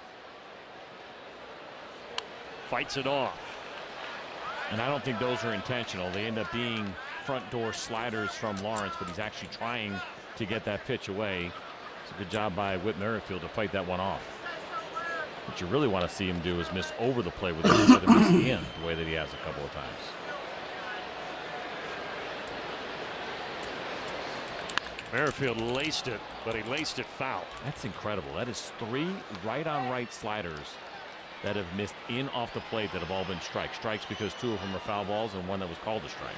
Fights it off. And I don't think those are intentional. They end up being front door sliders from Lawrence, but he's actually trying to get that pitch away. It's a good job by Whit Merrifield to fight that one off. What you really want to see him do is miss over the play with it instead of miss the end, the way that he has a couple of times. Merrifield laced it, but he laced it foul. That's incredible. That is 3 right-on-right sliders that have missed in off the plate that have all been strikes. Strikes because 2 of them are foul balls and 1 that was called a strike.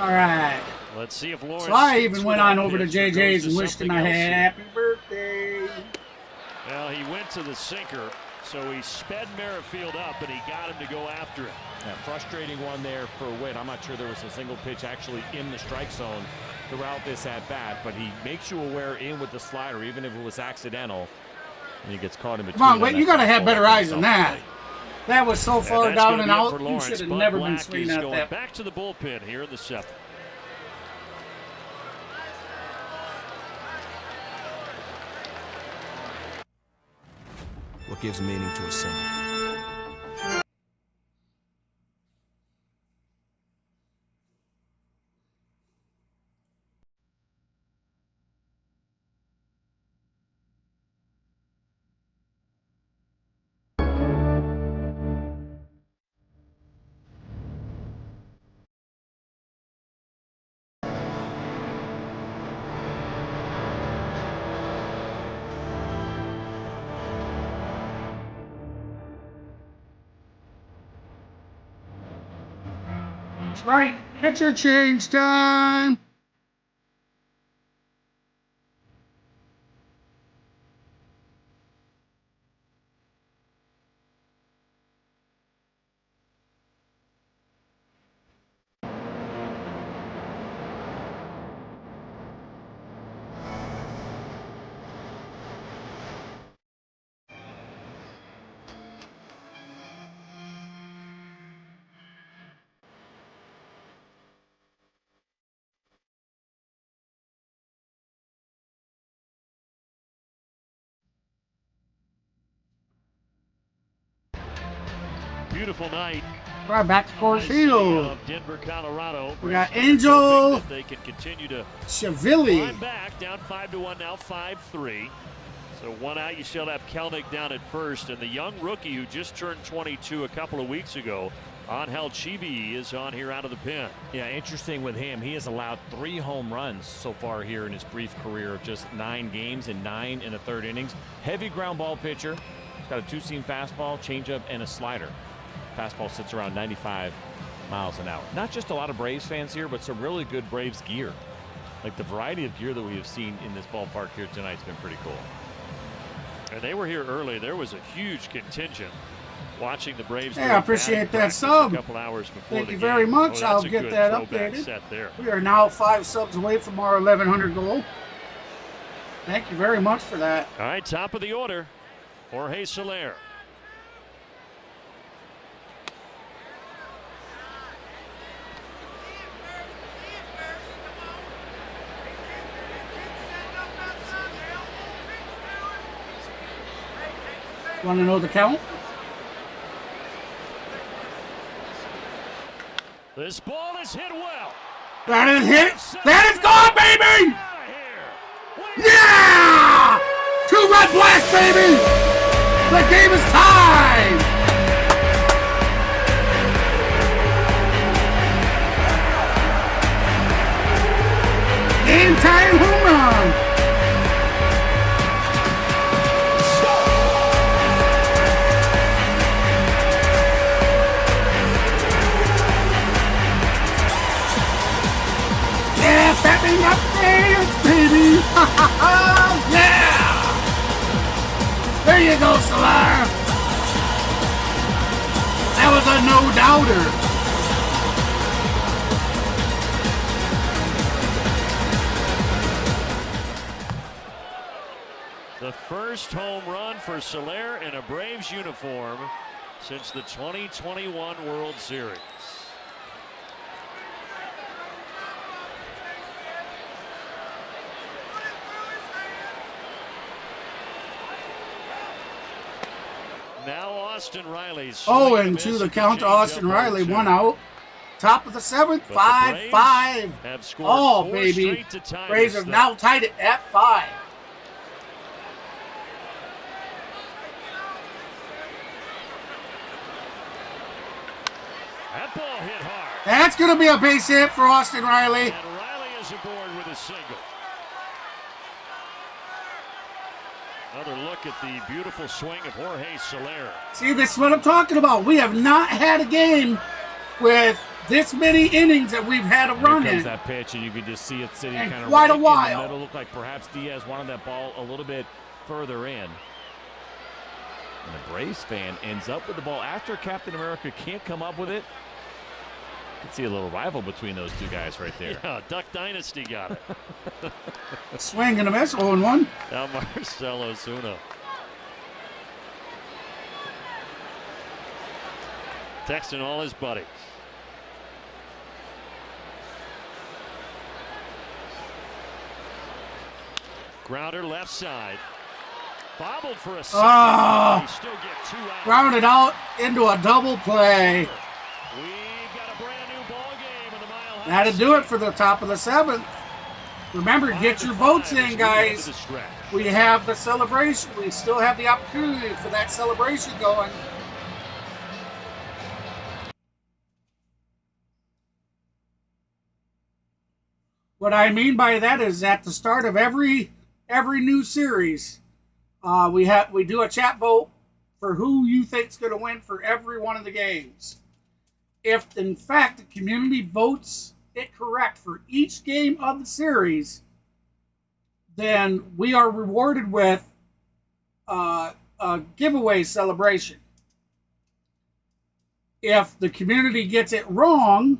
All right. Let's see if Lawrence. So I even went on over to JJ's and wished him a happy birthday. Well, he went to the sinker, so he sped Merrifield up, and he got him to go after it. That frustrating one there for Whit. I'm not sure there was a single pitch actually in the strike zone throughout this at-bat, but he makes you aware in with the slider, even if it was accidental, and he gets caught in between. Come on, Whit, you got to have better eyes than that. That was so far down and out, you should have never been swinging at that. Back to the bullpen here in the 7th. What gives meaning to a symbol? That's right. Pitcher change time. Beautiful night. Right back to Coors Field. Denver, Colorado. We got Angel they can continue to Chavilli. climb back, down 5-1 now, 5-3. So 1 out. You still have Kelnick down at first, and the young rookie who just turned 22 a couple of weeks ago, Angel Chivi, is on here out of the pen. Yeah, interesting with him. He has allowed 3 home runs so far here in his brief career of just 9 games and 9 in the 3rd innings. Heavy ground ball pitcher. He's got a 2-seam fastball, changeup, and a slider. Fastball sits around 95 miles an hour. Not just a lot of Braves fans here, but some really good Braves gear. Like the variety of gear that we have seen in this ballpark here tonight has been pretty cool. And they were here early. There was a huge contingent watching the Braves. Hey, I appreciate that sub. A couple hours before Thank you very much. I'll get that updated. Set there. We are now 5 subs away from our 1,100 goal. Thank you very much for that. All right, top of the order, Jorge Soler. Want to know the count? This ball is hit well. That is hit. That is gone, baby. Yeah! 2-run blast, baby. The game is tied. Game tying home run. Stepping up dance, baby! Yeah! There you go, Soler! That was a no-doubter. The The first home run for Soler in a Braves uniform since the 2021 World Series. Now Austin Riley's. Oh, and to the count to Austin Riley, 1 out. Top of the 7th, 5-5. Oh, baby. Braves have now tied it at 5. That ball hit hard. That's going to be a base hit for Austin Riley. And Riley is aboard with a single. Another look at the beautiful swing of Jorge Soler. See, this is what I'm talking about. We have not had a game with this many innings that we've had a run in. That pitch, and you can just see it sitting and kind of quite right a while. in the middle. Looked like perhaps Diaz wanted that ball a little bit further in. And the Braves fan ends up with the ball after Captain America can't come up with it. You can see a little rival between those two guys right there. Yeah, Duck Dynasty got it. Swing and a miss, 0-1. Now Marcell Ozuna. Texting all his buddies. Grounder left side. Bobbled for a second. Oh, still get 2 out. Grounded out into a double play. We've got a brand new ball game in the Mile High. That'll do it for the top of the 7th. Remember, get your votes in, guys. We have the celebration. We still have the opportunity for that celebration going. What I mean by that is at the start of every new series, we do a chat vote for who you think's going to win for every one of the games. If in fact the community votes it correct for each game of the series, then we are rewarded with a giveaway celebration. If the community gets it wrong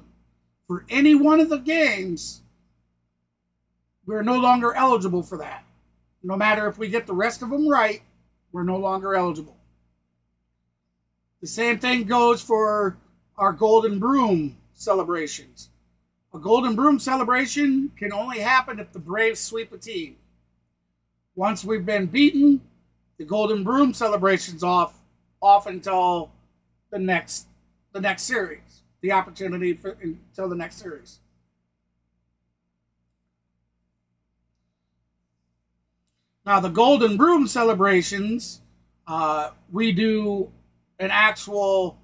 for any one of the games, we're no longer eligible for that. No matter if we get the rest of them right, we're no longer eligible. The same thing goes for our Golden Broom celebrations. A Golden Broom celebration can only happen if the Braves sweep a team. Once we've been beaten, the Golden Broom celebration's off until the next series. The opportunity until the next series. Now, the Golden Broom celebrations, we do an actual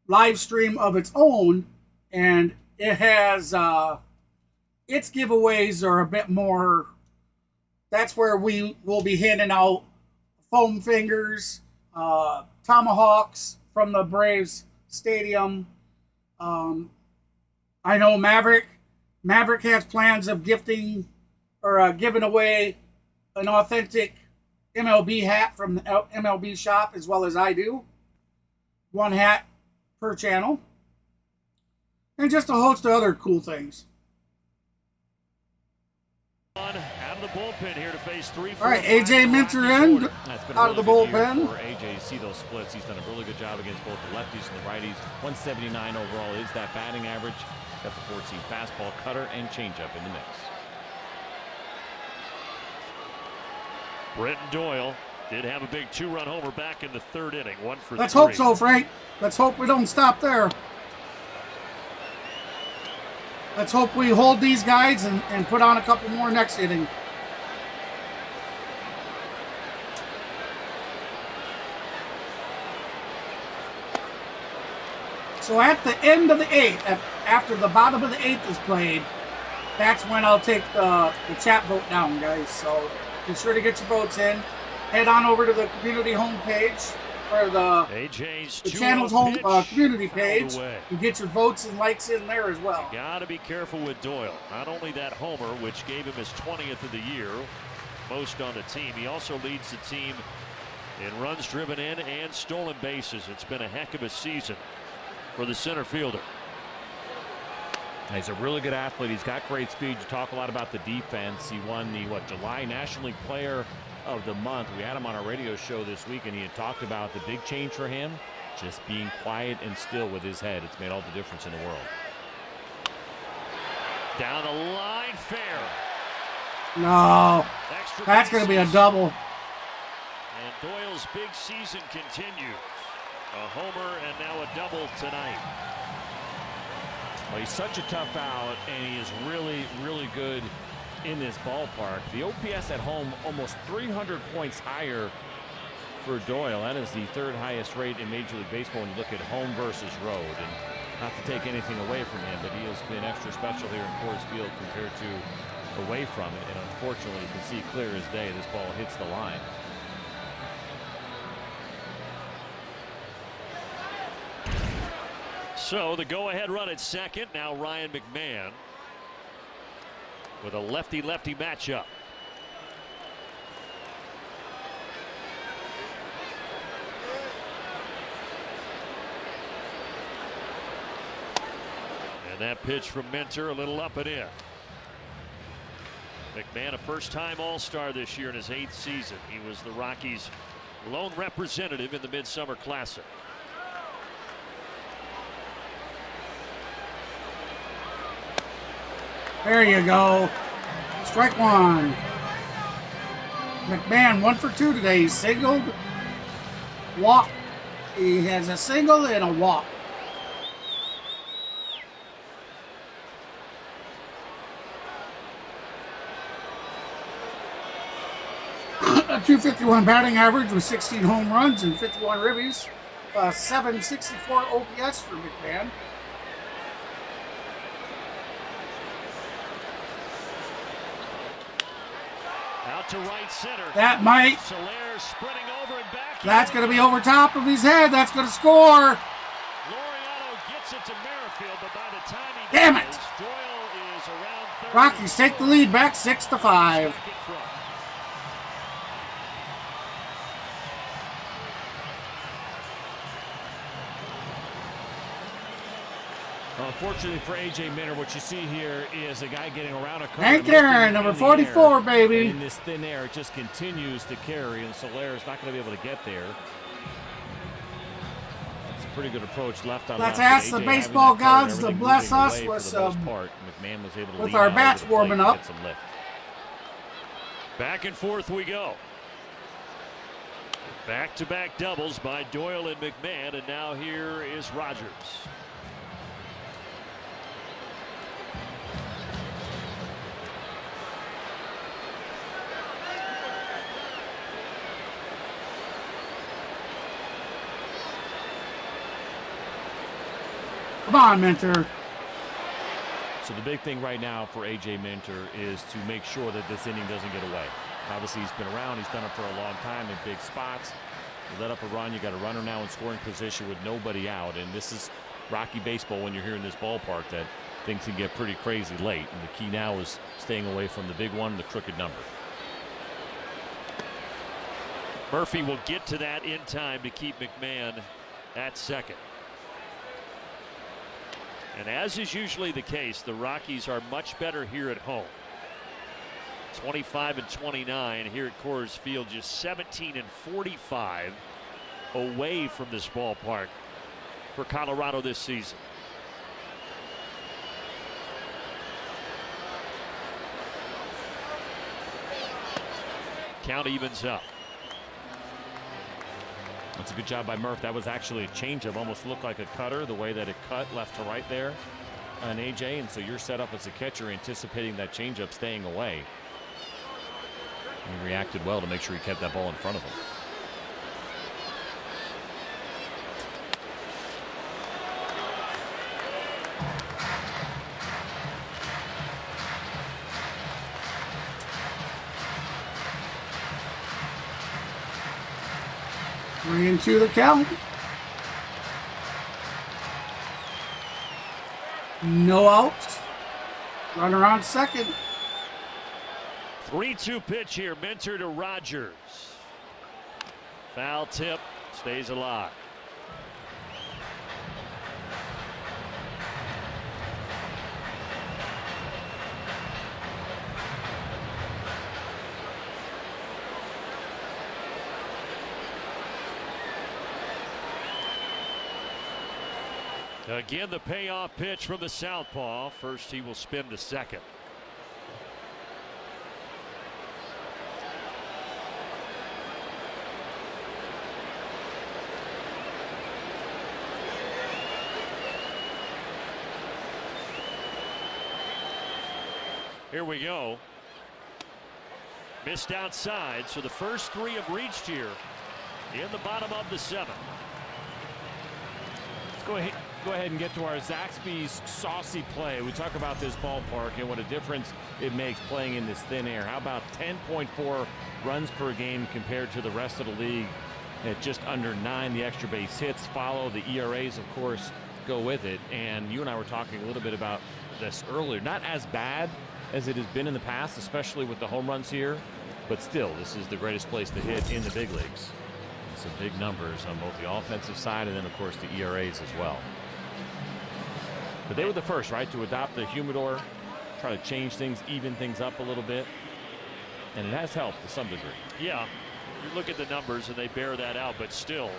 live stream of its own, and it has its giveaways are a bit more. That's where we will be handing out foam fingers, tomahawks from the Braves stadium. I know Maverick has plans of giving away an authentic MLB hat from the MLB shop, as well as I do. 1 hat per channel. And just a host of other cool things. Out of the bullpen here to face 3-4. All right, AJ Minter in out of the bullpen. For AJ, you see those splits. He's done a really good job against both the lefties and the righties. 179 overall is that batting average. Got the 4-seam fastball, cutter, and changeup in the mix. Brenton Doyle did have a big 2-run homer back in the 3rd inning. 1 for 3. Let's hope so, Frank. Let's hope we don't stop there. Let's hope we hold these guys and put on a couple more next inning. So at the end of the 8th, after the bottom of the 8th is played, that's when I'll take the chat vote down, guys. So be sure to get your votes in. Head on over to the community homepage or the channel's home community page. You get your votes and likes in there as well. Got to be careful with Doyle. Not only that homer, which gave him his 20th of the year, most on the team, he also leads the team in runs driven in and stolen bases. It's been a heck of a season for the center fielder. He's a really good athlete. He's got great speed. You talk a lot about the defense. He won the July National League Player of the month. We had him on our radio show this week, and he had talked about the big change for him, just being quiet and still with his head. It's made all the difference in the world. Down the line, fair. No. That's going to be a double. And Doyle's big season continues. A homer and now a double tonight. Well, he's such a tough out, and he is really, really good in this ballpark. The OPS at home almost 300 points higher for Doyle. That is the third highest rate in Major League Baseball when you look at home versus road. And not to take anything away from him, but he has been extra special here in Coors Field compared to away from it. And unfortunately, you can see clear as day this ball hits the line. So the go-ahead run at second. Now Ryan McMahon with a lefty-lefty matchup. And that pitch from Minter, a little up and in. McMahon, a first-time All-Star this year in his 8th season. He was the Rockies' lone representative in the Midsummer Classic. There you go. Strike one. McMahon 1 for 2 today. He singled, walk. He has a single and a walk. A .251 batting average with 16 home runs and 51 ribbies. 764 OPS for McMahon. Out to right center. That might. Soler sprinting over and back. That's going to be over top of his head. That's going to score. Laureano gets it to Merrifield, but by the time he Damn does, it. Doyle is around third. Rockies take the lead back 6-5. Unfortunately for A.J. Minter, what you see here is a guy getting around a curve. Hank Aaron, number 44, baby. In this thin air, it just continues to carry, and Soler is not going to be able to get there. It's a pretty good approach left on Let's left. ask the baseball gods to bless us with our bats warming up. Back and forth we go. Back-to-back doubles by Doyle and McMahon, and now here is Rogers. Come on, Minter. So the big thing right now for A.J. Minter is to make sure that this inning doesn't get away. Obviously, he's been around. He's done it for a long time in big spots. You let up a run. You got a runner now in scoring position with nobody out. And this is Rocky baseball when you're here in this ballpark, that things can get pretty crazy late. And the key now is staying away from the big one, the crooked number. Murphy will get to that in time to keep McMahon at second. And as is usually the case, the Rockies are much better here at home. 25-29 here at Coors Field, just 17-45 away from this ballpark for Colorado this season. Count evens up. That's a good job by Murph. That was actually a changeup, almost looked like a cutter, the way that it cut left to right there on AJ. And so you're set up as a catcher anticipating that changeup staying away. He reacted well to make sure he kept that ball in front of him. Three and two the count. No outs. Runner on second. 3-2 pitch here. Minter to Rogers. Foul tip. Stays alive. Again, the payoff pitch from the southpaw. First, he will spin to second. Here we go. Missed outside, so the first three have reached here in the bottom of the seventh. Let's go ahead and get to our Zaxby's saucy play. We talk about this ballpark and what a difference it makes playing in this thin air. How about 10.4 runs per game compared to the rest of the league at just under 9? The extra base hits follow. The ERAs, of course, go with it. And you and I were talking a little bit about this earlier. Not as bad as it has been in the past, especially with the home runs here, but still, this is the greatest place to hit in the big leagues. Some big numbers on both the offensive side and then, of course, the ERAs as well. But they were the first, right, to adopt the humidor, try to change things, even things up a little bit, and it has helped to some degree. Yeah, you look at the numbers and they bear that out, but still,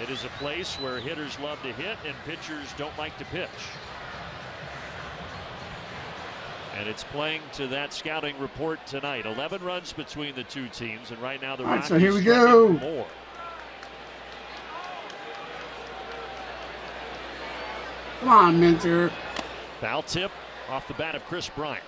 it is a place where hitters love to hit and pitchers don't like to pitch. And it's playing to that scouting report tonight. 11 runs between the two teams, and right now the Rockies so here we go. More. Come on, Minter. Foul tip off the bat of Chris Bryant.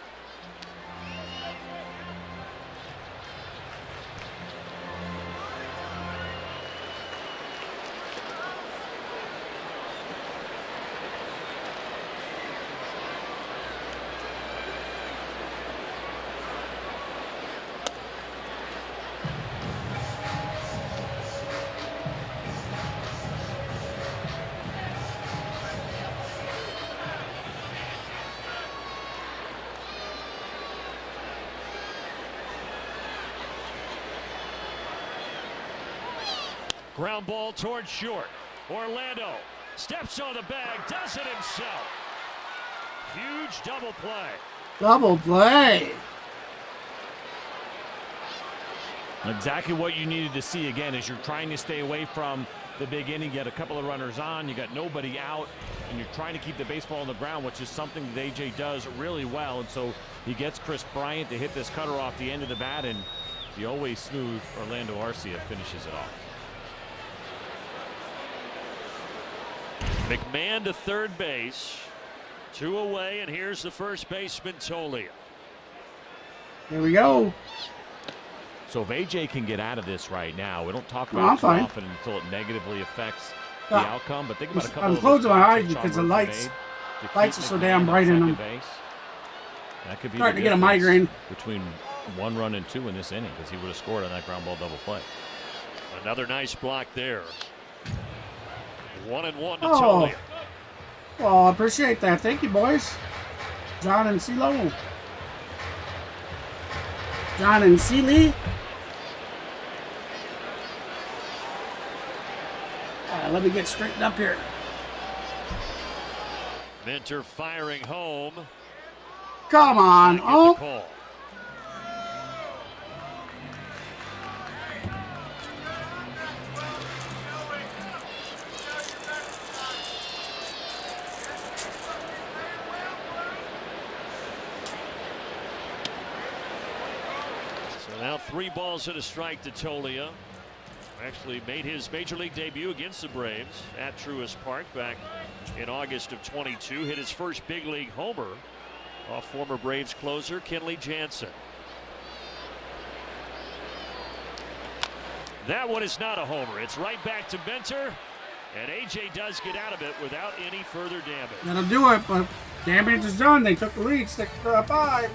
Ground ball towards short. Orlando steps on the bag, does it himself. Huge double play. Double play. Exactly what you needed to see again as you're trying to stay away from the big inning. You got a couple of runners on, you got nobody out, and you're trying to keep the baseball on the ground, which is something that AJ does really well. And so he gets Chris Bryant to hit this cutter off the end of the bat, and the always smooth Orlando Arcia finishes it off. McMahon to third base, 2 away, and here's the first baseman Tolia. Here we go. So if AJ can get out of this right now, we don't talk about it too often until it negatively affects the outcome. But think about a couple I'm of closing my eyes because the lights are so damn bright in them. That could be starting to get a migraine between 1 run and 2 in this inning, because he would have scored on that ground ball double play. Another nice block there. 1-1 to Tolia. Oh, I appreciate that. Thank you, boys. John and CeeLo. John and Seeley. Let me get straightened up here. Minter firing home. Come on. Oh. Call. Now 3 balls and a strike to Tolia. Actually made his major league debut against the Braves at Truist Park back in August of 22. Hit his first big league homer off former Braves closer Kenley Jansen. That one is not a homer. It's right back to Minter, and AJ does get out of it without any further damage. That'll do it, but damage is done. They took the lead 6-5.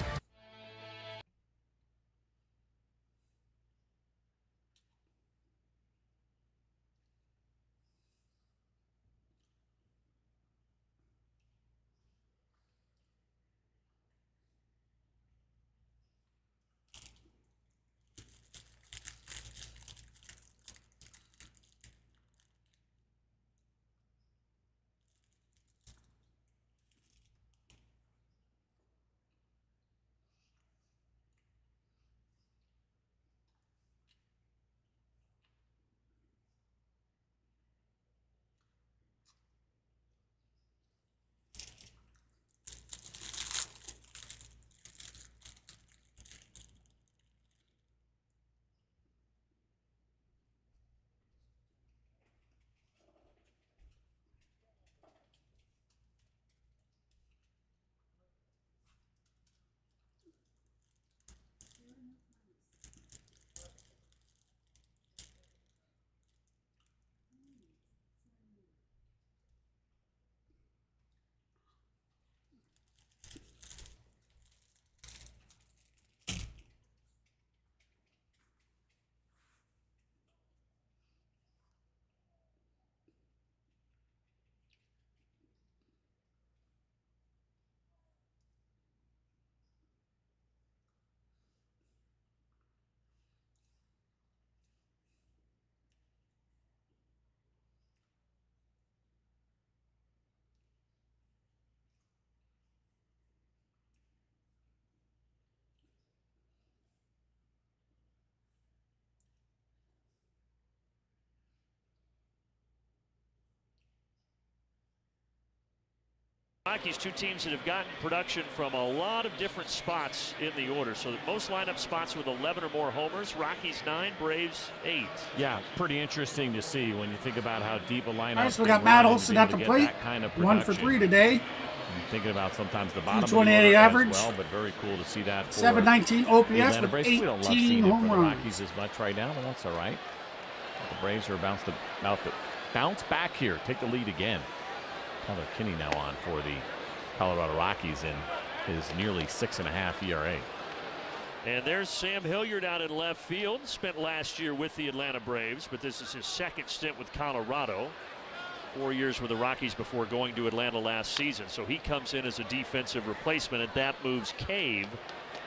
Rockies, two teams that have gotten production from a lot of different spots in the order. So the most lineup spots with 11 or more homers. Rockies 9, Braves 8. Yeah, pretty interesting to see when you think about how deep a lineup. All right, so we got Matt Olson at the plate. Kind of 1 for 3 today. I'm thinking about sometimes the bottom of the 228 order average. as well, but very cool to see that. 719 OPS with We don't love seeing 18 it home for the runs. Rockies as much right now, but that's all right. The Braves are about to bounce back here, take the lead again. Tyler Kinney now on for the Colorado Rockies in his nearly 6.5 ERA. And there's Sam Hilliard out in left field. Spent last year with the Atlanta Braves, but this is his second stint with Colorado. 4 years with the Rockies before going to Atlanta last season. So he comes in as a defensive replacement, and that moves Cave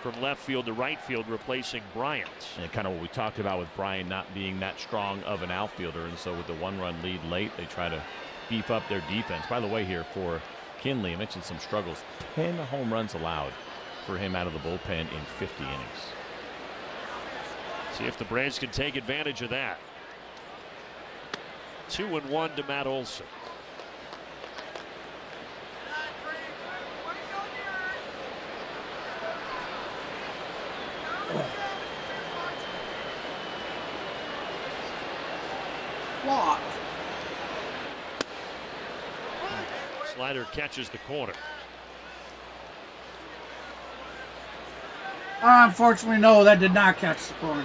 from left field to right field, replacing Bryant. And kind of what we talked about with Bryant not being that strong of an outfielder, and so with the 1-run lead late, they try to beef up their defense. By the way, here for Kinley, I mentioned some struggles. 10 home runs allowed for him out of the bullpen in 50 innings. See if the Braves can take advantage of that. 2-1 to Matt Olson. Walk. Slider catches the corner. Unfortunately, no, that did not catch the corner.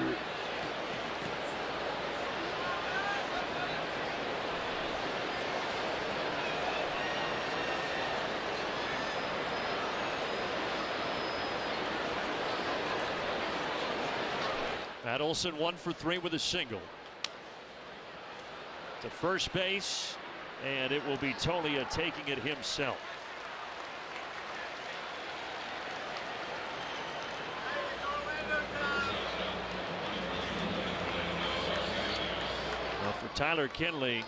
Matt Olson 1 for 3 with a single. To first base, and it will be Tolia taking it himself. Well, for Tyler Kinley, you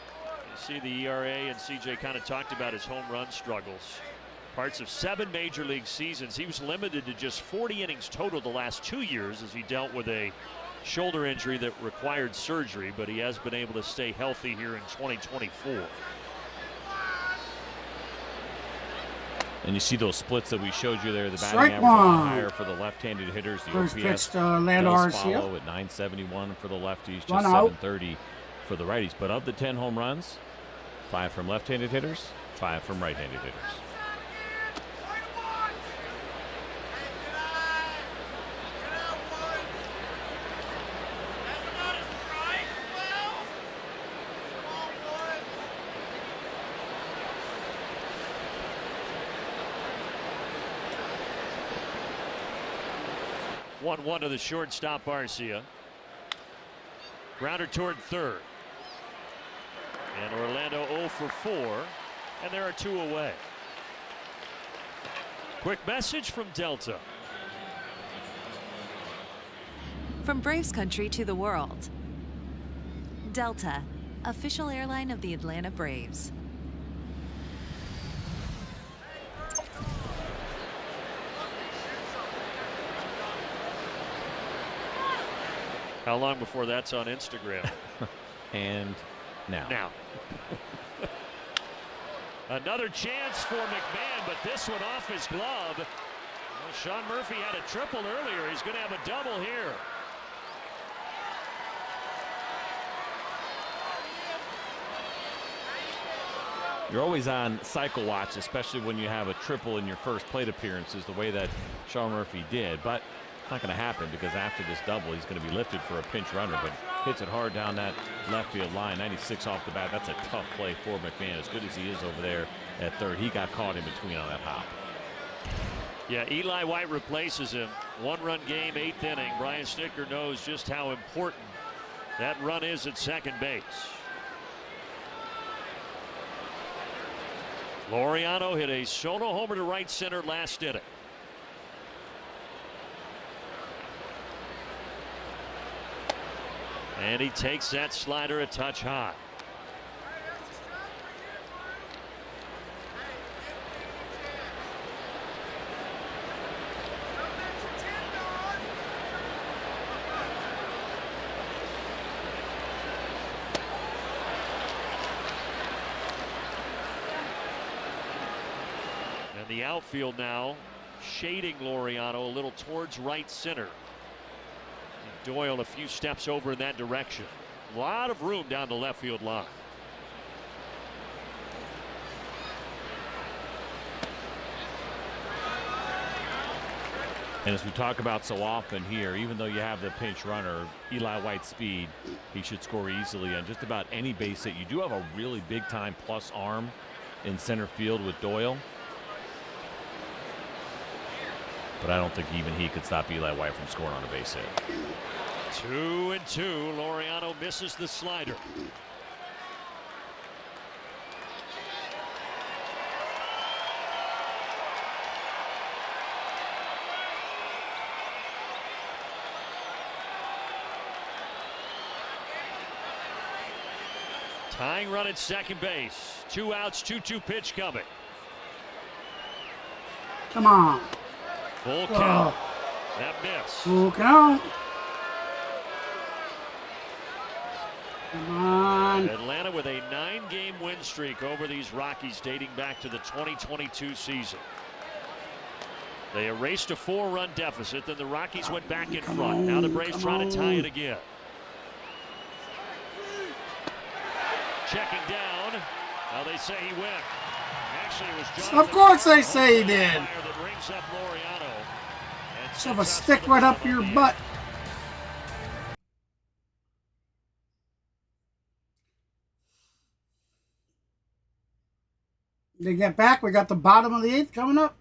see the ERA, and CJ kind of talked about his home run struggles. Parts of 7 major league seasons. He was limited to just 40 innings total the last 2 years as he dealt with a shoulder injury that required surgery, but he has been able to stay healthy here in 2024. And you see those splits that we showed you there. The batting Strike average one. higher for the left-handed hitters. The First OPS pitch to Lando does Arcia. follow at 971 for the lefties, just Run out. 730 for the righties. But of the 10 home runs, 5 from left-handed hitters, 5 from right-handed hitters. One to the shortstop, Arcia. Grounder toward third. And Orlando 0 for 4, and there are 2 away. Quick message from Delta. From Braves country to the world. Delta, official airline of the Atlanta Braves. How long before that's on Instagram? And now. Now. Another chance for McMahon, but this one off his glove. Well, Sean Murphy had a triple earlier. He's going to have a double here. You're always on cycle watch, especially when you have a triple in your first plate appearances, the way that Sean Murphy did. But it's not going to happen because after this double, he's going to be lifted for a pinch runner, but hits it hard down that left field line. 96 off the bat. That's a tough play for McMahon. As good as he is over there at third, he got caught in between on that hop. Yeah, Eli White replaces him. 1-run game, 8th inning. Brian Snitker knows just how important that run is at second base. Laureano hit a solo homer to right center last inning. And he takes that slider a touch high. And the outfield now shading Laureano a little towards right center. And Doyle a few steps over in that direction. A lot of room down the left field line. And as we talk about so often here, even though you have the pinch runner, Eli White's speed, he should score easily on just about any base hit. You do have a really big time plus arm in center field with Doyle. But I don't think even he could stop Eli White from scoring on a base hit. 2-2. Laureano misses the slider. Tying run at second base. 2 outs, 2-2 pitch coming. Come on. Full count. That miss. Full count. Come on. Atlanta with a 9-game win streak over these Rockies dating back to the 2022 season. They erased a 4-run deficit, then the Rockies went back in front. Now the Braves trying to tie it again. Checking down. Now they say he went. Actually, it was Jonathan. Of course they say he did. That brings up Laureano. Shove a stick right up your butt. They get back. We got the bottom of the 8th coming up.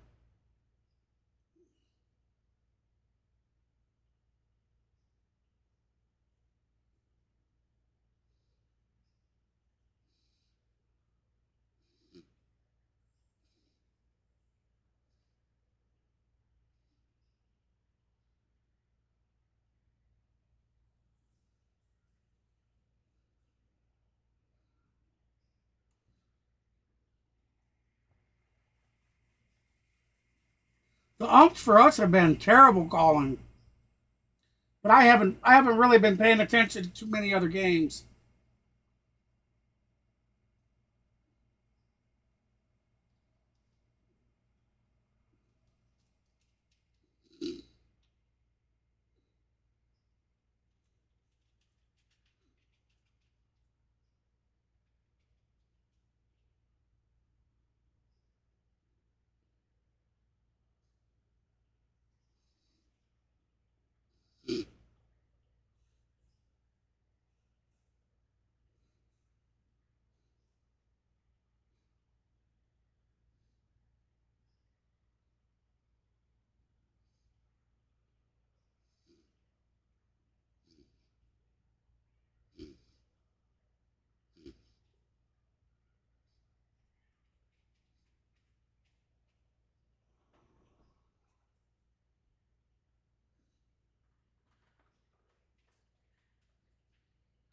The umps for us have been terrible calling. But I haven't really been paying attention to too many other games.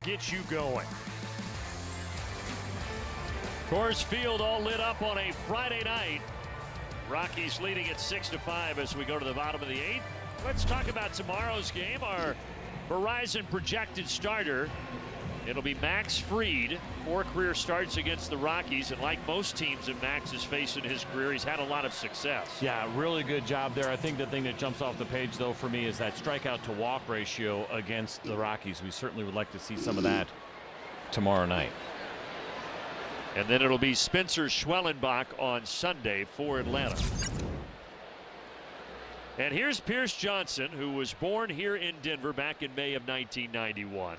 Get you going. Coors Field all lit up on a Friday night. Rockies leading at 6-5 as we go to the bottom of the 8th. Let's talk about tomorrow's game. Our Verizon projected starter. It'll be Max Fried. 4 career starts against the Rockies, and like most teams that Max has faced in his career, he's had a lot of success. Yeah, really good job there. I think the thing that jumps off the page, though, for me is that strikeout to walk ratio against the Rockies. We certainly would like to see some of that tomorrow night. And then it'll be Spencer Schwellenbach on Sunday for Atlanta. And here's Pierce Johnson, who was born here in Denver back in May of 1991.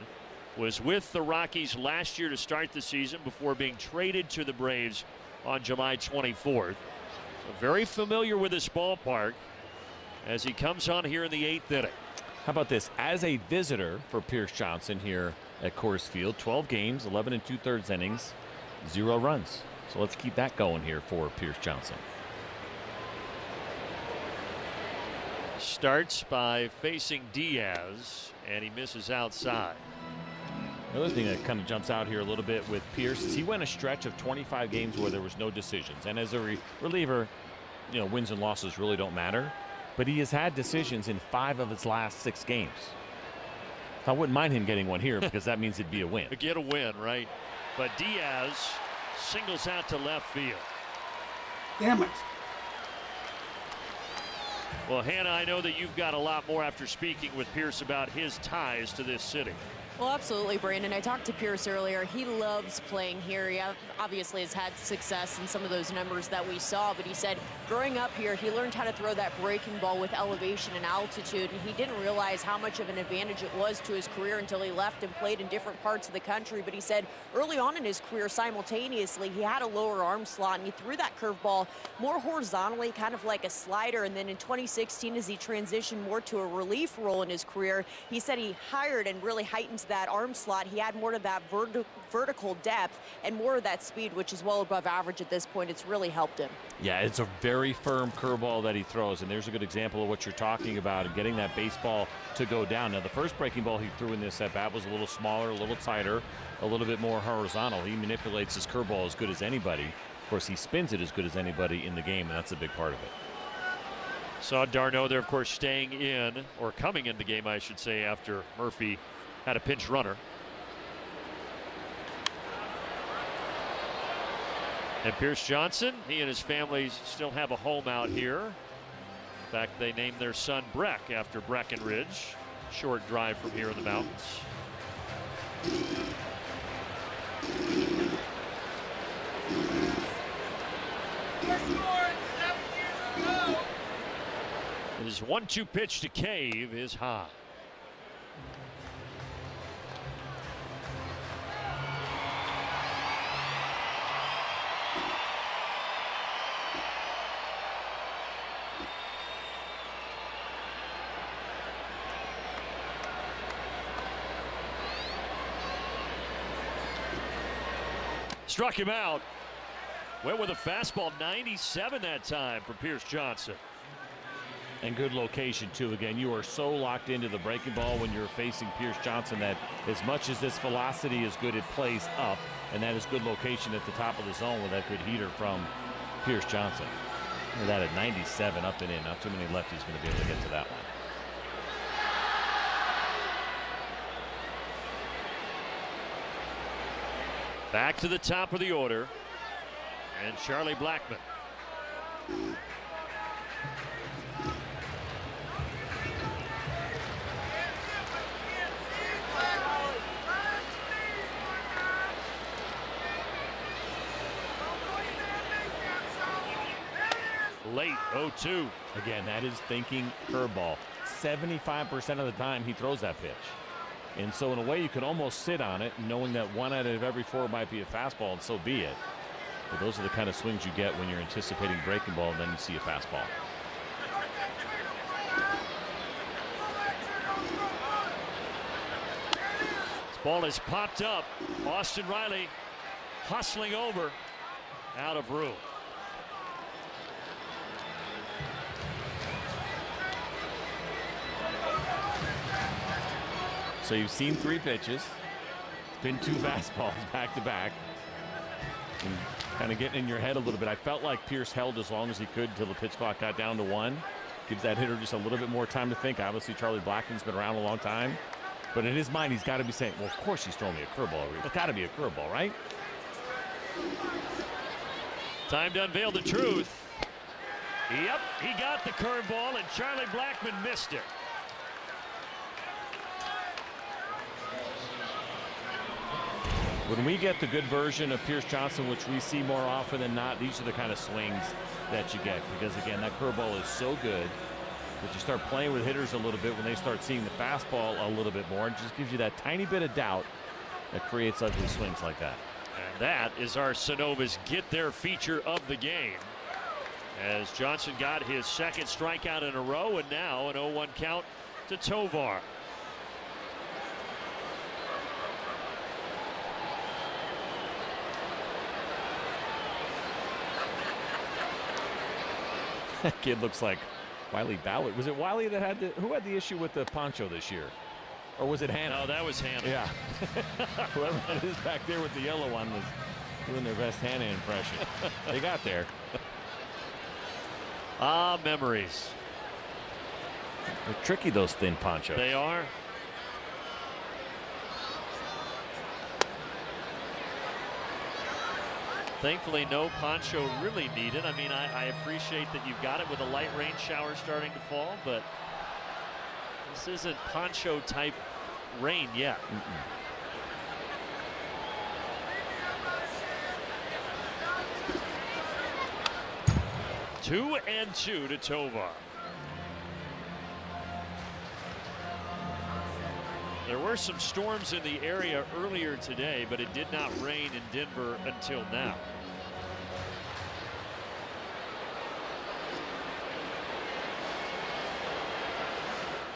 Was with the Rockies last year to start the season before being traded to the Braves on July 24th. So very familiar with this ballpark as he comes on here in the 8th inning. How about this? As a visitor for Pierce Johnson here at Coors Field, 12 games, 11 2/3 innings, 0 runs. So let's keep that going here for Pierce Johnson. Starts by facing Diaz, and he misses outside. Another thing that kind of jumps out here a little bit with Pierce is he went a stretch of 25 games where there was no decisions. And as a reliever, you know, wins and losses really don't matter. But he has had decisions in 5 of his last 6 games. So I wouldn't mind him getting one here because that means it'd be a win. Get a win, right? But Diaz singles out to left field. Damn it. Well, Hannah, I know that you've got a lot more after speaking with Pierce about his ties to this city. Well, absolutely, Brandon. I talked to Pierce earlier. He loves playing here. He obviously has had success in some of those numbers that we saw, but he said growing up here, he learned how to throw that breaking ball with elevation and altitude, and he didn't realize how much of an advantage it was to his career until he left and played in different parts of the country. But he said early on in his career, simultaneously, he had a lower arm slot, and he threw that curveball more horizontally, kind of like a slider. And then in 2016, as he transitioned more to a relief role in his career, he said he hired and really heightened that arm slot. He had more of that vertical depth and more of that speed, which is well above average at this point. It's really helped him. Yeah, it's a very firm curveball that he throws, and there's a good example of what you're talking about, and getting that baseball to go down. Now, the first breaking ball he threw in this at-bat was a little smaller, a little tighter, a little bit more horizontal. He manipulates his curveball as good as anybody. Of course, he spins it as good as anybody in the game, and that's a big part of it. Saw d'Arnaud there, of course, staying in, or coming in the game, I should say, after Murphy had a pinch runner. And Pierce Johnson, he and his family still have a home out here. In fact, they named their son Breck after Breckenridge. Short drive from here in the mountains. His 1-2 pitch to Cave is high. Struck him out. Went with a fastball, 97 that time for Pierce Johnson. And good location, too. Again, you are so locked into the breaking ball when you're facing Pierce Johnson that as much as this velocity is good, it plays up. And that is good location at the top of the zone with that good heater from Pierce Johnson. Look at that at 97, up and in. Not too many lefties going to be able to get to that one. Back to the top of the order, and Charlie Blackmon. Late 0-2. Again, that is thinking curveball. 75% of the time he throws that pitch. And so in a way you can almost sit on it knowing that 1 out of every 4 might be a fastball, and so be it. But those are the kind of swings you get when you're anticipating breaking ball and then you see a fastball. This ball is popped up. Austin Riley hustling over, out of room. So you've seen 3 pitches. It's been 2 fastballs back to back. And kind of getting in your head a little bit. I felt like Pierce held as long as he could until the pitch clock got down to 1. Gives that hitter just a little bit more time to think. Obviously, Charlie Blackmon's been around a long time. But in his mind, he's got to be saying, well, of course he's throwing me a curveball. It's got to be a curveball, right? Time to unveil the truth. Yep, he got the curveball, and Charlie Blackmon missed it. When we get the good version of Pierce Johnson, which we see more often than not, these are the kind of swings that you get. Because, again, that curveball is so good that you start playing with hitters a little bit when they start seeing the fastball a little bit more. It just gives you that tiny bit of doubt that creates ugly swings like that. And that is our Synovus Get There feature of the game. As Johnson got his 2nd strikeout in a row, and now an 0-1 count to Tovar. That kid looks like Wiley Ballard. Was it Wiley that had who had the issue with the poncho this year? Or was it Hannah? No, that was Hannah. Yeah. Whoever it is back there with the yellow one was doing their best Hannah impression. They got there. Ah, memories. They're tricky, those thin ponchos. They are. Thankfully, no poncho really needed. I mean, I appreciate that you've got it with a light rain shower starting to fall, but this isn't poncho type rain yet. 2-2 to Tovar. There were some storms in the area earlier today, but it did not rain in Denver until now.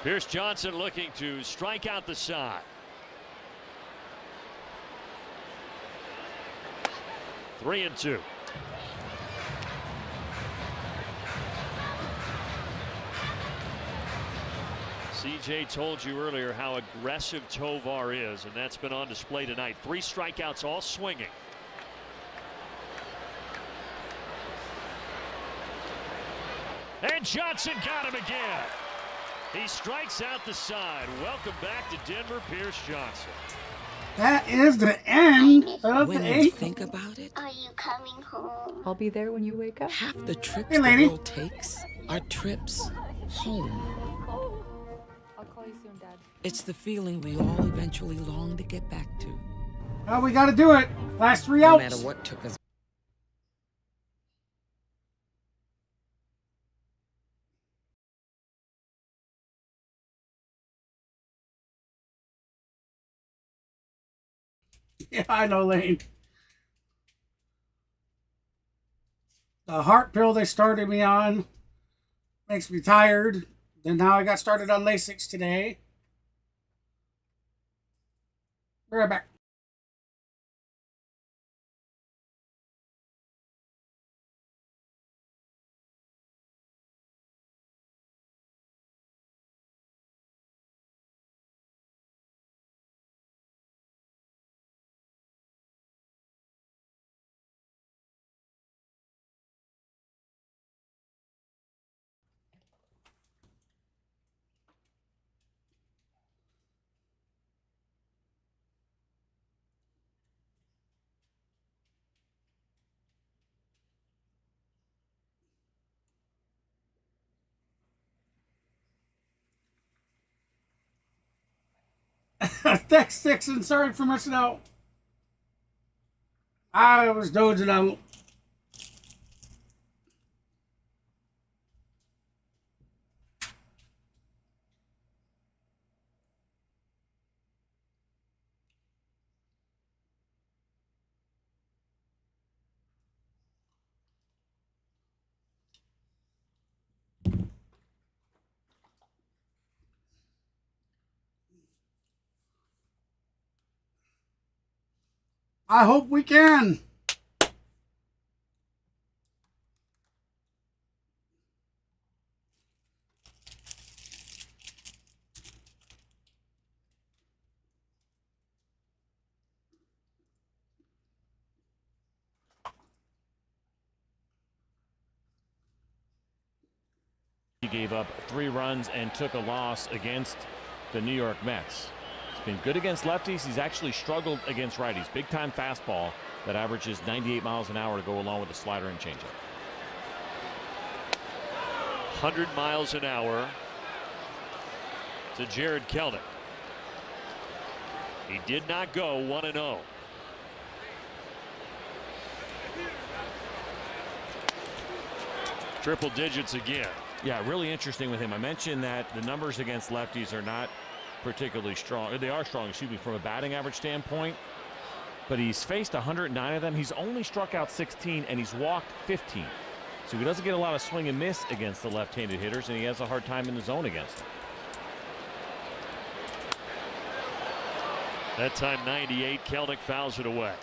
Pierce Johnson looking to strike out the side. 3-2. CJ told you earlier how aggressive Tovar is, and that's been on display tonight. 3 strikeouts, all swinging. And Johnson got him again. He strikes out the side. Welcome back to Denver, Pierce Johnson. That is the end of when the you 8th. think about it, Are you coming home? I'll be there when you wake up. half the trips Hey, the lady. world takes are trips home. I'll call you soon, Dad. It's the feeling we all eventually long to get back to. Well, we got to do it. Last 3 No outs. matter what took us. Yeah, I know, Lane. The heart pill they started me on makes me tired. Then now I got started on Lasix today. Be right back. Thanks, Dixon. Sorry for missing out. I was dozing out. I hope we can. He gave up 3 runs and took a loss against the New York Mets. He's been good against lefties. He's actually struggled against righties. Big time fastball that averages 98 miles an hour to go along with the slider and changeup. 100 miles an hour to Jared Kelnick. He did not go 1-0. Triple digits again. Yeah, really interesting with him. I mentioned that the numbers against lefties are not particularly strong. They are strong, excuse me, from a batting average standpoint. But he's faced 109 of them. He's only struck out 16 and he's walked 15. So he doesn't get a lot of swing and miss against the left-handed hitters, and he has a hard time in the zone against them. That time 98. Kelnick fouls it away.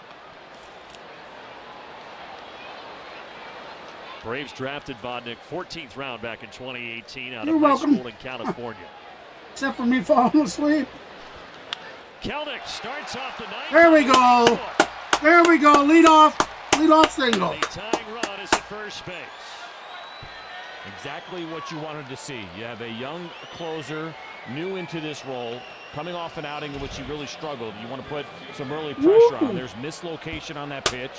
Braves drafted Vodnik 14th round back in 2018 out You're of high welcome. school in California. Except for me falling asleep. Kelnick starts off the ninth. There we go. There we go. Lead off single. The tying run is at first base. Exactly what you wanted to see. You have a young closer, new into this role, coming off an outing in which he really struggled. You want to put some early pressure on. There's mislocation on that pitch.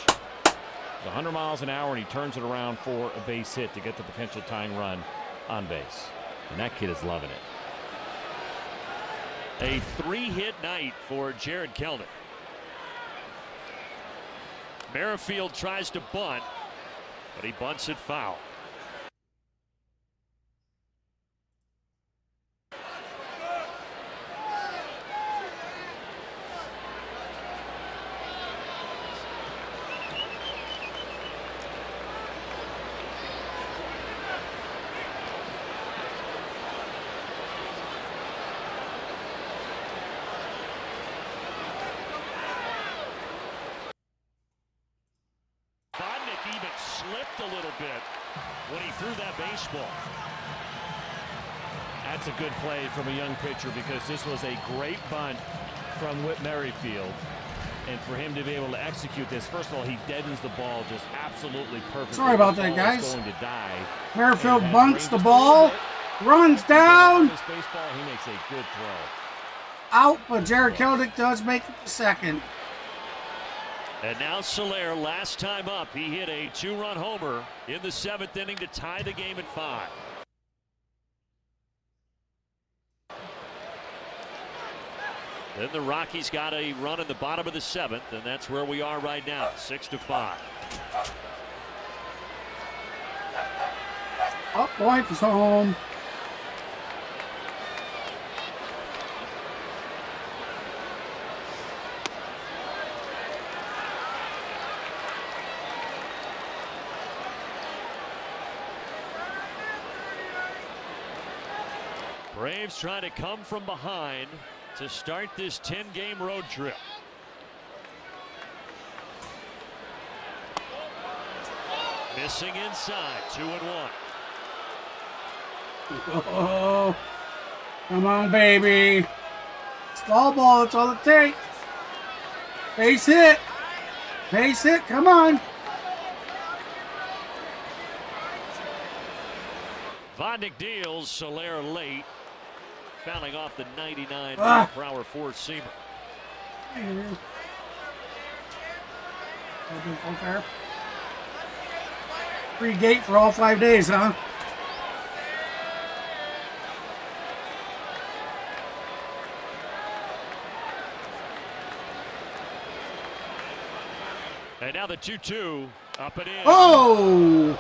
It's 100 miles an hour, and he turns it around for a base hit to get the potential tying run on base. And that kid is loving it. A 3-hit night for Jared Kelnick. Merrifield tries to bunt, but he bunts it foul. Even slipped a little bit when he threw that baseball. That's a good play from a young pitcher, because this was a great bunt from Whit Merrifield. And for him to be able to execute this, first of all, he deadens the ball just absolutely perfectly. Sorry about that, guys. Going to die. Merrifield bunts the ball, runs down. This baseball, he makes a good throw. Out, but Jared Kelnick does make it to second. And now Soler, last time up, he hit a 2-run homer in the 7th inning to tie the game at 5. Then the Rockies got a run in the bottom of the 7th, and that's where we are right now, 6-5. Up, wife is home. Braves trying to come from behind to start this 10-game road trip. Missing inside, 2-1. Oh, come on, baby. Small ball, that's all it takes. Base hit. Base hit, come on. Vodnik deals, Soler late. Fouling off the 99-mile-per-hour four-seamer. Free gate for all 5 days, huh? And now the 2-2 up and in. Oh!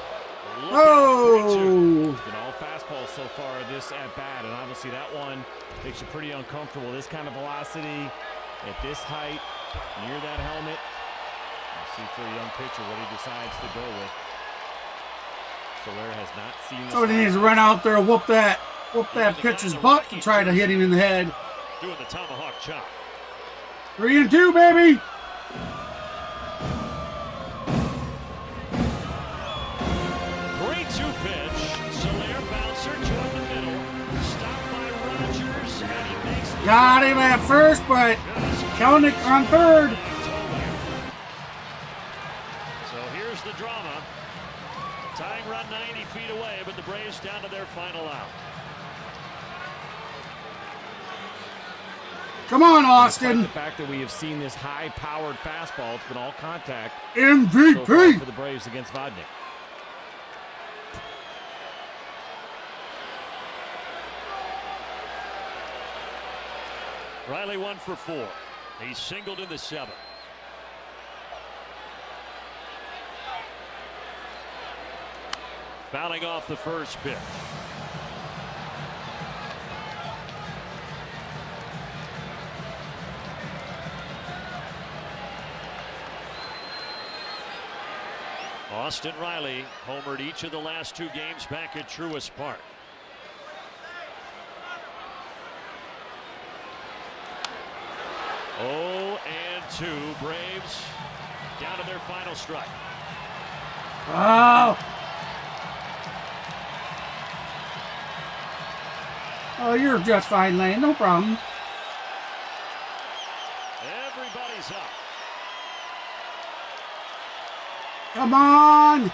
Oh! It's been all fastballs so far this at bat, and obviously that one makes you pretty uncomfortable. This kind of velocity at this height near that helmet. We'll see for a young pitcher what he decides to go with. Soler has not seen. So he needs to run out there and whoop that pitcher's butt to try to hit him in the head. Doing the tomahawk chop. 3-2, baby. 3-2 pitch. Soler bouncer toward the middle. Stopped by Rogers, and he makes the got him at first, but Kelnick on third. So here's the drama. Tying run 90 feet away, but the Braves down to their final out. Come on, Austin. The fact that we have seen this high-powered fastball, it's been all contact. MVP so far for the Braves against Vodnik. Riley 1 for 4. He singled in the 7th. Fouling off the first pitch. Austin Riley homered each of the last 2 games back at Truist Park. Oh, and 2. Braves down to their final strike. Oh. Oh, you're just fine, Lane. No problem. Everybody's up. Come on.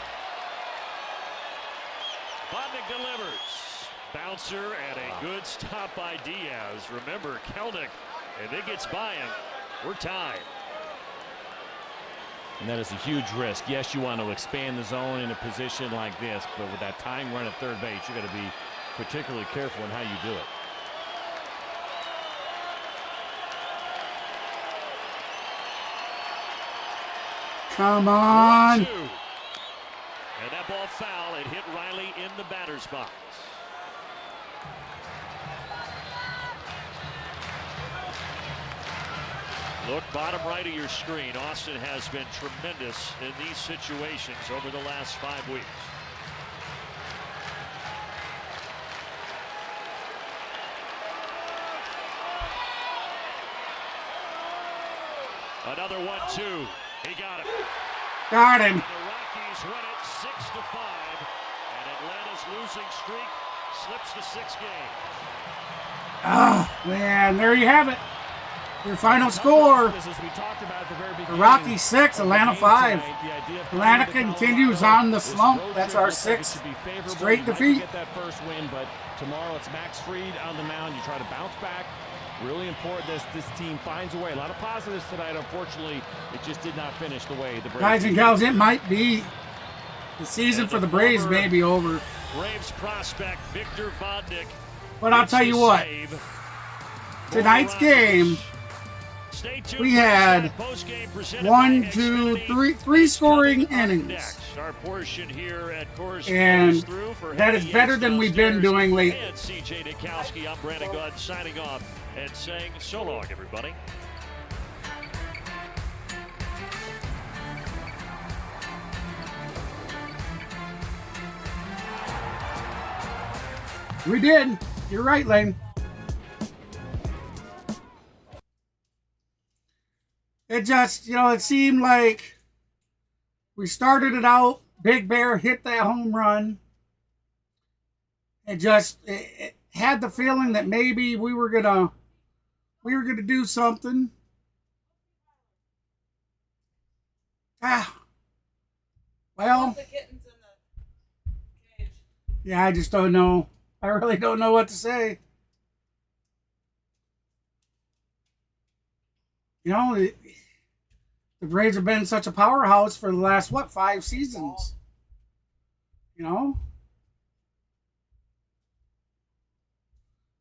Vodnik delivers. Bouncer and a good stop by Diaz. Remember, Kelnick, if it gets by him, we're tied. And that is a huge risk. Yes, you want to expand the zone in a position like this, but with that tying run at third base, you got to be particularly careful in how you do it. Come on. 1-2. And that ball foul. It hit Riley in the batter's box. Look bottom right of your screen. Austin has been tremendous in these situations over the last 5 weeks. Another 1-2. He got him. Got him. The Rockies win it 6-5, and Atlanta's losing streak slips to 6 games. Oh, man, there you have it. Your final score. The Rockies 6, Atlanta 5. Atlanta continues on the slump. That's our 6th straight defeat. Get that first win, but tomorrow it's Max Fried on the mound. You try to bounce back. Really important this team finds a way. A lot of positives tonight. Unfortunately, it just did not finish the way the Braves. Guys and gals, it might be the season for the Braves may be over. Braves prospect Victor Vodnik. But I'll tell you what. Tonight's game, we had 3 scoring innings. Our portion here at Coors And Field that is better than we've been doing lately. And CJ Nikowski, I'm Brandon Gaud signing off and saying so long, everybody. We did. You're right, Lane. It just, it seemed like we started it out. Big Bear hit that home run. It had the feeling that maybe we were gonna do something. Well, yeah, I just don't know. I really don't know what to say. The Braves have been such a powerhouse for the last, 5 seasons?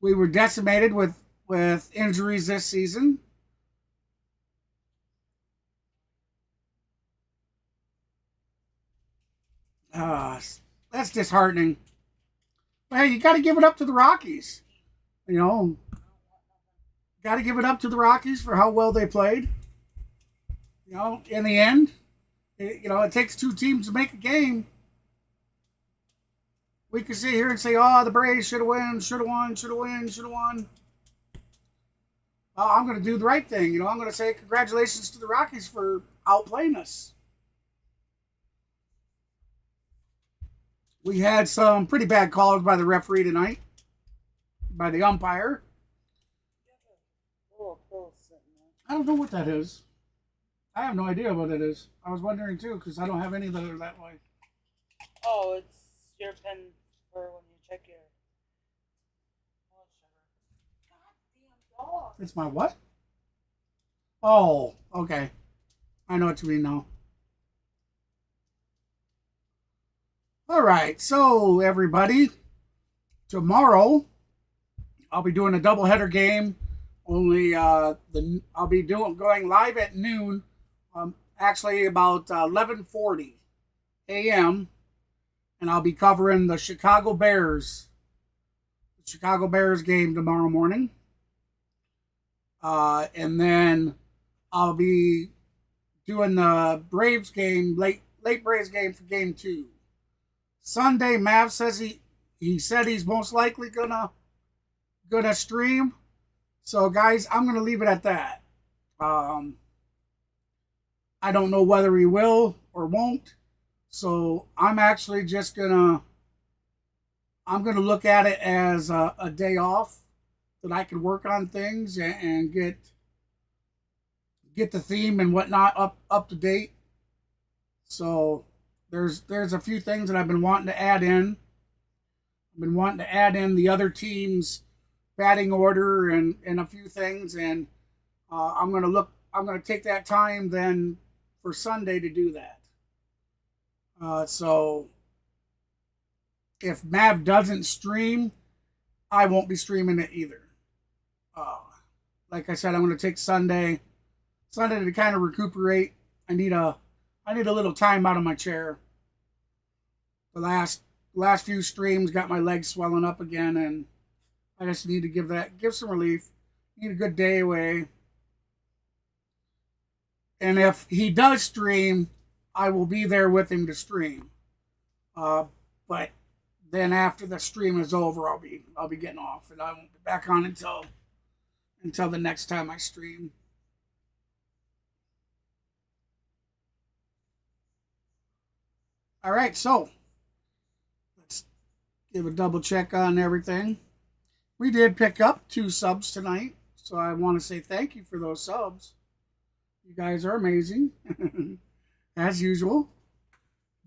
We were decimated with injuries this season. That's disheartening. Well, you got to give it up to the Rockies. Got to give it up to the Rockies for how well they played. In the end, it takes 2 teams to make a game. We could sit here and say, the Braves should have won. Well, I'm going to do the right thing. I'm going to say congratulations to the Rockies for outplaying us. We had some pretty bad calls by the referee tonight, by the umpire. I don't know what that is. I have no idea what it is. I was wondering too, because I don't have any that are that way. Oh, it's your pen for when you check your blood sugar. It's my what? Oh, okay. I know what you mean now. All right, so everybody, tomorrow I'll be doing a doubleheader game. Only I'll be going live at noon. Actually about 11:40 a.m. and I'll be covering the Chicago Bears game tomorrow morning. And then I'll be doing the Braves game, late Braves game for game 2. Sunday, Mav says he said he's most likely gonna stream. So guys, I'm gonna leave it at that. I don't know whether he will or won't. So I'm actually just gonna look at it as a day off that I can work on things and get the theme and whatnot up to date. So there's a few things that I've been wanting to add in. I've been wanting to add in the other team's batting order and a few things, and I'm gonna take that time then for Sunday to do that. So if Mav doesn't stream, I won't be streaming it either. Like I said, I'm going to take Sunday to kind of recuperate. I need a little time out of my chair. The last few streams got my legs swelling up again, and I just need to give some relief. Need a good day away. And if he does stream, I will be there with him to stream. But then after the stream is over, I'll be getting off, and I won't be back on until the next time I stream. All right, so let's give a double check on everything. We did pick up 2 subs tonight, so I want to say thank you for those subs. You guys are amazing, as usual.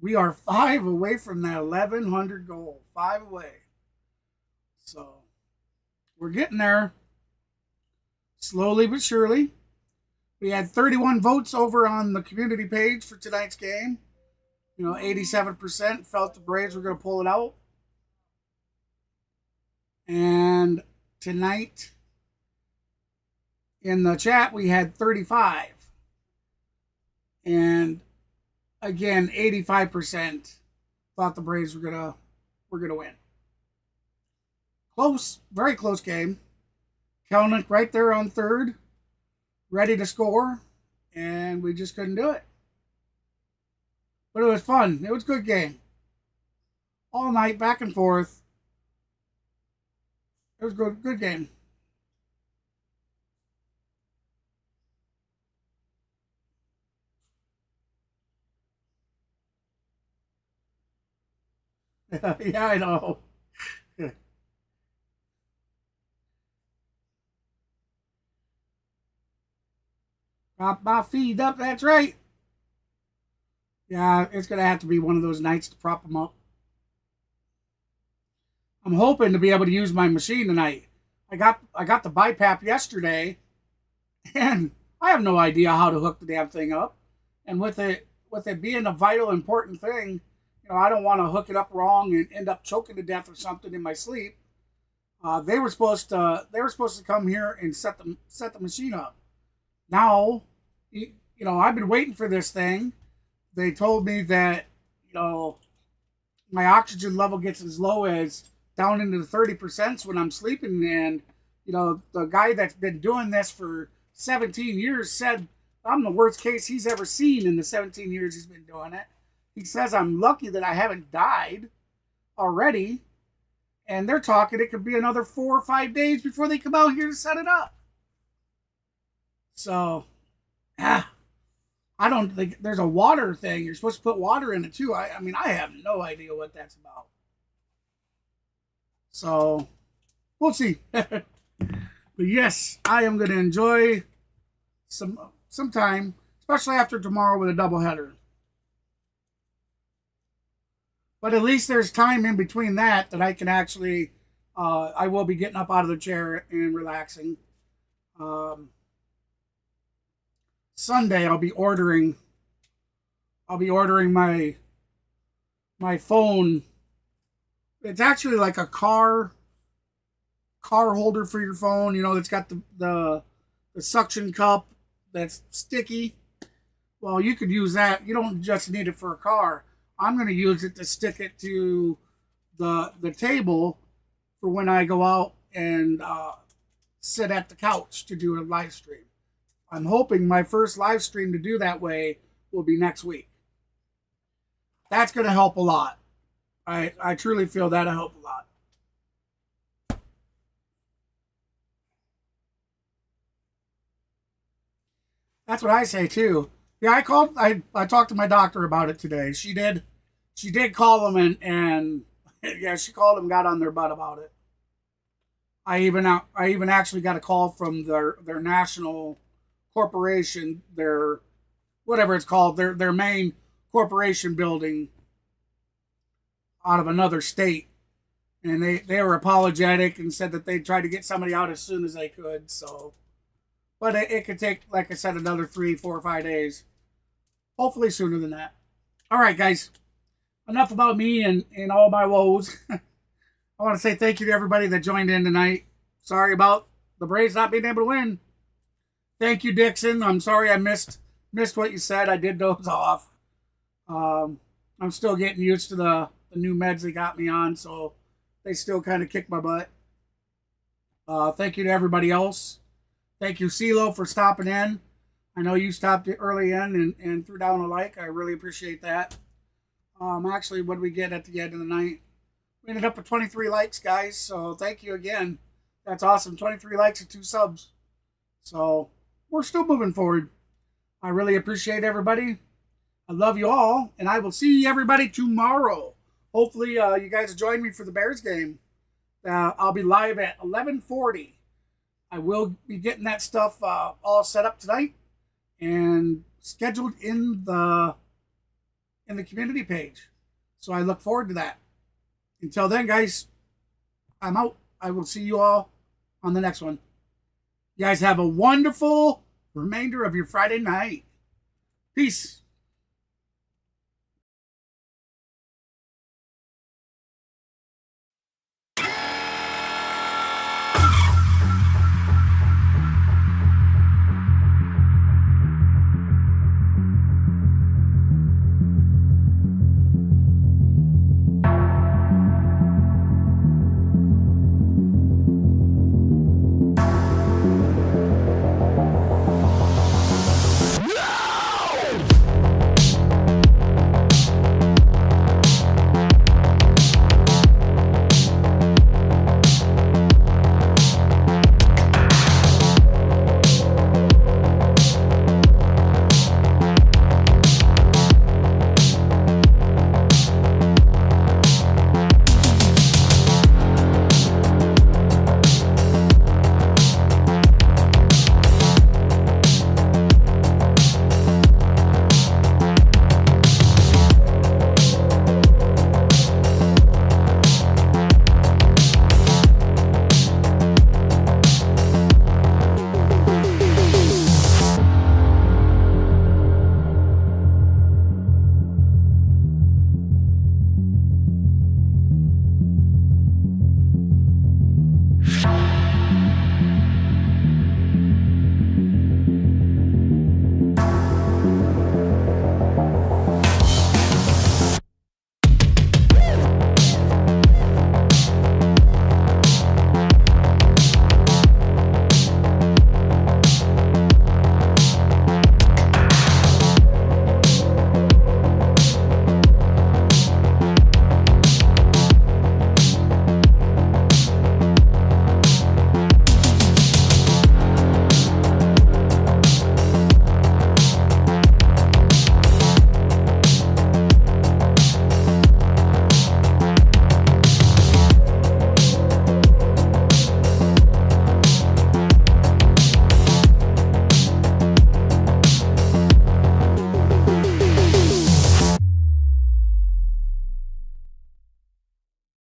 We are 5 away from that 1,100 goal. 5 away. So we're getting there. Slowly but surely. We had 31 votes over on the community page for tonight's game. 87% felt the Braves were going to pull it out. And tonight, in the chat, we had 35. And again, 85% thought the Braves were gonna win. Close, very close game. Kelnick right there on third, ready to score, and we just couldn't do it. But it was fun. It was a good game. All night, back and forth. It was a good game. Yeah, I know. Prop my feet up, that's right. Yeah, it's going to have to be one of those nights to prop them up. I'm hoping to be able to use my machine tonight. I got the BiPAP yesterday, and I have no idea how to hook the damn thing up. And with it being a vital, important thing, I don't want to hook it up wrong and end up choking to death or something in my sleep. They were supposed to come here and set the machine up. Now, I've been waiting for this thing. They told me that my oxygen level gets as low as down into the 30% when I'm sleeping, and the guy that's been doing this for 17 years said I'm the worst case he's ever seen in the 17 years he's been doing it. He says I'm lucky that I haven't died already. And they're talking it could be another 4 or 5 days before they come out here to set it up. So, I don't think there's a water thing. You're supposed to put water in it too. I mean, I have no idea what that's about. So, we'll see. But yes, I am going to enjoy some time, especially after tomorrow with a doubleheader. But at least there's time in between that I can actually, I will be getting up out of the chair and relaxing. Sunday I'll be ordering my phone. It's actually like a car holder for your phone. It's got the suction cup that's sticky. Well, you could use that. You don't just need it for a car. I'm going to use it to stick it to the table for when I go out and sit at the couch to do a live stream. I'm hoping my first live stream to do that way will be next week. That's going to help a lot. I truly feel that'll help a lot. That's what I say too. Yeah, I talked to my doctor about it today. She did call them and yeah, she called them, got on their butt about it. I even actually got a call from their national corporation, their whatever it's called, their main corporation building out of another state. And they were apologetic and said that they'd try to get somebody out as soon as they could. So, but it could take, like I said, another 3, 4, or 5 days. hopefully sooner than that. All right, guys. Enough about me and all my woes. I want to say thank you to everybody that joined in tonight. Sorry about the Braves not being able to win. Thank you, Dixon. I'm sorry I missed what you said. I did doze off. I'm still getting used to the new meds they got me on, so they still kind of kick my butt. Thank you to everybody else. Thank you, CeeLo, for stopping in. I know you stopped early in and threw down a like. I really appreciate that. Actually, what did we get at the end of the night? We ended up with 23 likes, guys, so thank you again. That's awesome. 23 likes and 2 subs. So we're still moving forward. I really appreciate everybody. I love you all, and I will see everybody tomorrow. Hopefully, you guys will join me for the Bears game. I'll be live at 11:40. I will be getting that stuff all set up tonight and scheduled in the community page. So I look forward to that. Until then, guys, I'm out. I will see you all on the next one. You guys have a wonderful remainder of your Friday night. Peace.